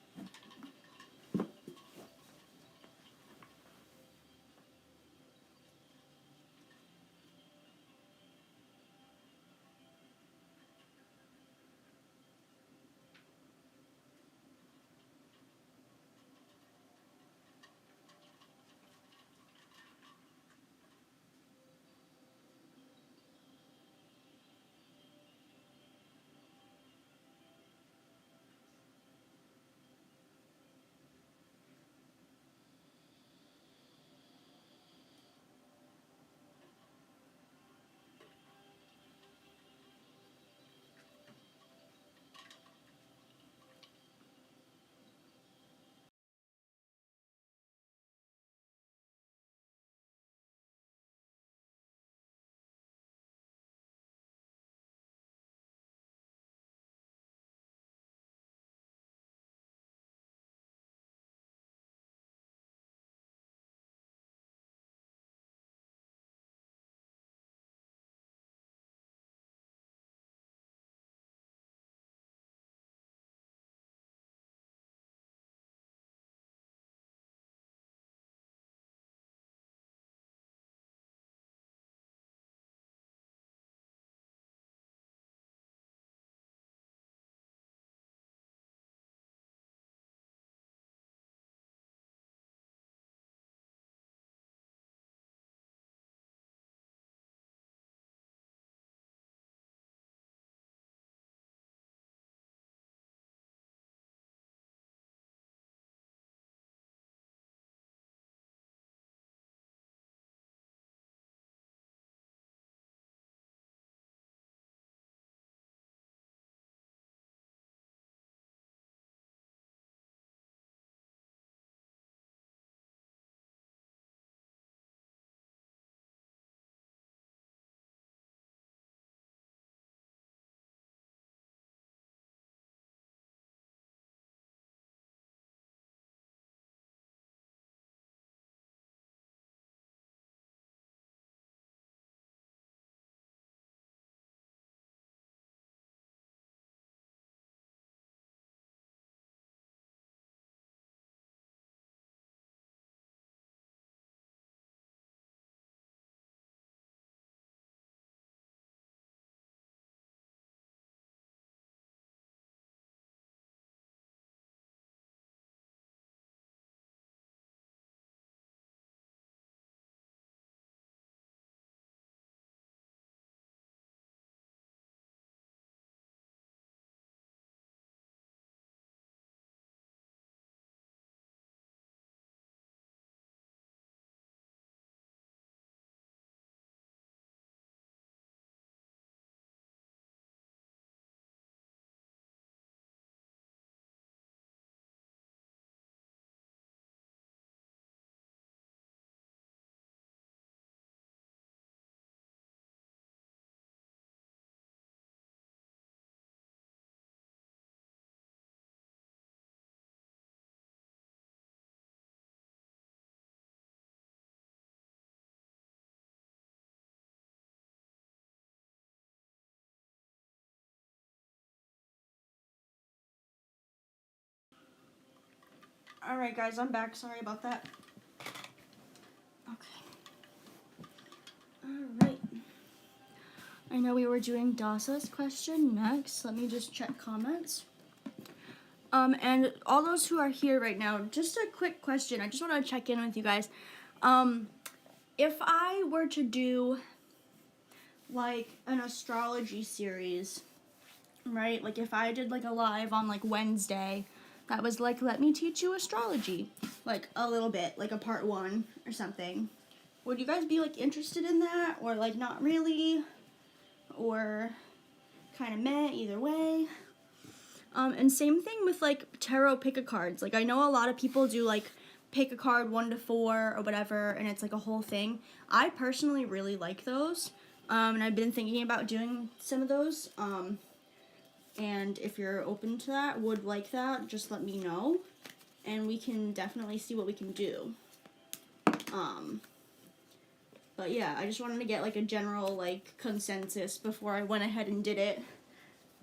Alright guys, I'm back. Sorry about that. Okay. Alright. I know we were doing Dasa's question next. Let me just check comments. And all those who are here right now, just a quick question. I just want to check in with you guys. If I were to do like an astrology series, right? Like if I did like a live on like Wednesday that was like, let me teach you astrology, like a little bit, like a part 1 or something. Would you guys be like interested in that, or like not really, or kind of meh either way? And same thing with like tarot pick-a-cards. Like I know a lot of people do like pick a card 1 to 4 or whatever, and it's like a whole thing. I personally really like those, and I've been thinking about doing some of those. And if you're open to that, would like that, just let me know, and we can definitely see what we can do. But yeah, I just wanted to get like a general like consensus before I went ahead and did it.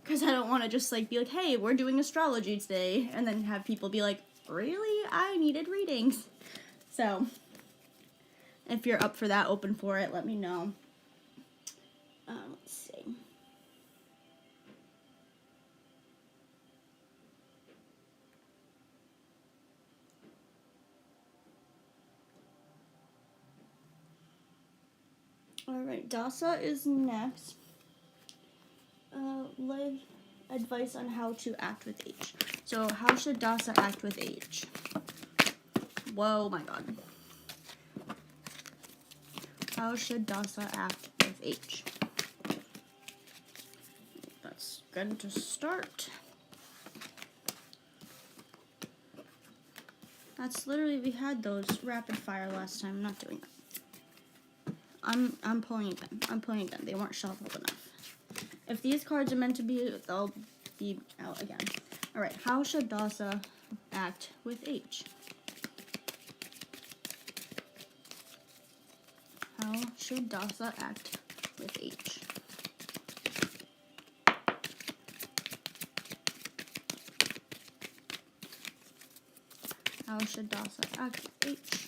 Because I don't want to just, like, be like, hey, we're doing astrology today, and then have people be like, really? I needed readings. So, if you're up for that, open for it, let me know. Let's see. Alright, Dasa is next. Live advice on how to act with H. So, how should Dasa act with H? Whoa, my god. How should Dasa act with H? That's good to start. That's literally, we had those rapid fire last time. I'm not doing that. I'm pulling again. I'm pulling again. They weren't shuffled enough. If these cards are meant to be, they'll be out again. Alright, how should Dasa act with H? How should Dasa act with H? How should Dasa act with H?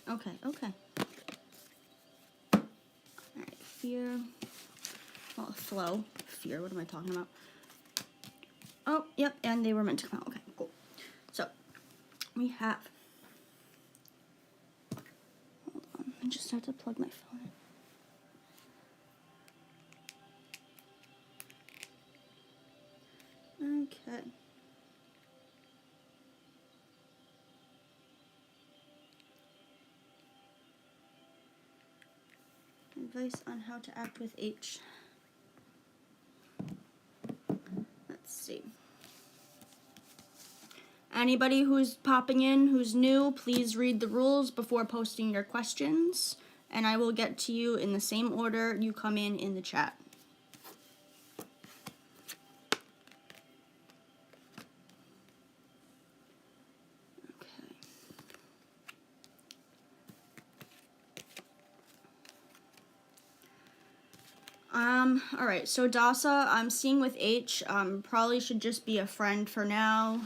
Okay, okay. Alright, fear. Well, flow. Fear, what am I talking about? Oh, yep, and they were meant to come out. Okay, cool. So, we have... Hold on, I just have to plug my phone in. Okay. Advice on how to act with H. Let's see. Anybody who's popping in, who's new, please read the rules before posting your questions, and I will get to you in the same order you come in the chat. Alright, so Dasa, I'm seeing with H, probably should just be a friend for now.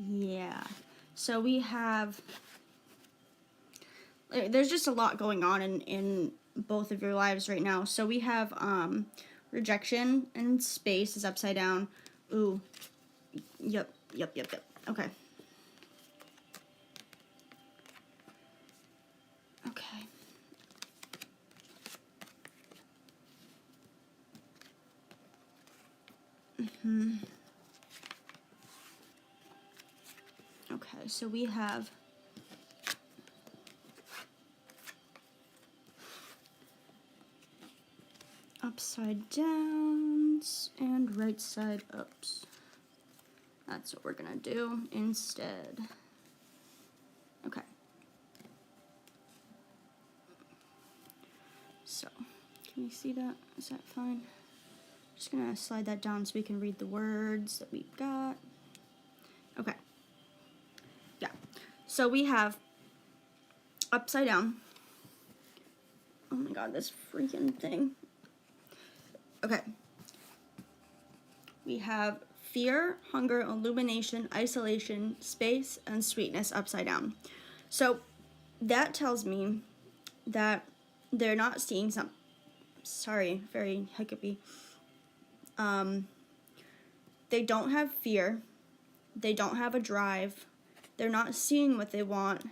Yeah. So we have, there's just a lot going on in both of your lives right now. So we have, rejection and space is upside down. Ooh. Yep. Okay. Okay. Okay, so we have upside downs and right side ups. That's what we're gonna do instead. Okay. So, can you see that? Is that fine? Just gonna slide that down so we can read the words that we've got. Okay. Yeah. So we have upside down. Oh my god, this freaking thing. Okay. We have fear, hunger, illumination, isolation, space, and sweetness upside down. So that tells me that they're not seeing some. Sorry, very hiccupy. They don't have fear. They don't have a drive. They're not seeing what they want.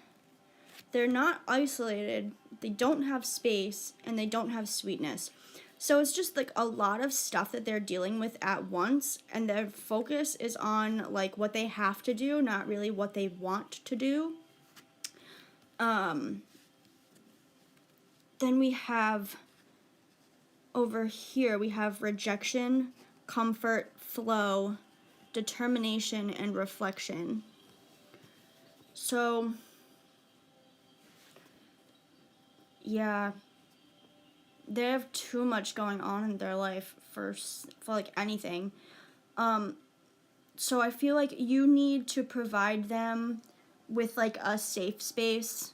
They're not isolated. They don't have space, and they don't have sweetness. So it's just like a lot of stuff that they're dealing with at once, and their focus is on like what they have to do, not really what they want to do. Then we have over here, we have rejection, comfort, flow, determination, and reflection. So, yeah, they have too much going on in their life for like anything. So I feel like you need to provide them with like a safe space,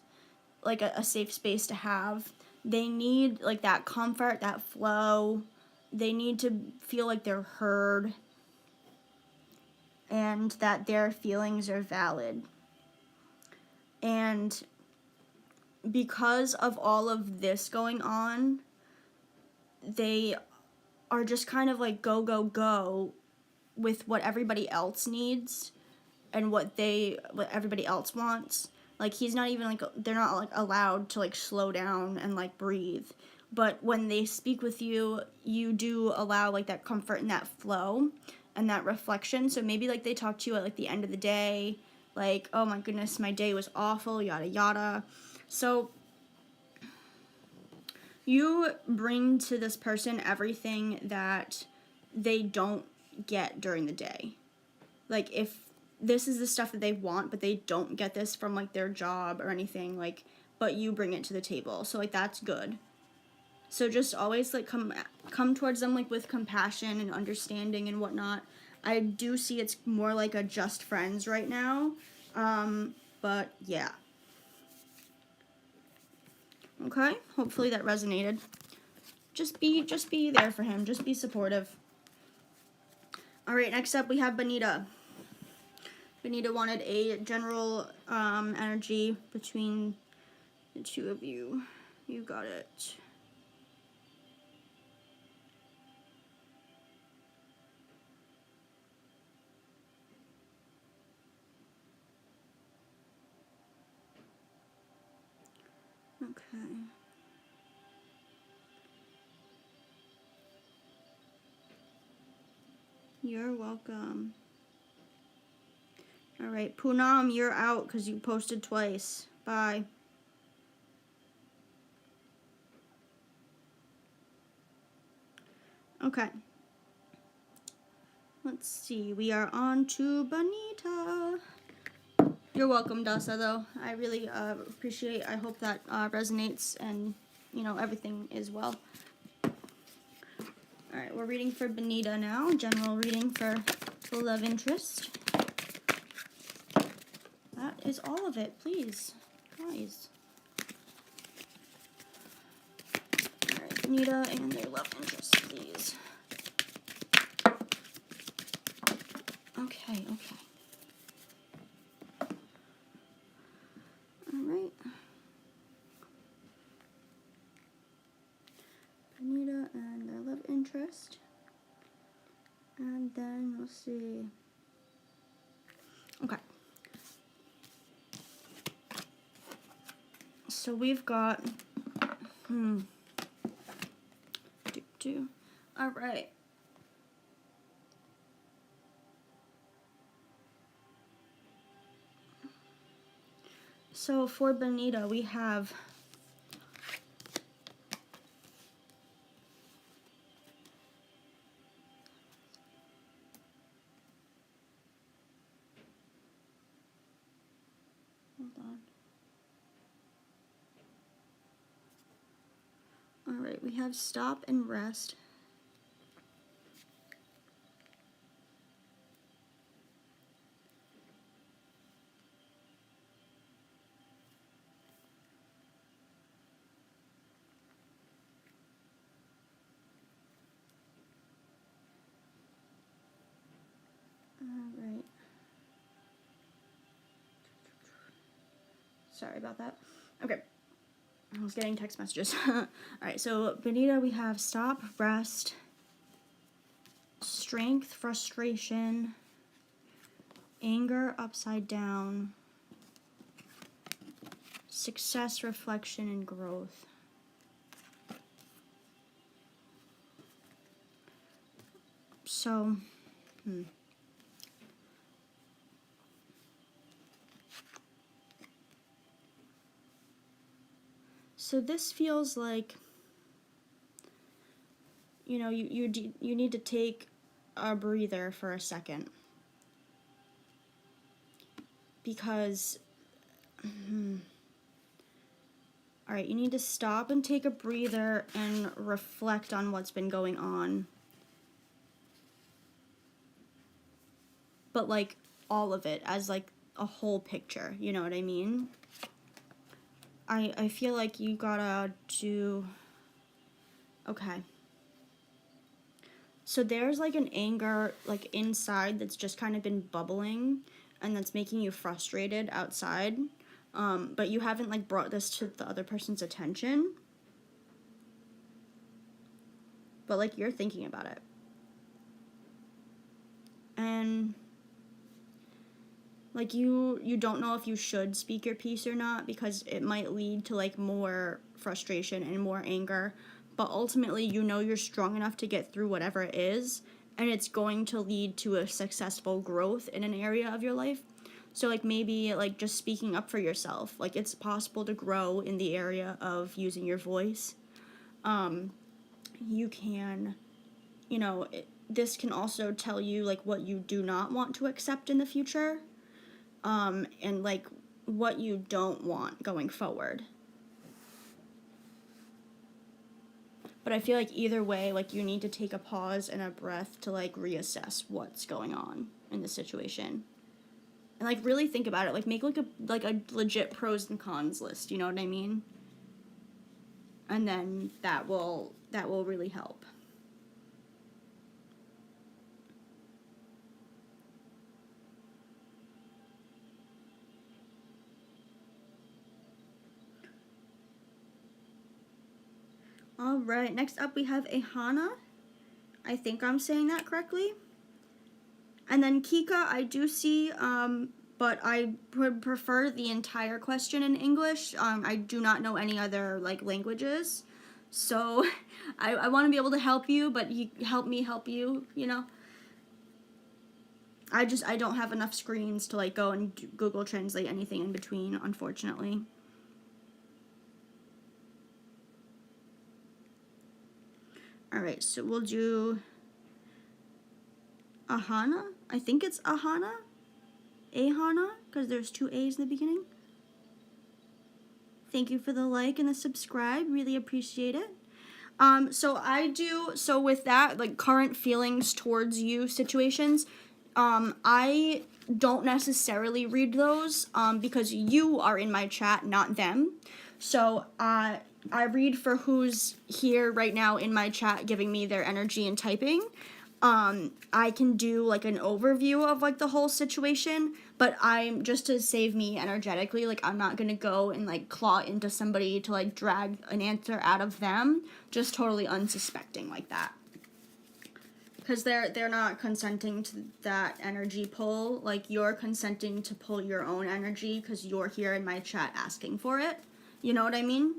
like a safe space to have. They need like that comfort, that flow. They need to feel like they're heard and that their feelings are valid. And because of all of this going on, they are just kind of like go, go, go with what everybody else needs and what everybody else wants. Like, he's not even like, they're not like allowed to like slow down and like breathe. But when they speak with you, you do allow like that comfort and that flow and that reflection. So maybe like they talk to you at like the end of the day, like, oh my goodness, my day was awful, yada yada. So you bring to this person everything that they don't get during the day. Like, if this is the stuff that they want, but they don't get this from like their job or anything, like, but you bring it to the table. So like, that's good. So just always like come towards them like with compassion and understanding and whatnot. I do see it's more like a just friends right now. But yeah. Okay, hopefully that resonated. Just be there for him. Just be supportive. All right, next up we have Benita. Benita wanted a general energy between the two of you. You got it. Okay. You're welcome. All right, Poonam, you're out because you posted twice. Bye. Okay. Let's see. We are on to Benita. You're welcome, Dasa, though. I really appreciate. I hope that resonates and, you know, everything is well. All right, we're reading for Benita now. General reading for the love interest. That is all of it, please. Guys. All right, Benita and their love interest, please. Okay. All right. Benita and their love interest. And then, let's see. Okay. So we've got, all right. So for Benita, we have hold on. All right, we have stop and rest. Sorry about that. Okay. I was getting text messages. Alright, so Benita, we have stop, rest, strength, frustration, anger, upside down, success, reflection, and growth. So, So this feels like, you know, you need to take a breather for a second. Because, all right, you need to stop and take a breather and reflect on what's been going on. But, like, all of it as, like, a whole picture, you know what I mean? I feel like you gotta do... Okay. So there's, like, an anger, like, inside that's just kind of been bubbling, and that's making you frustrated outside. But you haven't, like, brought this to the other person's attention. But, like, you're thinking about it. And, like, you don't know if you should speak your piece or not, because it might lead to, like, more frustration and more anger. But ultimately, you know you're strong enough to get through whatever it is, and it's going to lead to a successful growth in an area of your life. So, like, maybe, like, just speaking up for yourself. Like, it's possible to grow in the area of using your voice. You can, you know, this can also tell you, like, what you do not want to accept in the future. And, like, what you don't want going forward. But I feel like either way, like, you need to take a pause and a breath to, like, reassess what's going on in the situation. And, like, really think about it. Like, make, like, a legit pros and cons list, you know what I mean? And then that will really help. Alright, next up we have Ahana. I think I'm saying that correctly. And then Kika, I do see, but I would prefer the entire question in English. I do not know any other, like, languages. So, I want to be able to help you, but you help me help you, you know? I don't have enough screens to, like, go and Google Translate anything in between, unfortunately. Alright, so we'll do Ahana. I think it's Ahana. Ahana, because there's 2 A's in the beginning. Thank you for the like and the subscribe. Really appreciate it. So with that, like, current feelings towards you situations, I don't necessarily read those, because you are in my chat, not them. So, I read for who's here right now in my chat giving me their energy and typing. I can do, like, an overview of, like, the whole situation, but I'm, just to save me energetically, like, I'm not gonna go and, like, claw into somebody to, like, drag an answer out of them, just totally unsuspecting like that. Because they're not consenting to that energy pull, like, you're consenting to pull your own energy because you're here in my chat asking for it. You know what I mean?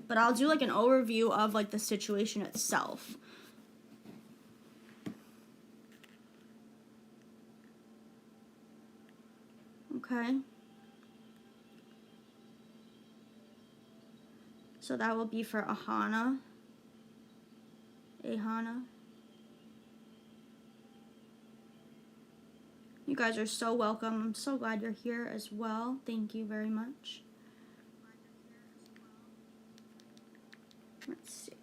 But I'll do, like, an overview of, like, the situation itself. Okay. So that will be for Ahana. Ahana. You guys are so welcome. I'm so glad you're here as well. Thank you very much. Let's see.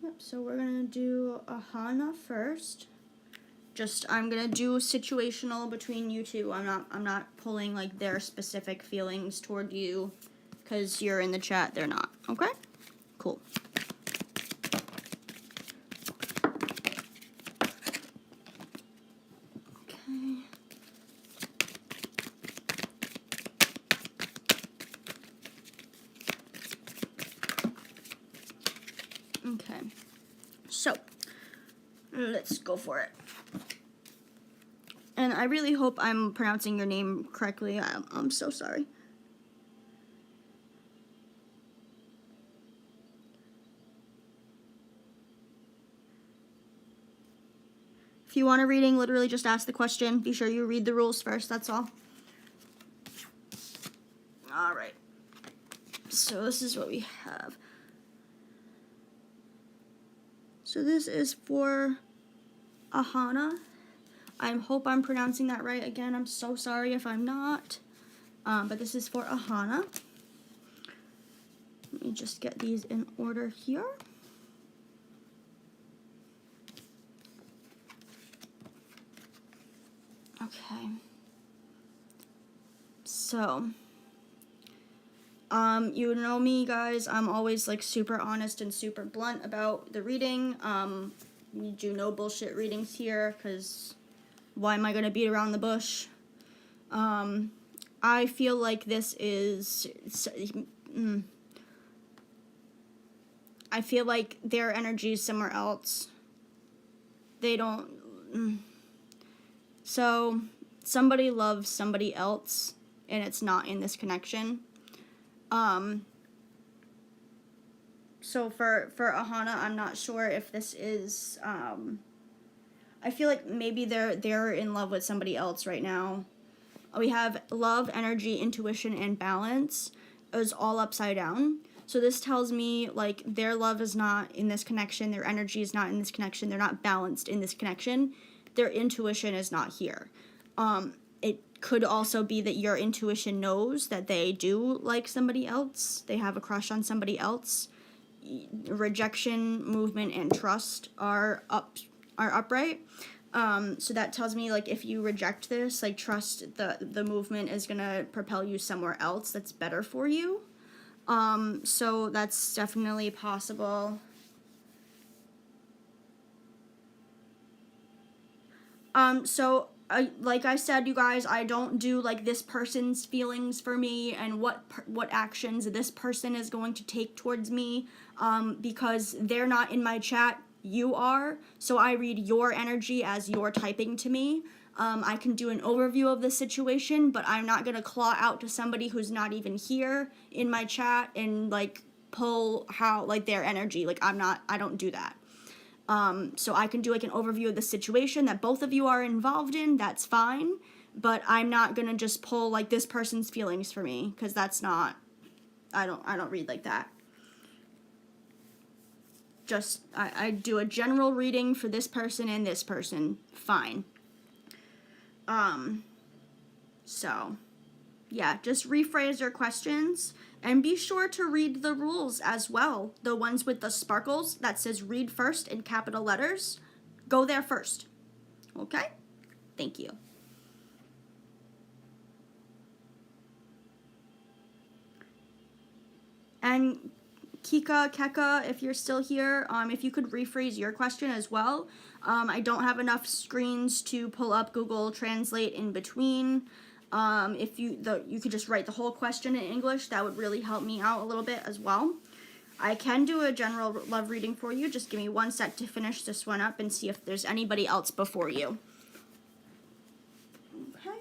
Yep, so we're gonna do Ahana first. I'm gonna do situational between you two. I'm not pulling, like, their specific feelings toward you, because you're in the chat, they're not. Okay? Cool. Okay. Okay. So, let's go for it. And I really hope I'm pronouncing your name correctly. I'm so sorry. If you want a reading, literally just ask the question. Be sure you read the rules first, that's all. All right. So this is what we have. So this is for Ahana. I hope I'm pronouncing that right. Again, I'm so sorry if I'm not. But this is for Ahana. Let me just get these in order here. Okay. So, you know me, guys. I'm always like super honest and super blunt about the reading. We do no bullshit readings here, because why am I gonna beat around the bush? I feel like this is. I feel like their energy is somewhere else. They don't. So, somebody loves somebody else, and it's not in this connection. So for Ahana, I'm not sure if this is, I feel like maybe they're in love with somebody else right now. We have love, energy, intuition, and balance is all upside down. So this tells me, like, their love is not in this connection, their energy is not in this connection, they're not balanced in this connection, their intuition is not here. It could also be that your intuition knows that they do like somebody else, they have a crush on somebody else. Rejection, movement, and trust are upright. So that tells me, like, if you reject this, like, trust the movement is gonna propel you somewhere else that's better for you. So that's definitely possible. So like I said, you guys, I don't do like this person's feelings for me and what actions this person is going to take towards me, because they're not in my chat, you are, so I read your energy as you're typing to me. I can do an overview of the situation, but I'm not gonna claw out to somebody who's not even here in my chat and like pull how like their energy. Like I don't do that. So I can do like an overview of the situation that both of you are involved in, that's fine, but I'm not gonna just pull like this person's feelings for me, because that's not, I don't read like that. Just, I do a general reading for this person and this person, fine. So, yeah, just rephrase your questions. And be sure to read the rules as well. The ones with the sparkles that says read first in capital letters. Go there first. Okay? Thank you. And Keka, if you're still here, if you could rephrase your question as well. I don't have enough screens to pull up Google Translate in between. If you could just write the whole question in English, that would really help me out a little bit as well. I can do a general love reading for you. Just give me one sec to finish this one up and see if there's anybody else before you. Okay.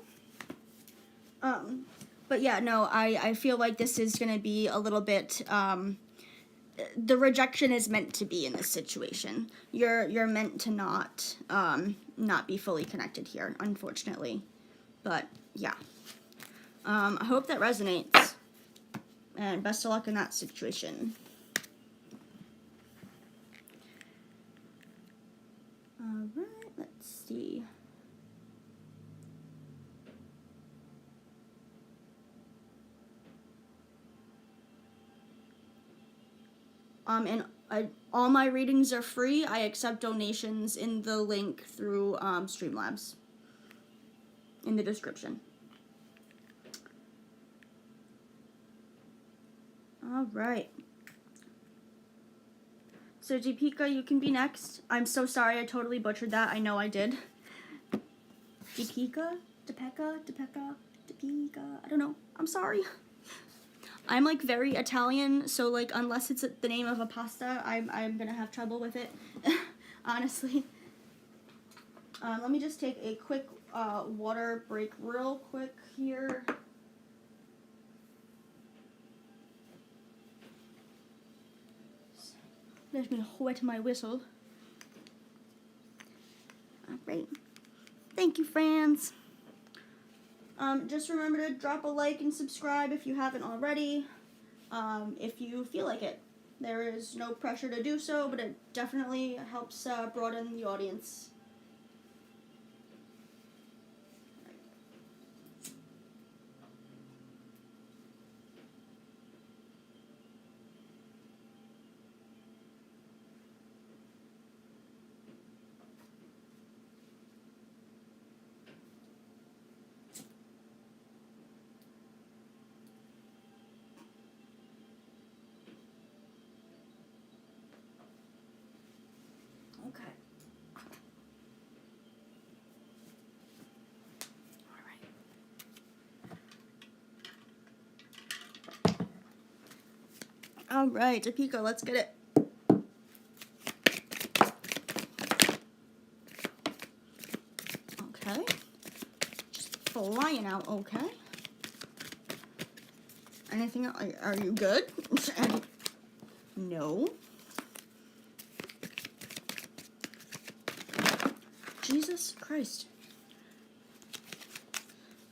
But yeah, no, I feel like this is going to be a little bit, the rejection is meant to be in this situation. You're meant to not be fully connected here, unfortunately. But yeah, I hope that resonates, and best of luck in that situation. All right, let's see. And all my readings are free. I accept donations in the link through Streamlabs in the description. All right. So Deepika, you can be next. I'm so sorry, I totally butchered that. I know I did. Deepika? I don't know. I'm sorry. I'm like very Italian, so like unless it's the name of a pasta, I'm gonna have trouble with it, honestly. Let me just take a quick water break real quick here. Let me wet my whistle. Alright. Thank you, friends. Just remember to drop a like and subscribe if you haven't already, if you feel like it. There is no pressure to do so, but it definitely helps broaden the audience. Okay. All right, Topeka, let's get it. Okay. Just flying out, okay. Anything else? Are you good? No. Jesus Christ.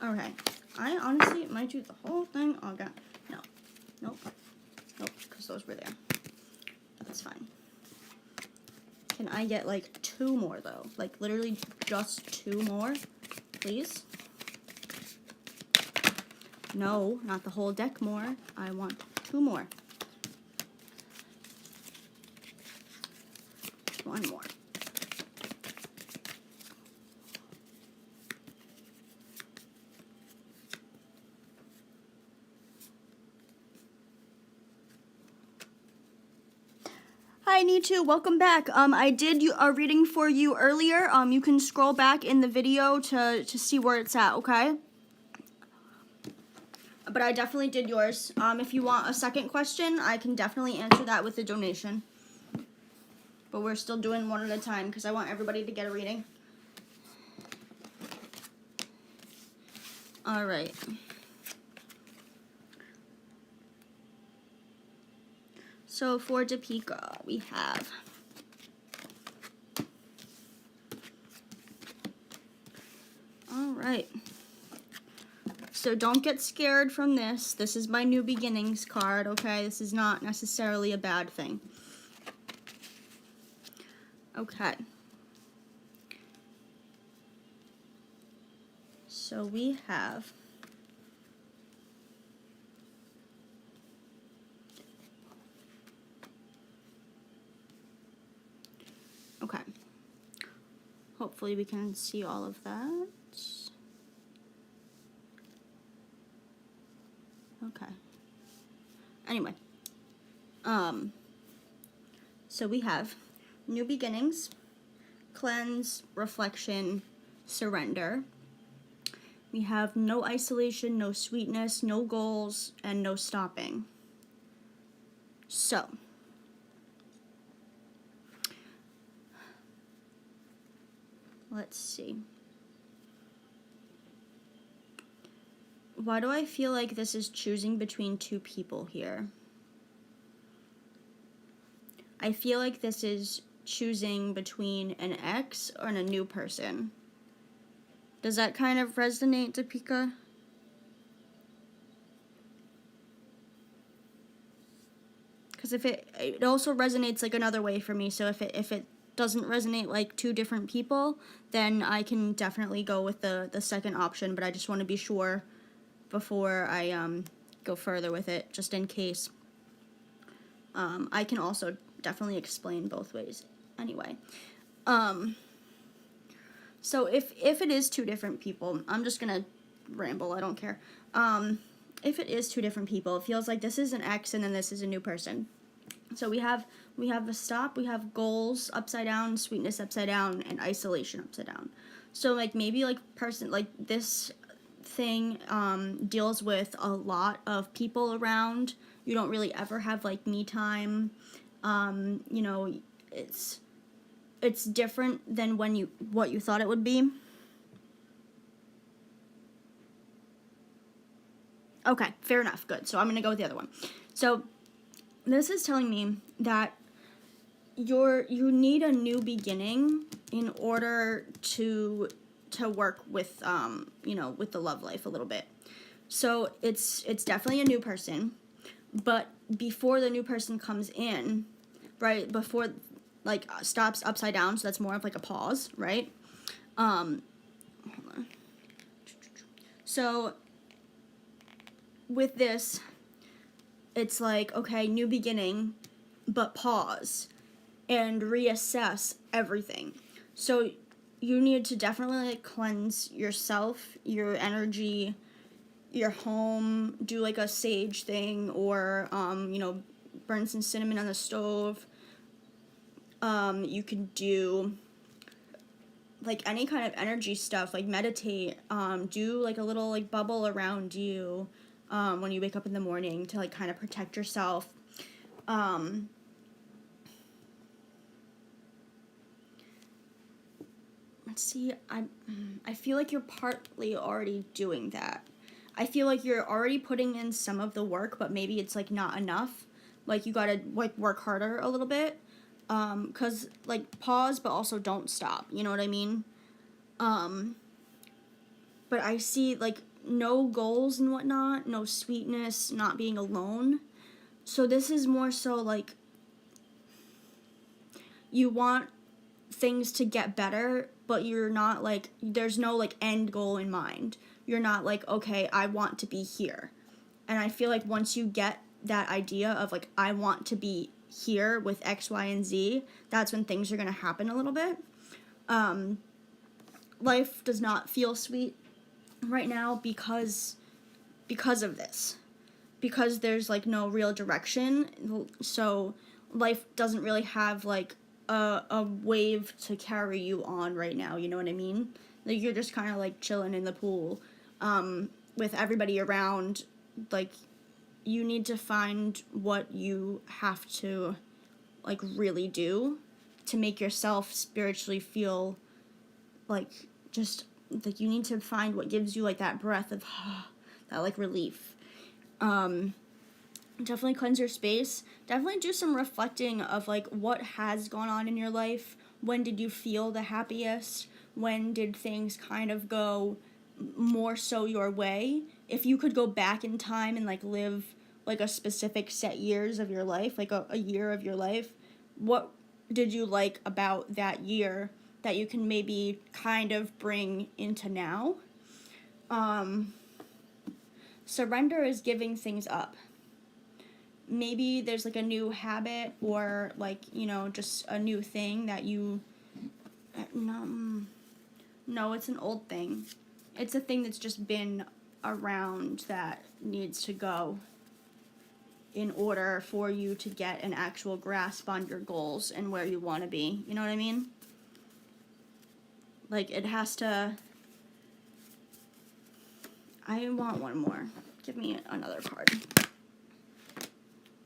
Okay. I honestly might do the whole thing. Okay. No. Nope. Nope, because those were there. That's fine. Can I get like 2 more though? Like literally just 2 more? Please? No, not the whole deck more. I want 2 more. 1 more. Hi, Nitu. Welcome back. I did a reading for you earlier. You can scroll back in the video to see where it's at, okay? But I definitely did yours. If you want a second question, I can definitely answer that with a donation. But we're still doing one at a time because I want everybody to get a reading. All right. So for Topeka, we have all right. So don't get scared from this. This is my New Beginnings card, okay? This is not necessarily a bad thing. Okay. So we have okay. Hopefully we can see all of that. Okay. Anyway. So we have New Beginnings, Cleanse, Reflection, Surrender. We have no isolation, no sweetness, no goals, and no stopping. So, let's see. Why do I feel like this is choosing between 2 people here? I feel like this is choosing between an ex or a new person. Does that kind of resonate, Topeka? Because if it also resonates like another way for me. So if it doesn't resonate like 2 different people, then I can definitely go with the second option. But I just want to be sure before I go further with it, just in case. I can also definitely explain both ways anyway. So if it is 2 different people, I'm just gonna ramble, I don't care. If it is 2 different people, it feels like this is an ex and then this is a new person. So we have a stop, we have goals upside down, sweetness upside down, and isolation upside down. So like maybe like person like this thing deals with a lot of people around. You don't really ever have like me time. You know, it's different than what you thought it would be. Okay, fair enough. Good. So I'm going to go with the other one. So this is telling me that you need a new beginning in order to work with you know, with the love life a little bit. So it's definitely a new person, but before the new person comes in, right, before like stops upside down, so that's more of like a pause, right? Hold on. So with this, it's like, okay, new beginning, but pause and reassess everything. So you need to definitely like cleanse yourself, your energy, your home, do like a sage thing, or you know, burn some cinnamon on the stove. You could do like any kind of energy stuff, like meditate, do like a little like bubble around you when you wake up in the morning to like kind of protect yourself. Let's see, I feel like you're partly already doing that. I feel like you're already putting in some of the work, but maybe it's like not enough. Like you gotta like work harder a little bit. 'Cause like pause, but also don't stop. You know what I mean? But I see like no goals and whatnot, no sweetness, not being alone. So this is more so like you want things to get better, but you're not like, there's no like end goal in mind. You're not like, okay, I want to be here. And I feel like once you get that idea of like, I want to be here with X, Y, and Z, that's when things are going to happen a little bit. Life does not feel sweet right now because of this. Because there's like no real direction. So life doesn't really have like a wave to carry you on right now, you know what I mean? Like you're just kind of like chilling in the pool with everybody around. Like you need to find what you have to like really do to make yourself spiritually feel like just like you need to find what gives you like that breath of that like relief. Definitely cleanse your space. Definitely do some reflecting of like what has gone on in your life. When did you feel the happiest? When did things kind of go more so your way? If you could go back in time and like live like a specific set years of your life, like a year of your life, what did you like about that year that you can maybe kind of bring into now? Surrender is giving things up. Maybe there's like a new habit or like, you know, just a new thing that you no, it's an old thing. It's a thing that's just been around that needs to go in order for you to get an actual grasp on your goals and where you want to be. You know what I mean? Like it has to. I want one more. Give me another card.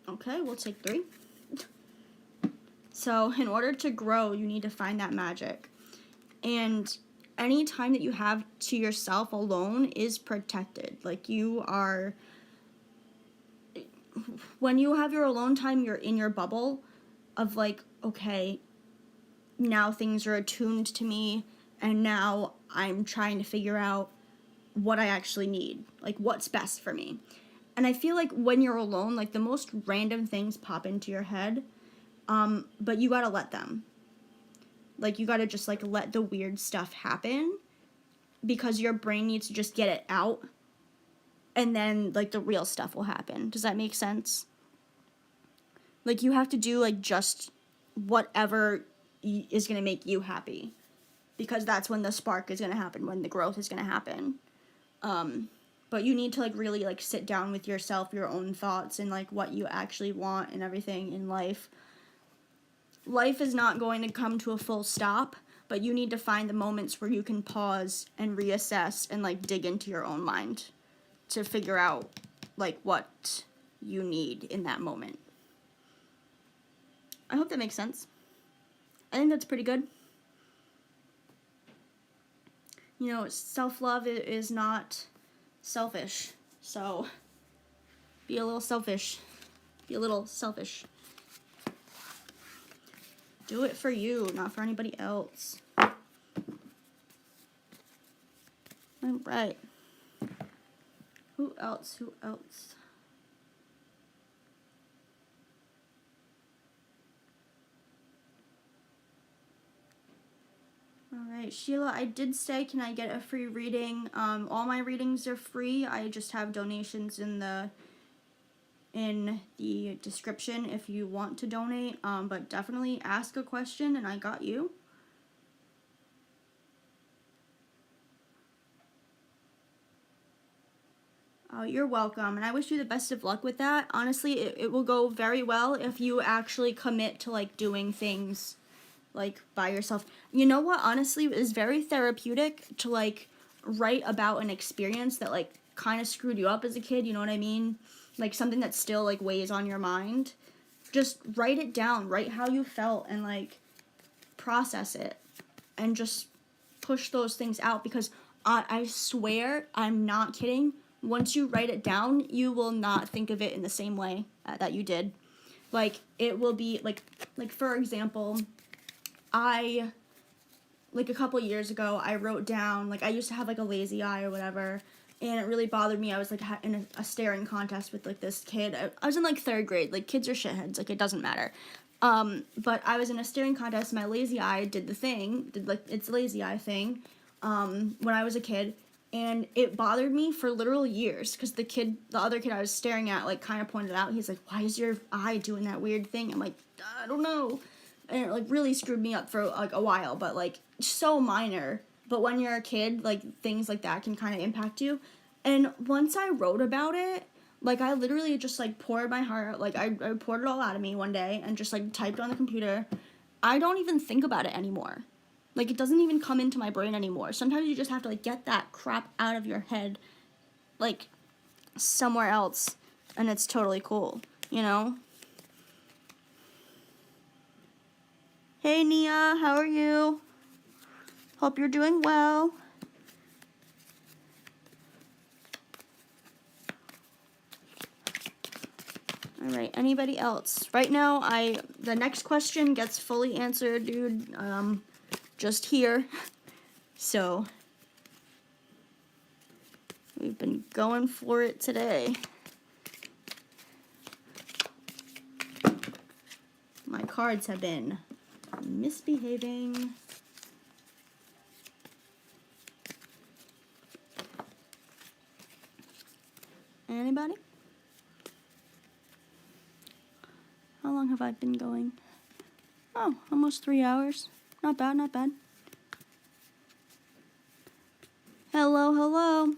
Okay, we'll take 3. So, in order to grow, you need to find that magic. And any time that you have to yourself alone is protected. Like, you are... When you have your alone time, you're in your bubble of, like, okay, now things are attuned to me, and now I'm trying to figure out what I actually need. Like, what's best for me. And I feel like when you're alone, like, the most random things pop into your head, but you gotta let them. Like, you gotta just, like, let the weird stuff happen, because your brain needs to just get it out, and then, like, the real stuff will happen. Does that make sense? Like, you have to do, like, just whatever is gonna make you happy, because that's when the spark is gonna happen, when the growth is gonna happen. But you need to, like, really, like, sit down with yourself, your own thoughts, and, like, what you actually want and everything in life. Life is not going to come to a full stop, but you need to find the moments where you can pause and reassess and like dig into your own mind to figure out like what you need in that moment. I hope that makes sense. I think that's pretty good. You know, self-love is not selfish, so be a little selfish. Be a little selfish. Do it for you, not for anybody else. All right. Who else? Who else? All right, Sheila, I did say, can I get a free reading? All my readings are free. I just have donations in the description if you want to donate. But definitely ask a question and I got you. Oh, you're welcome, and I wish you the best of luck with that. Honestly, it will go very well if you actually commit to like doing things like by yourself. You know what, honestly, is very therapeutic to like write about an experience that like kind of screwed you up as a kid, you know what I mean? Like something that still like weighs on your mind. Just write it down, write how you felt and like process it and just push those things out, because I swear, I'm not kidding, once you write it down, you will not think of it in the same way that you did. Like, it will be, like for example, like a couple years ago, I wrote down, like, I used to have, like, a lazy eye or whatever, and it really bothered me. I was, like, in a staring contest with, like, this kid. I was in, like, 3rd grade. Like, kids are shitheads. Like, it doesn't matter. But I was in a staring contest. My lazy eye did the thing, its lazy eye thing, when I was a kid. And it bothered me for literal years, because the other kid I was staring at, like, kind of pointed out. He's like, why is your eye doing that weird thing? I'm like, I don't know. And it, like, really screwed me up for, like, a while. But, like, so minor. But when you're a kid, like, things like that can kind of impact you. And once I wrote about it, like, I literally just, like, poured my heart. Like, I poured it all out of me one day and just, like, typed on the computer. I don't even think about it anymore. Like, it doesn't even come into my brain anymore. Sometimes you just have to, like, get that crap out of your head, like, somewhere else, and it's totally cool, you know? Hey, Nia, how are you? Hope you're doing well. All right, anybody else? Right now, the next question gets fully answered, dude, just here. So, we've been going for it today. My cards have been misbehaving. Anybody? How long have I been going? Oh, almost 3 hours. Not bad, not bad. Hello, hello.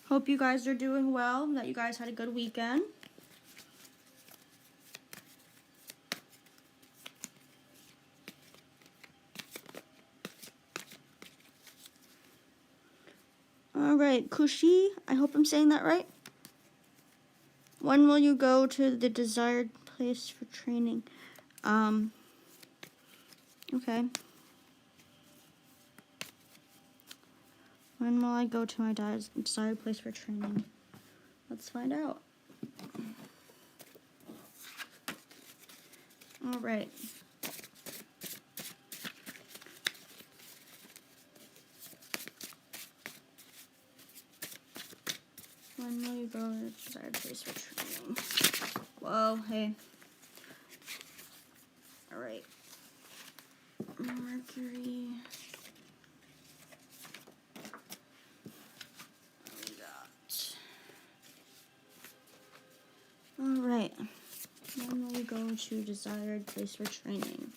Hope you guys are doing well, that you guys had a good weekend. All right, Kushi, I hope I'm saying that right. When will you go to the desired place for training? Okay. When will I go to my desired place for training? Let's find out. All right. When will you go to the desired place for training? Whoa, hey. All right. Mercury. All right. When will we go to desired place for training?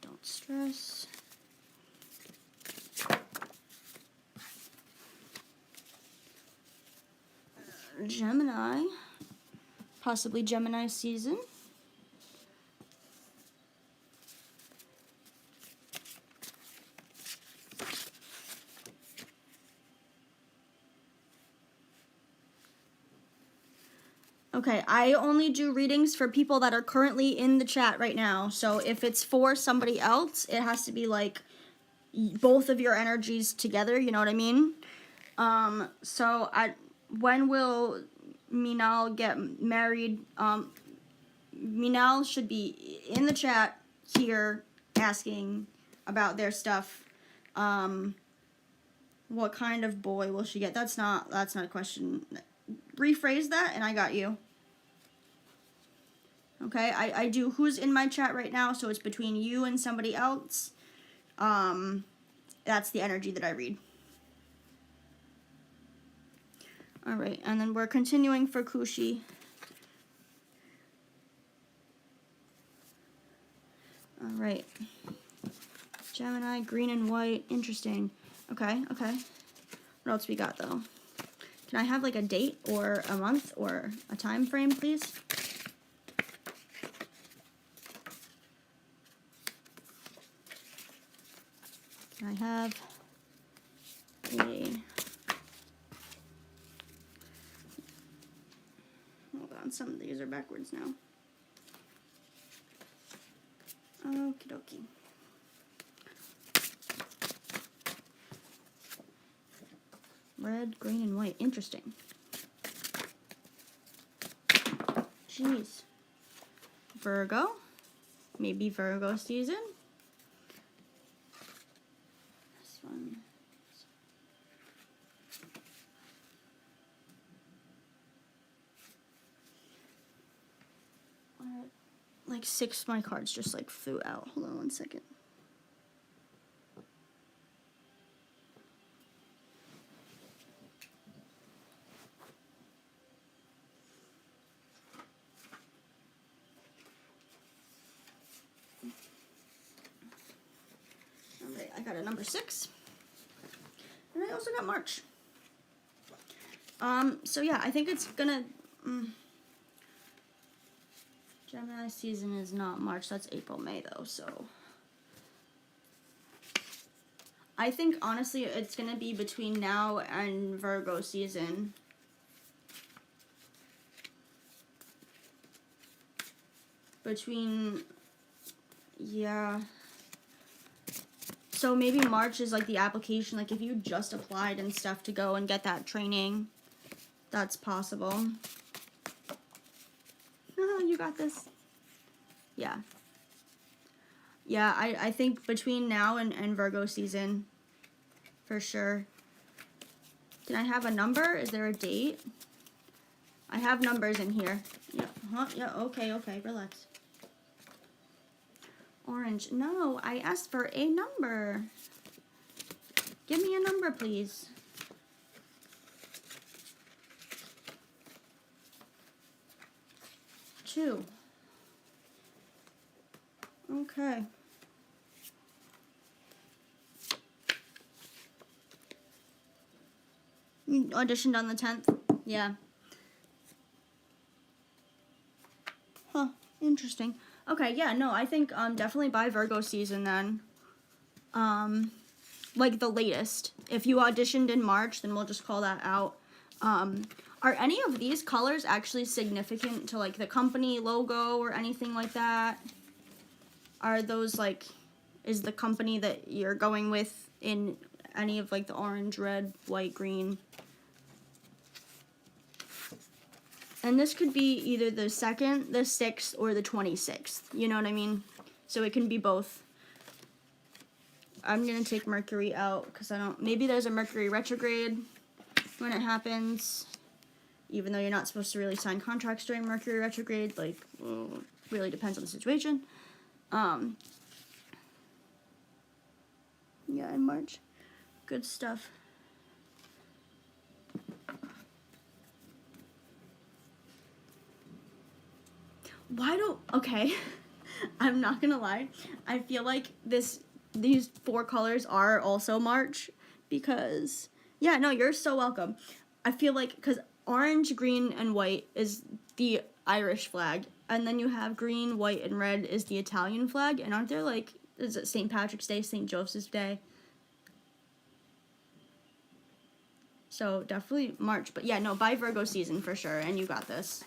Don't stress. Gemini, possibly Gemini season. Okay, I only do readings for people that are currently in the chat right now. So if it's for somebody else, it has to be like both of your energies together, you know what I mean? When will Minal get married? Minal should be in the chat here asking about their stuff. What kind of boy will she get? That's not a question. Rephrase that and I got you. Okay, I do who's in my chat right now, so it's between you and somebody else. That's the energy that I read. All right, and then we're continuing for Kushi. All right. Gemini, green and white, interesting. Okay. What else we got though? Can I have like a date or a month or a time frame, please? Can I have a... Hold on, some of these are backwards now. Okie dokie. Red, green, and white. Interesting. Jeez. Virgo. Maybe Virgo season. This one. Like 6 of my cards just like flew out. Hold on one second. Alright, I got a number 6. And I also got March. So yeah, I think it's gonna... Gemini season is not March, that's April, May though, so... I think, honestly, it's gonna be between now and Virgo season. Yeah. So maybe March is like the application, like if you just applied and stuff to go and get that training, that's possible. You got this. Yeah. Yeah, I think between now and Virgo season, for sure. Can I have a number? Is there a date? I have numbers in here. Yeah, yeah, okay, relax. Orange, no, I asked for a number. Give me a number, please. Two. Okay. You auditioned on the 10th? Yeah. Huh, interesting. Okay, yeah, no, I think definitely by Virgo season then. Like the latest. If you auditioned in March, then we'll just call that out. Are any of these colors actually significant to like the company logo or anything like that? Are those like, is the company that you're going with in any of like the orange, red, white, green? And this could be either the 2nd, the 6th, or the 26th. You know what I mean? So it can be both. I'm going to take Mercury out because I don't... Maybe there's a Mercury retrograde when it happens. Even though you're not supposed to really sign contracts during Mercury retrograde. Like, well, really depends on the situation. Yeah, in March. Good stuff. Okay, I'm not gonna lie. I feel like these 4 colors are also March because, yeah, no, you're so welcome. I feel like, because orange, green, and white is the Irish flag, and then you have green, white, and red is the Italian flag. And aren't there, like, is it St. Patrick's Day, St. Joseph's Day? So definitely March, but yeah, no, by Virgo season for sure, and you got this.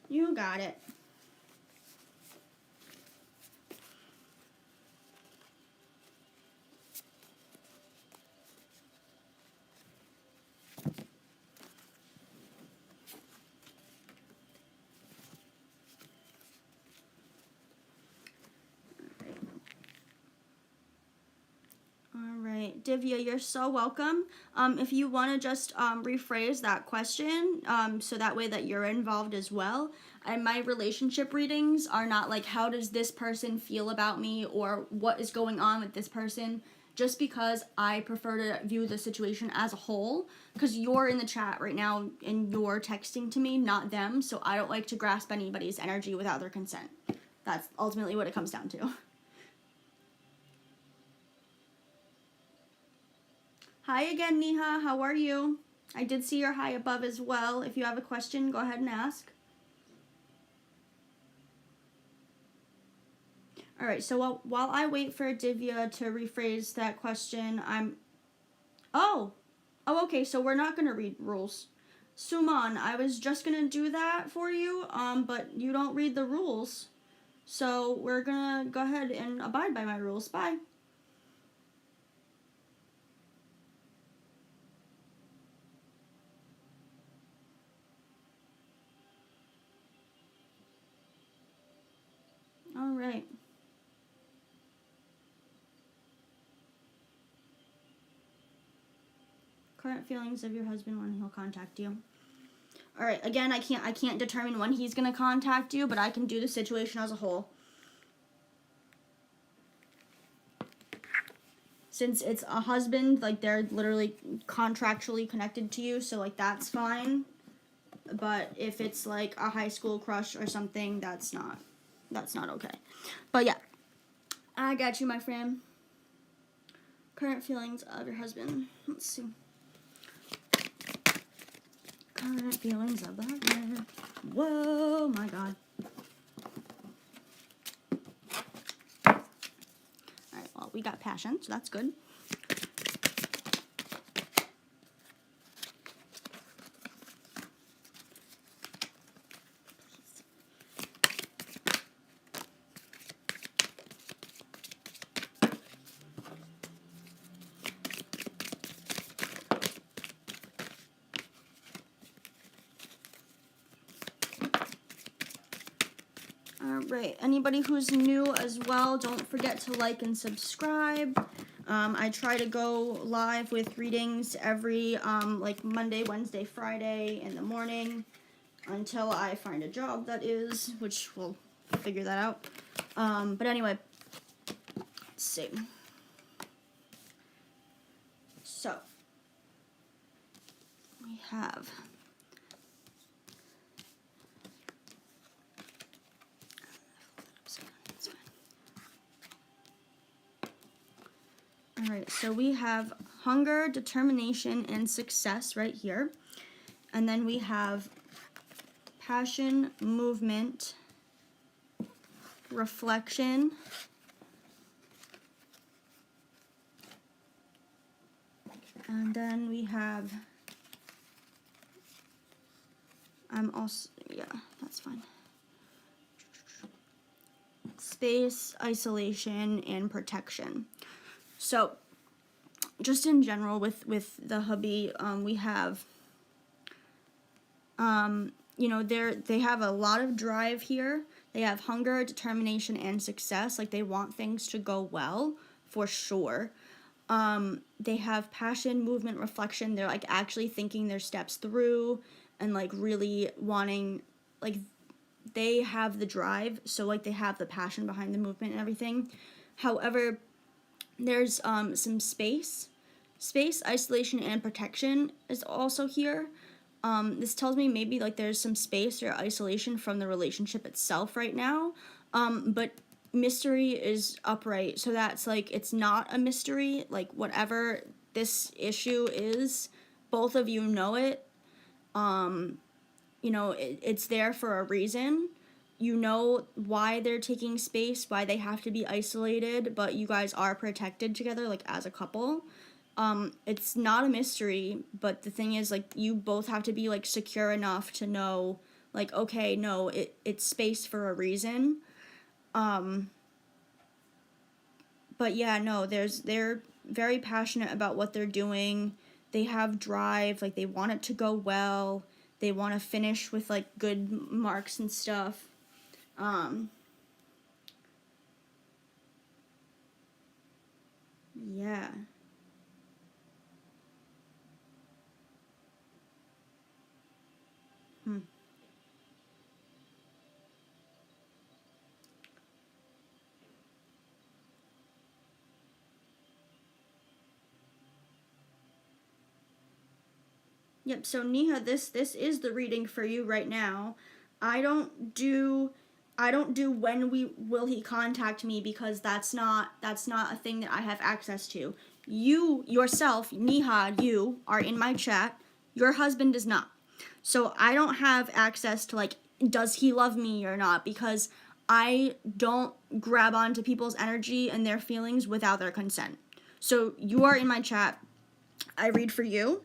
You got it. Alright, Divya, you're so welcome. If you want to just rephrase that question, so that way that you're involved as well. And my relationship readings are not like, how does this person feel about me, or what is going on with this person, just because I prefer to view the situation as a whole, because you're in the chat right now and you're texting to me, not them, so I don't like to grasp anybody's energy without their consent. That's ultimately what it comes down to. Hi again, Neha. How are you? I did see your hi above as well. If you have a question, go ahead and ask. All right, so while I wait for Divya to rephrase that question, Oh, okay, so we're not going to read rules. Suman, I was just going to do that for you, but you don't read the rules. So we're going to go ahead and abide by my rules. Bye. All right. Current feelings of your husband when he'll contact you. All right, again, I can't determine when he's going to contact you, but I can do the situation as a whole. Since it's a husband, like, they're literally contractually connected to you, so, like, that's fine. But if it's, like, a high school crush or something, that's not okay. But, yeah, I got you, my friend. Current feelings of your husband. Let's see. Current feelings of the husband. Whoa, my God. Alright, well, we got passion, so that's good. Alright, anybody who's new as well, don't forget to like and subscribe. I try to go live with readings every, like Monday, Wednesday, Friday in the morning until I find a job, that is, which we'll figure that out. But anyway, let's see. So, we have... Alright, so we have hunger, determination, and success right here. And then we have passion, movement, reflection, and then we have also, yeah, that's fine. Space, isolation, and protection. So, just in general with the hubby, we have, you know, they have a lot of drive here. They have hunger, determination, and success. Like, they want things to go well, for sure. They have passion, movement, reflection. They're, like, actually thinking their steps through and, like, really wanting, like, they have the drive. So, like, they have the passion behind the movement and everything. However, there's some space, isolation, and protection is also here. This tells me maybe like there's some space or isolation from the relationship itself right now. But mystery is upright, so that's like it's not a mystery. Like whatever this issue is, both of you know it. You know, it's there for a reason. You know why they're taking space, why they have to be isolated, but you guys are protected together, like, as a couple. It's not a mystery, but the thing is, like, you both have to be, like, secure enough to know, like, okay, no, it's space for a reason. But yeah, no, they're very passionate about what they're doing. They have drive, like, they want it to go well. They want to finish with, like, good marks and stuff. Yeah. Yep, so Neha, this is the reading for you right now. I don't do when will he contact me, because that's not a thing that I have access to. You yourself, Neha, you are in my chat. Your husband does not. So I don't have access to, like, does he love me or not, because I don't grab onto people's energy and their feelings without their consent. So you are in my chat. I read for you.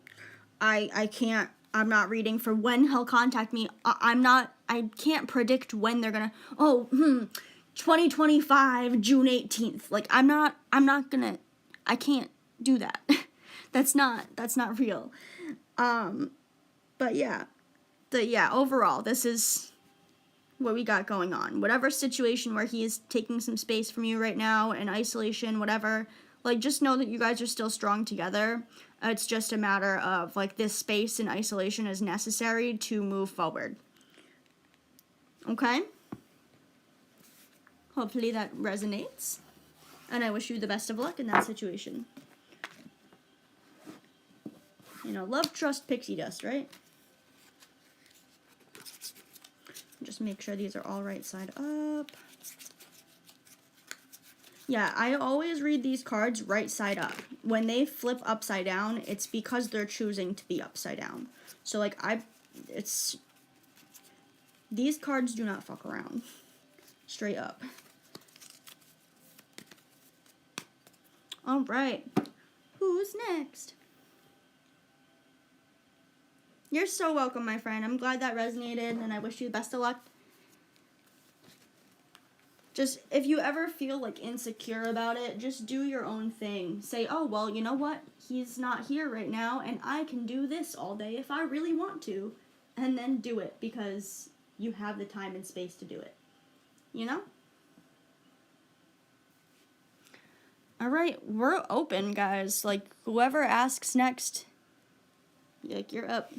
I'm not reading for when he'll contact me. I can't predict when they're gonna, 2025, June 18th. Like, I can't do that. That's not real. But yeah, overall, this is what we got going on. Whatever situation where he is taking some space from you right now, in isolation, whatever, like, just know that you guys are still strong together. It's just a matter of, like, this space and isolation is necessary to move forward. Okay? Hopefully that resonates. And I wish you the best of luck in that situation. You know, love, trust, pixie dust, right? Just make sure these are all right side up. Yeah, I always read these cards right side up. When they flip upside down, it's because they're choosing to be upside down. So, like, these cards do not fuck around. Straight up. All right. Who's next? You're so welcome, my friend. I'm glad that resonated, and I wish you the best of luck. Just, if you ever feel, like, insecure about it, just do your own thing. Say, oh, well, you know what? He's not here right now, and I can do this all day if I really want to. And then do it, because you have the time and space to do it. You know? Alright, we're open, guys. Like, whoever asks next, like, you're up.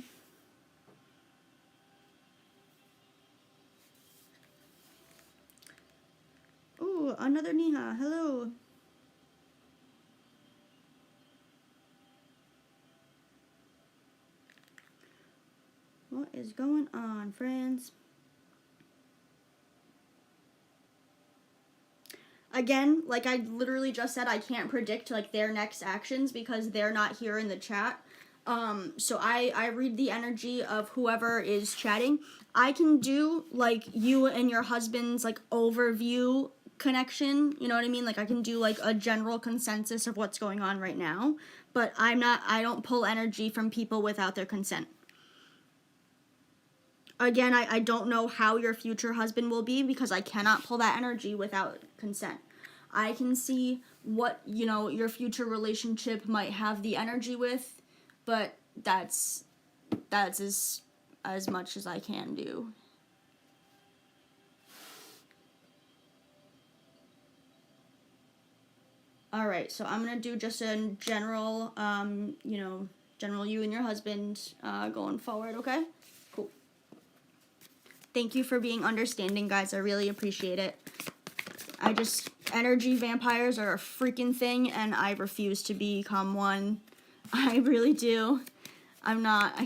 Ooh, another Neha. Hello. What is going on, friends? Again, like I literally just said, I can't predict, like, their next actions because they're not here in the chat. So I read the energy of whoever is chatting. I can do, like, you and your husband's, like, overview connection, you know what I mean? Like, I can do, like, a general consensus of what's going on right now, but I don't pull energy from people without their consent. Again, I don't know how your future husband will be because I cannot pull that energy without consent. I can see what, you know, your future relationship might have the energy with, but that's as much as I can do. Alright, so I'm going to do just a general, general you and your husband going forward, okay? Cool. Thank you for being understanding, guys. I really appreciate it. Energy vampires are a freaking thing, and I refuse to become one. I really do. I'm not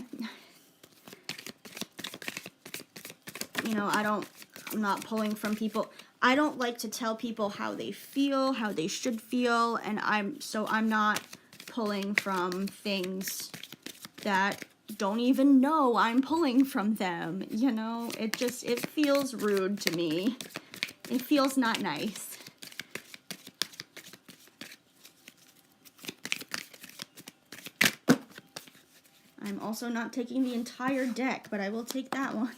pulling from people. I don't like to tell people how they feel, how they should feel, and I'm not pulling from things that don't even know I'm pulling from them. You know, it feels rude to me. It feels not nice. I'm also not taking the entire deck, but I will take that one.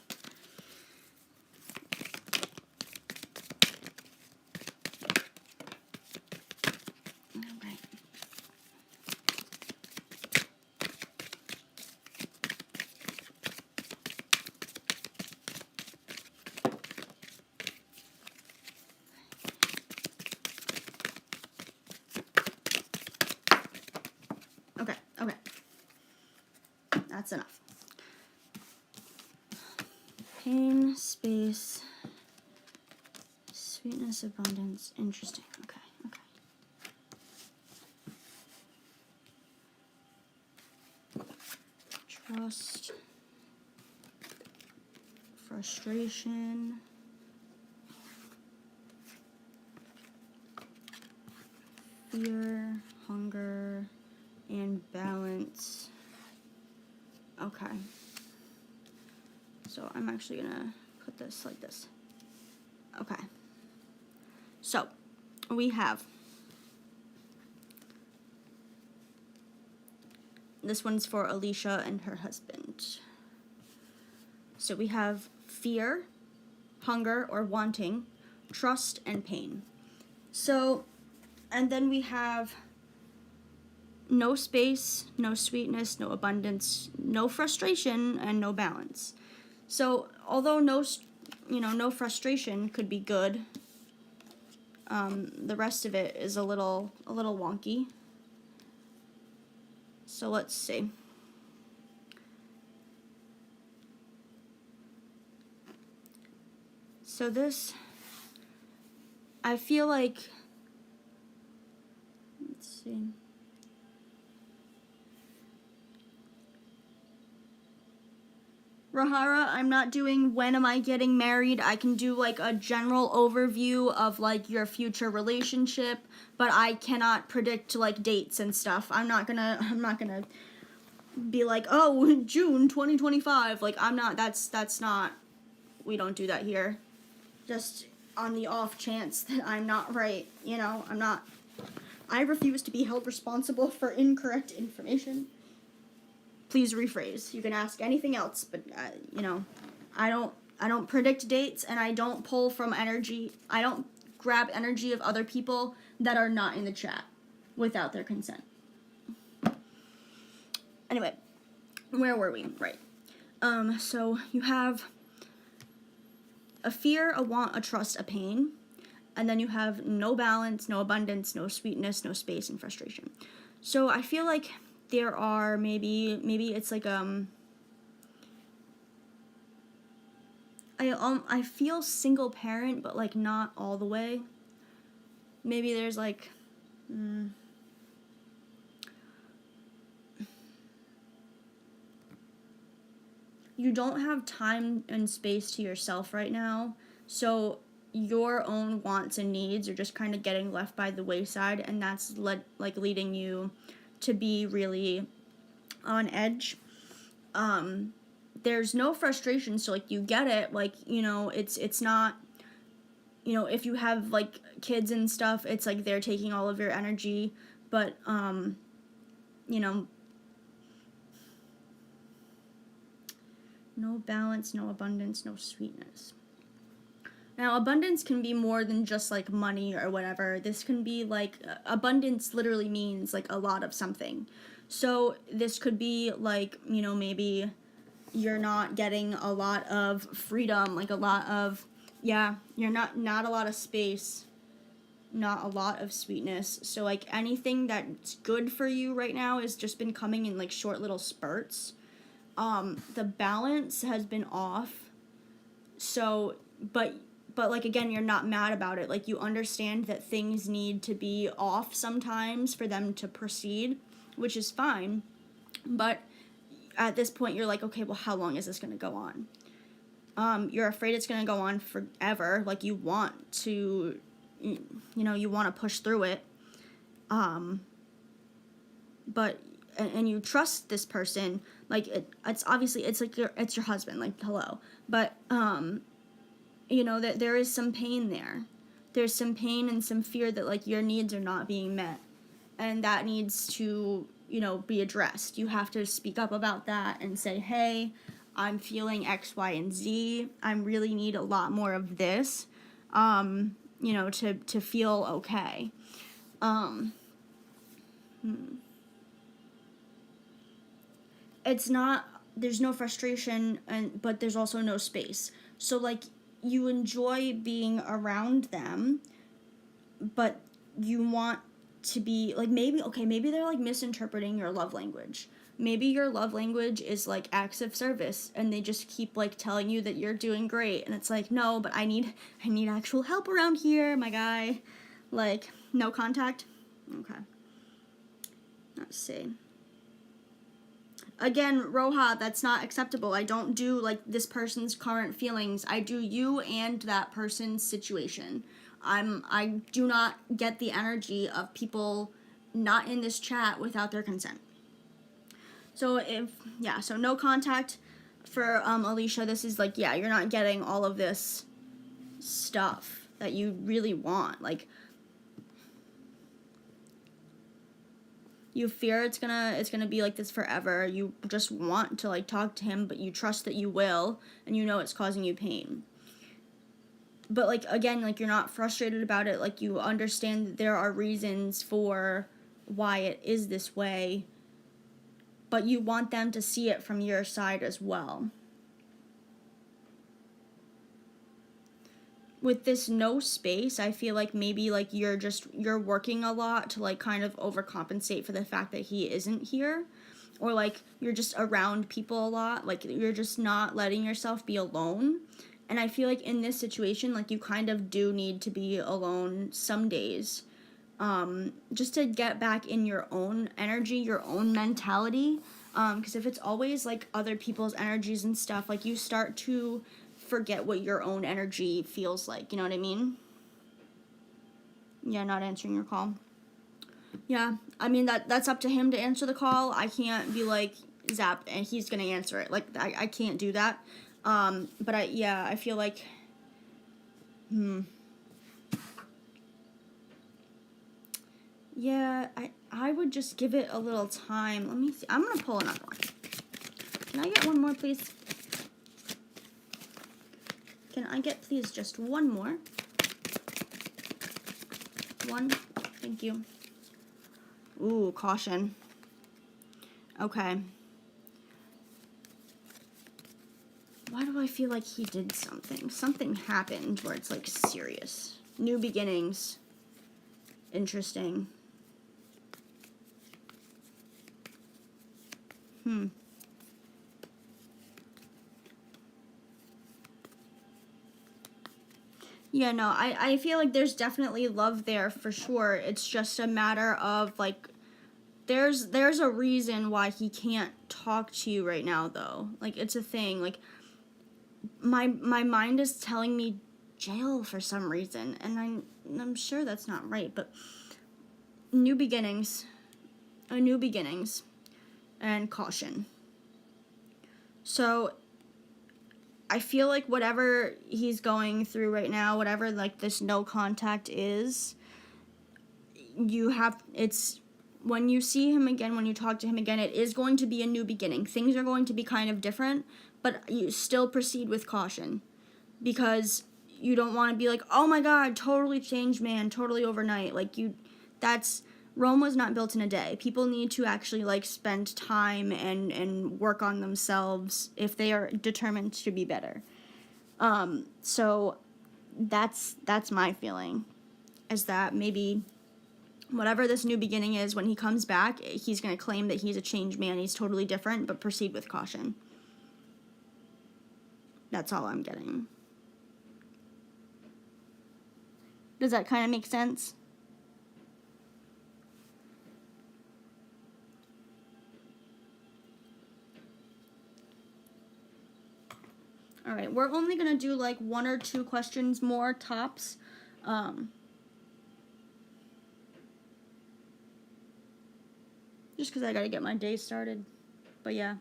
Okay. That's enough. Pain, space, sweetness, abundance. Interesting. Okay. Trust, frustration, fear, hunger, and balance. Okay. So I'm actually gonna put this like this. Okay. So we have, this one's for Alicia and her husband. So we have fear, hunger or wanting, trust, and pain. So, and then we have no space, no sweetness, no abundance, no frustration, and no balance. So, although no frustration could be good, the rest of it is a little wonky. So let's see. So this, I feel like, let's see. Rahara, I'm not doing when am I getting married. I can do like a general overview of like your future relationship, but I cannot predict like dates and stuff. I'm not gonna be like, oh, June 2025. Like that's not, we don't do that here. Just on the off chance that I'm not right, you know, I refuse to be held responsible for incorrect information. Please rephrase. You can ask anything else, but you know, I don't predict dates, and I don't pull from energy. I don't grab energy of other people that are not in the chat without their consent. Anyway, where were we? Right. So you have a fear, a want, a trust, a pain, and then you have no balance, no abundance, no sweetness, no space, and frustration. So I feel like there are maybe it's like I feel single parent, but like not all the way. Maybe there's like you don't have time and space to yourself right now, so your own wants and needs are just kind of getting left by the wayside, and that's leading you to be really on edge. There's no frustration, so like you get it, like, you know, it's not, you know, if you have like kids and stuff, it's like they're taking all of your energy, but you know, no balance, no abundance, no sweetness. Now, abundance can be more than just like money or whatever. This can be like, abundance literally means like a lot of something. So this could be like, you know, maybe you're not getting a lot of freedom, like a lot of, you're not a lot of space, not a lot of sweetness. So like anything that's good for you right now has just been coming in like short little spurts. The balance has been off. So, but like, again, you're not mad about it. Like, you understand that things need to be off sometimes for them to proceed, which is fine. But at this point, you're like, okay, well, how long is this going to go on? You're afraid it's going to go on forever. Like, you want to, you know, you want to push through it. But and you trust this person, like it's obviously it's like it's your husband, like hello, but you know that there is some pain there. There's some pain and some fear that like your needs are not being met, and that needs to, you know, be addressed. You have to speak up about that and say, hey, I'm feeling X, Y, and Z. I really need a lot more of this, you know, to feel okay. It's not, there's no frustration, but there's also no space. So like you enjoy being around them, but you want to be like, maybe they're like misinterpreting your love language. Maybe your love language is like acts of service, and they just keep like telling you that you're doing great, and it's like, no, but I need actual help around here, my guy. Like, no contact. Okay, let's see. Again, Roja, that's not acceptable. I don't do like this person's current feelings. I do you and that person's situation. I do not get the energy of people not in this chat without their consent. So so no contact for Alicia. This is like, yeah, you're not getting all of this stuff that you really want. Like, you fear it's gonna be like this forever. You just want to like talk to him, but you trust that you will, and you know it's causing you pain. But like, again, like, you're not frustrated about it. Like, you understand that there are reasons for why it is this way, but you want them to see it from your side as well. With this no space, I feel like maybe like you're working a lot to like kind of overcompensate for the fact that he isn't here, or like you're just around people a lot, like you're just not letting yourself be alone. And I feel like in this situation, like, you kind of do need to be alone some days, just to get back in your own energy, your own mentality, because if it's always like other people's energies and stuff, like, you start to forget what your own energy feels like, you know what I mean? Yeah, not answering your call. Yeah, I mean, that's up to him to answer the call. I can't be like, zap, and he's gonna answer it. Like, I can't do that. But I feel like, yeah, I would just give it a little time. Let me see. I'm gonna pull another one. Can I get one more, please? Can I get, please, just one more? One. Thank you. Ooh, caution. Okay. Why do I feel like he did something? Something happened where it's, like, serious. New beginnings. Interesting. Yeah, no, I feel like there's definitely love there for sure. It's just a matter of, like, there's a reason why he can't talk to you right now, though. Like, it's a thing. Like, my mind is telling me jail for some reason, and I'm sure that's not right, but new beginnings, and caution. So I feel like whatever he's going through right now, whatever like this no contact is, it's when you see him again, when you talk to him again, it is going to be a new beginning. Things are going to be kind of different, but you still proceed with caution, because you don't want to be like, oh my God, totally changed, man, totally overnight. Like, Rome was not built in a day. People need to actually, like, spend time and work on themselves if they are determined to be better. So that's my feeling, is that maybe whatever this new beginning is, when he comes back, he's going to claim that he's a changed man, he's totally different, but proceed with caution. That's all I'm getting. Does that kind of make sense? All right, we're only going to do like 1 or 2 questions more tops. Just because I got to get my day started. But yeah.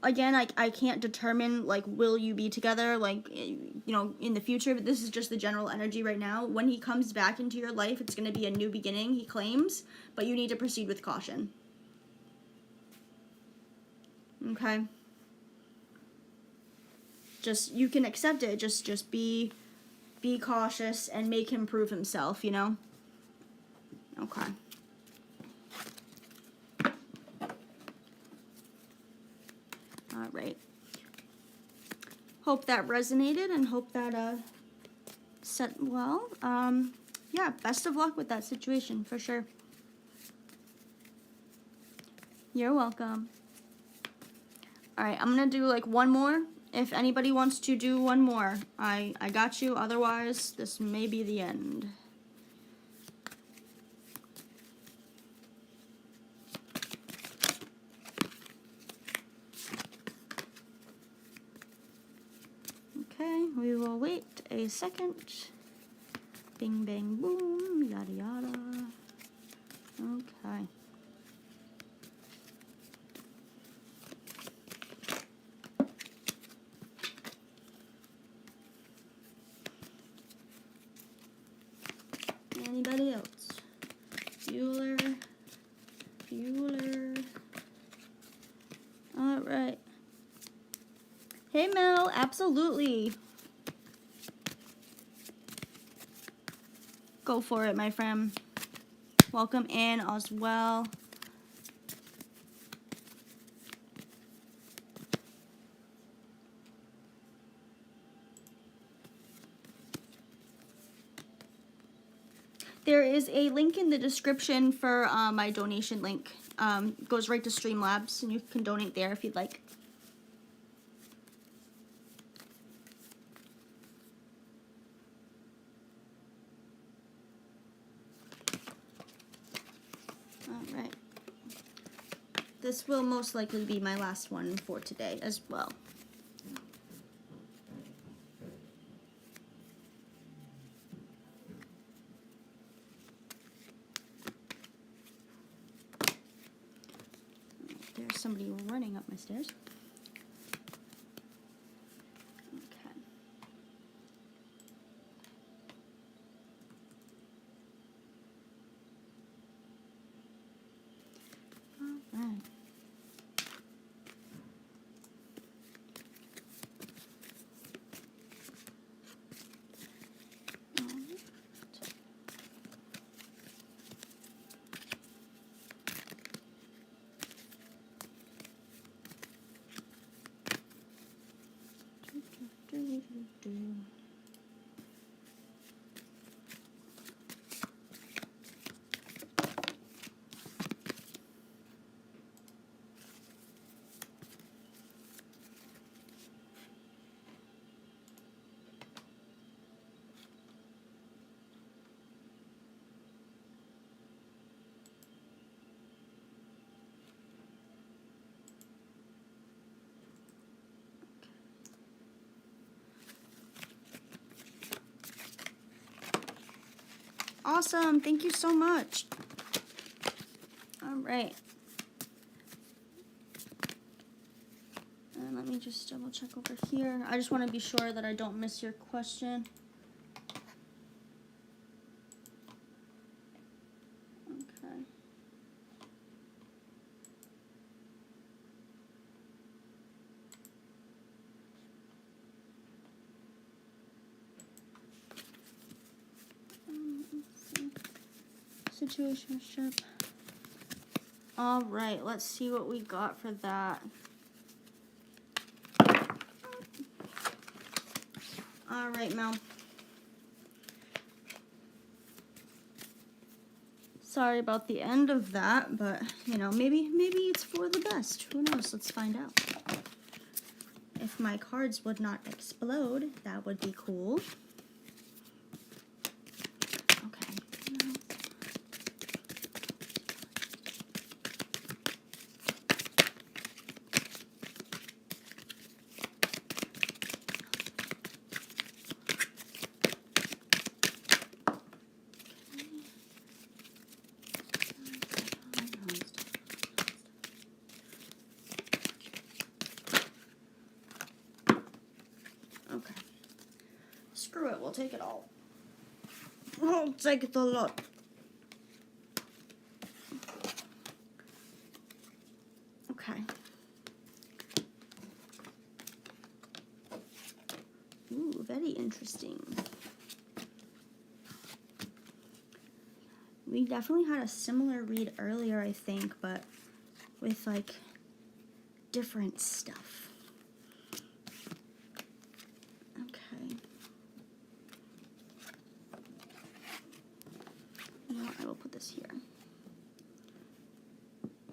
Again, I can't determine, like, will you be together, like, you know, in the future, but this is just the general energy right now. When he comes back into your life, it's going to be a new beginning, he claims, but you need to proceed with caution. Okay? Just, you can accept it, just be cautious and make him prove himself, you know? Okay. All right. Hope that resonated and hope that set well. Yeah, best of luck with that situation for sure. You're welcome. All right, I'm gonna do like one more. If anybody wants to do one more, I got you. Otherwise, this may be the end. Okay, we will wait a second. Bing, bang, boom, yada, yada. Okay. Anybody else? Bueller. All right. Hey, Mel, absolutely. Go for it, my friend. Welcome in as well. There is a link in the description for my donation link. Goes right to Streamlabs, and you can donate there if you'd like. All right. This will most likely be my last one for today as well. There's somebody running up my stairs. Okay. All right. Awesome. Thank you so much. All right. And let me just double check over here. I just want to be sure that I don't miss your question. Okay. Situationship. All right, let's see what we got for that. All right, Mel. Sorry about the end of that, but you know, maybe it's for the best. Who knows? Let's find out. If my cards would not explode, that would be cool. we'll take it all. We'll take the lot. Okay. Ooh, very interesting. We definitely had a similar read earlier, I think, but with like different stuff. Okay. Now I will put this here.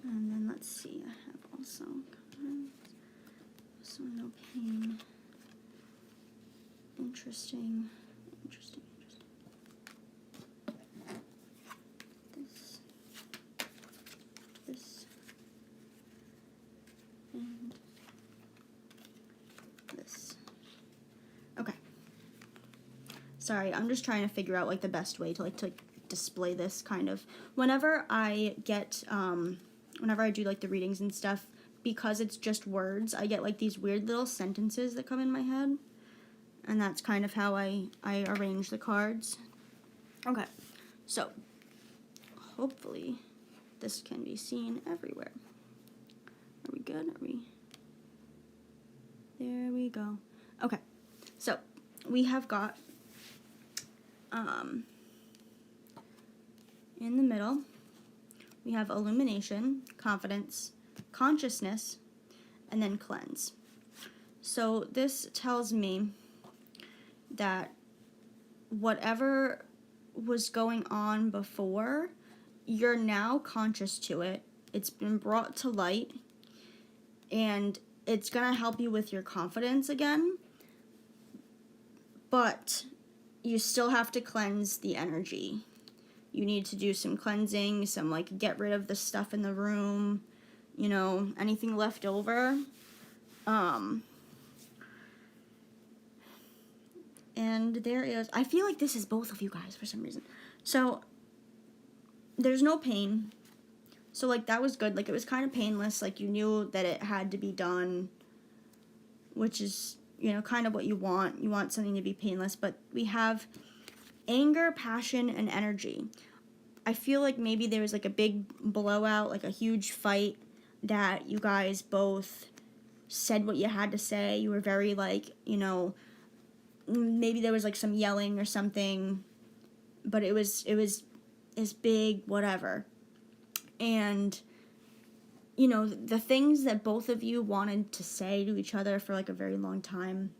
And then let's see, I have also no pain. Interesting. This, and this. Okay. Sorry, I'm just trying to figure out like the best way to display this kind of. Whenever I get, whenever I do like the readings and stuff, because it's just words, I get like these weird little sentences that come in my head. And that's kind of how I arrange the cards. Okay, so hopefully this can be seen everywhere. Are we good? Are we? There we go. Okay, so we have got in the middle, we have illumination, confidence, consciousness, and then cleanse. So this tells me that whatever was going on before, you're now conscious to it. It's been brought to light, and it's going to help you with your confidence again. But you still have to cleanse the energy. You need to do some cleansing, some like get rid of the stuff in the room, you know, anything left over. And there is, I feel like this is both of you guys for some reason. So, there's no pain. So, like, that was good. Like, it was kind of painless. Like, you knew that it had to be done, which is, you know, kind of what you want. You want something to be painless. But we have anger, passion, and energy. I feel like maybe there was, like, a big blowout, like a huge fight that you guys both said what you had to say. You were very, like, you know, maybe there was like some yelling or something, but it was big, whatever. And, you know, the things that both of you wanted to say to each other for like a very long time,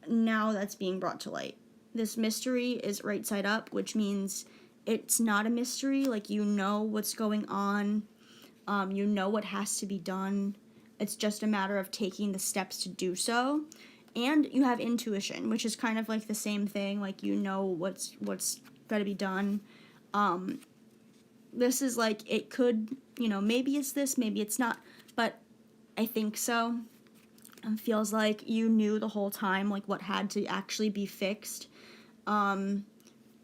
now that's being brought to light. This mystery is right side up, which means it's not a mystery. Like, you know what's going on. You know what has to be done. It's just a matter of taking the steps to do so. And you have intuition, which is kind of like the same thing. Like, you know what's got to be done. This is like, it could, you know, maybe it's this, maybe it's not. But I think so. It feels like you knew the whole time, like, what had to actually be fixed. And,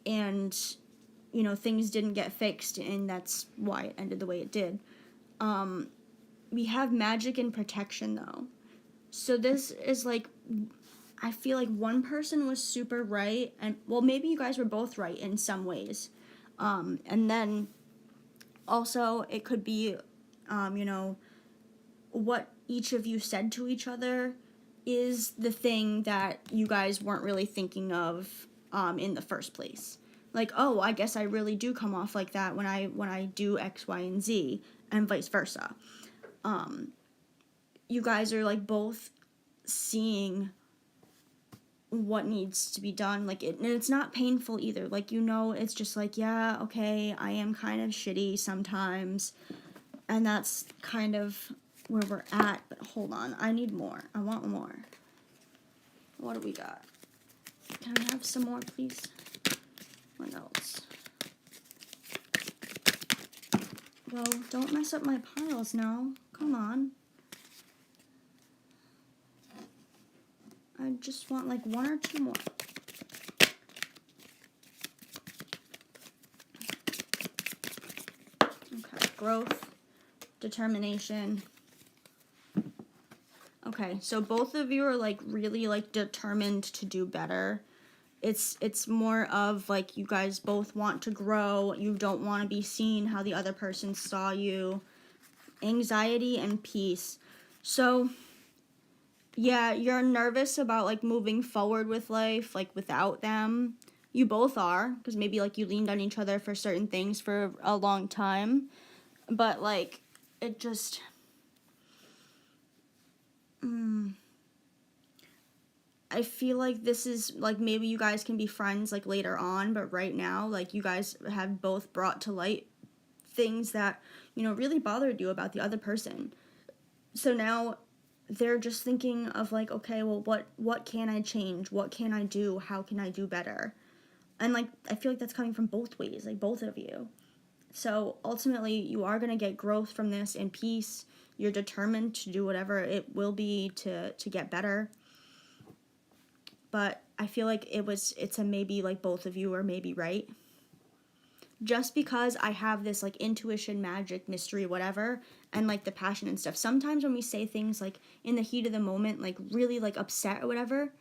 you know, things didn't get fixed, and that's why it ended the way it did. We have magic and protection, though. So this is like, I feel like one person was super right, and, well, maybe you guys were both right in some ways. And then also it could be, you know, what each of you said to each other is the thing that you guys weren't really thinking of in the first place. Like, oh, I guess I really do come off like that when I do X, Y, and Z, and vice versa. You guys are like both seeing what needs to be done, like, and it's not painful either. Like, you know, it's just like, yeah, okay, I am kind of shitty sometimes, and that's kind of where we're at. But hold on, I need more. I want more. What do we got? Can I have some more, please? What else? Well, don't mess up my piles now. Come on. I just want like one or two more. Okay, growth, determination. Okay, so both of you are like really like determined to do better. it's more of like you guys both want to grow. You don't want to be seen how the other person saw you. Anxiety and peace. So yeah, you're nervous about like moving forward with life like without them. You both are, because maybe like you leaned on each other for certain things for a long time, but like it just I feel like this is like maybe you guys can be friends like later on, but right now like you guys have both brought to light things that, you know, really bothered you about the other person. So now they're just thinking of like, okay, well, what can I change? What can I do? How can I do better? And like I feel like that's coming from both ways, like both of you. So ultimately you are going to get growth from this and peace. You're determined to do whatever it will be to get better. But I feel like it's a maybe, like both of you are maybe right. Just because I have this like intuition, magic, mystery, whatever, and like the passion and stuff. Sometimes when we say things like in the heat of the moment, like really like upset or whatever,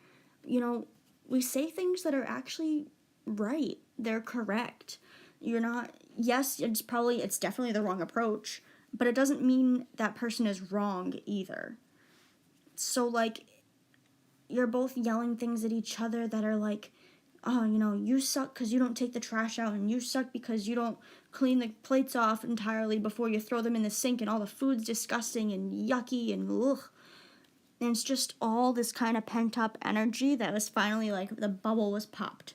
you know, we say things that are actually right. They're correct. You're not, yes, it's definitely the wrong approach, but it doesn't mean that person is wrong either. So like you're both yelling things at each other that are like, oh, you know, you suck because you don't take the trash out, and you suck because you don't clean the plates off entirely before you throw them in the sink, and all the food's disgusting and yucky and ugh. And it's just all this kind of pent up energy that was finally like the bubble was popped.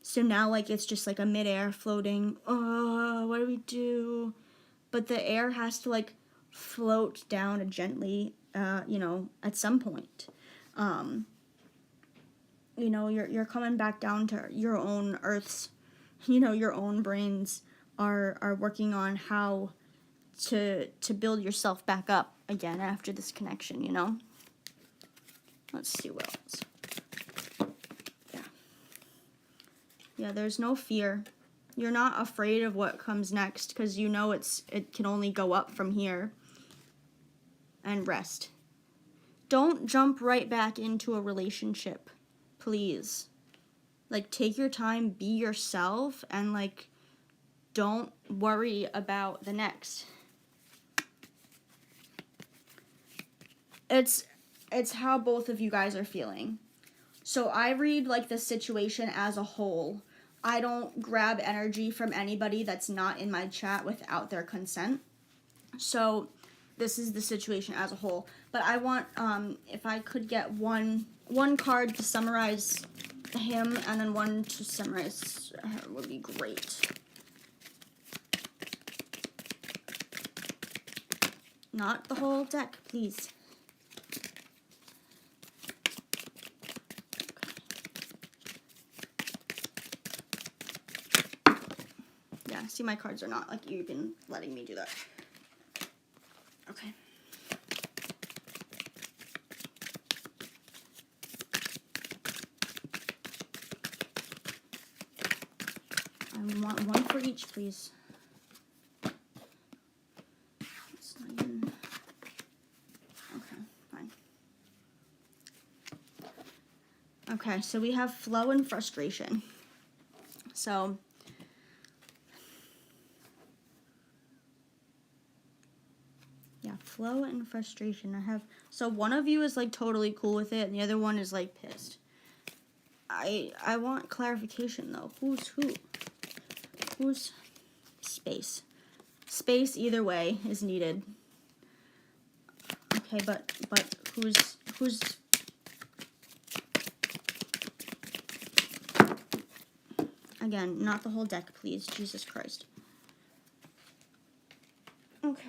So now like it's just like a midair floating. Oh, what do we do? But the air has to like float down gently, you know, at some point. You know, you're coming back down to your own earth's, you know, your own brains are working on how to build yourself back up again after this connection, you know? Let's see what else. Yeah. Yeah, there's no fear. You're not afraid of what comes next because you know it can only go up from here. And rest. Don't jump right back into a relationship. Please. Like, take your time, be yourself, and, like, don't worry about the next. It's how both of you guys are feeling. So I read, like, the situation as a whole. I don't grab energy from anybody that's not in my chat without their consent. So this is the situation as a whole. But I want, if I could get one card to summarize him and then one to summarize her would be great. Not the whole deck, please. Yeah, see, my cards are not like even letting me do that. Okay. I want one for each, please. It's not even... Okay, fine. Okay, so we have flow and frustration. So... yeah, flow and frustration. So one of you is like totally cool with it and the other one is like pissed. I want clarification though. Who's who? Who's space? Space either way is needed. Okay, but who's again, not the whole deck, please. Jesus Christ. Okay.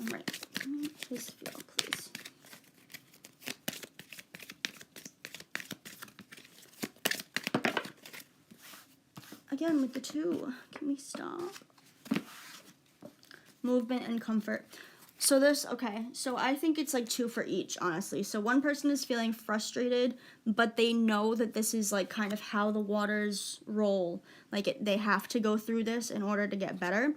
All right. His feel, please. Again with the two. Can we stop? Movement and comfort. So this, okay, so I think it's like two for each, honestly. So one person is feeling frustrated, but they know that this is like kind of how the waters roll. Like they have to go through this in order to get better.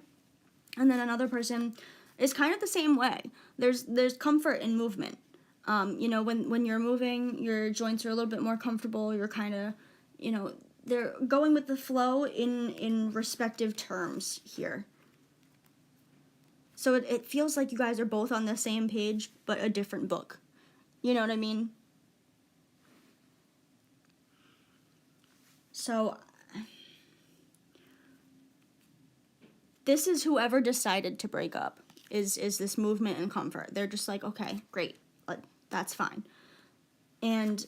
And then another person, is kind of the same way. There's comfort in movement. You know, when you're moving, your joints are a little bit more comfortable. You're kind of, you know, they're going with the flow in respective terms here. So it feels like you guys are both on the same page, but a different book. You know what I mean? So this is whoever decided to break up, is this movement and comfort. They're just like, okay, great, that's fine. And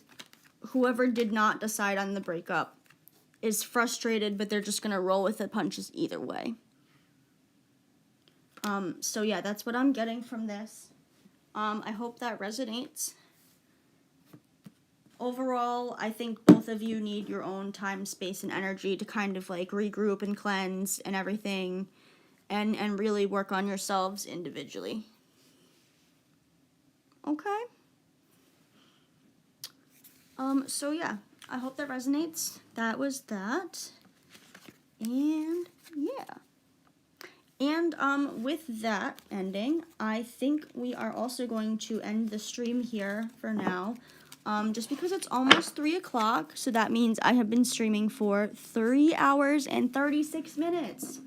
whoever did not decide on the breakup is frustrated, but they're just gonna roll with the punches either way. So yeah, that's what I'm getting from this. I hope that resonates. Overall, I think both of you need your own time, space, and energy to kind of like regroup and cleanse and everything, and really work on yourselves individually. Okay? So yeah, I hope that resonates. That was that. And yeah. And with that ending, I think we are also going to end the stream here for now. Just because it's almost 3 o'clock, so that means I have been streaming for 3 hours and 36 minutes.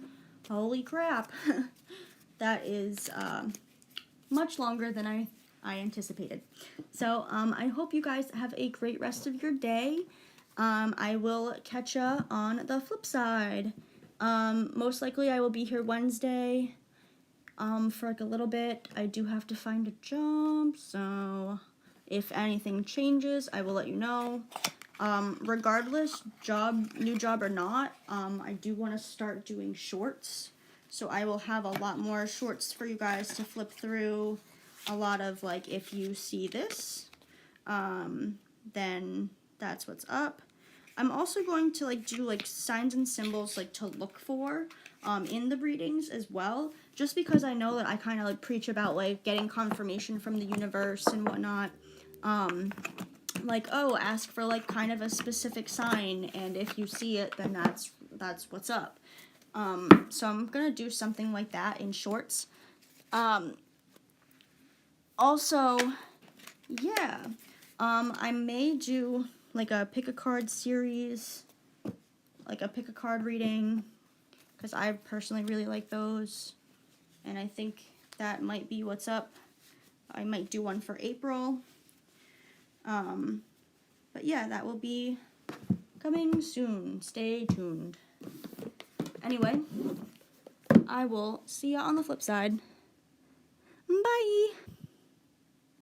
Holy crap. That is much longer than I anticipated. So I hope you guys have a great rest of your day. I will catch ya on the flip side. Most likely I will be here Wednesday for like a little bit. I do have to find a job, so if anything changes, I will let you know. Regardless, new job or not, I do want to start doing shorts. So I will have a lot more shorts for you guys to flip through. A lot of like, if you see this, then that's what's up. I'm also going to like do like signs and symbols like to look for in the readings as well, just because I know that I kind of like preach about like getting confirmation from the universe and whatnot. Like, oh, ask for like kind of a specific sign, and if you see it, then that's what's up. So I'm gonna do something like that in shorts. Also, yeah, I may do like a pick a card series, like a pick a card reading, because I personally really like those, and I think that might be what's up. I might do one for April. But yeah, that will be coming soon. Stay tuned. Anyway, I will see ya on the flip side. Bye!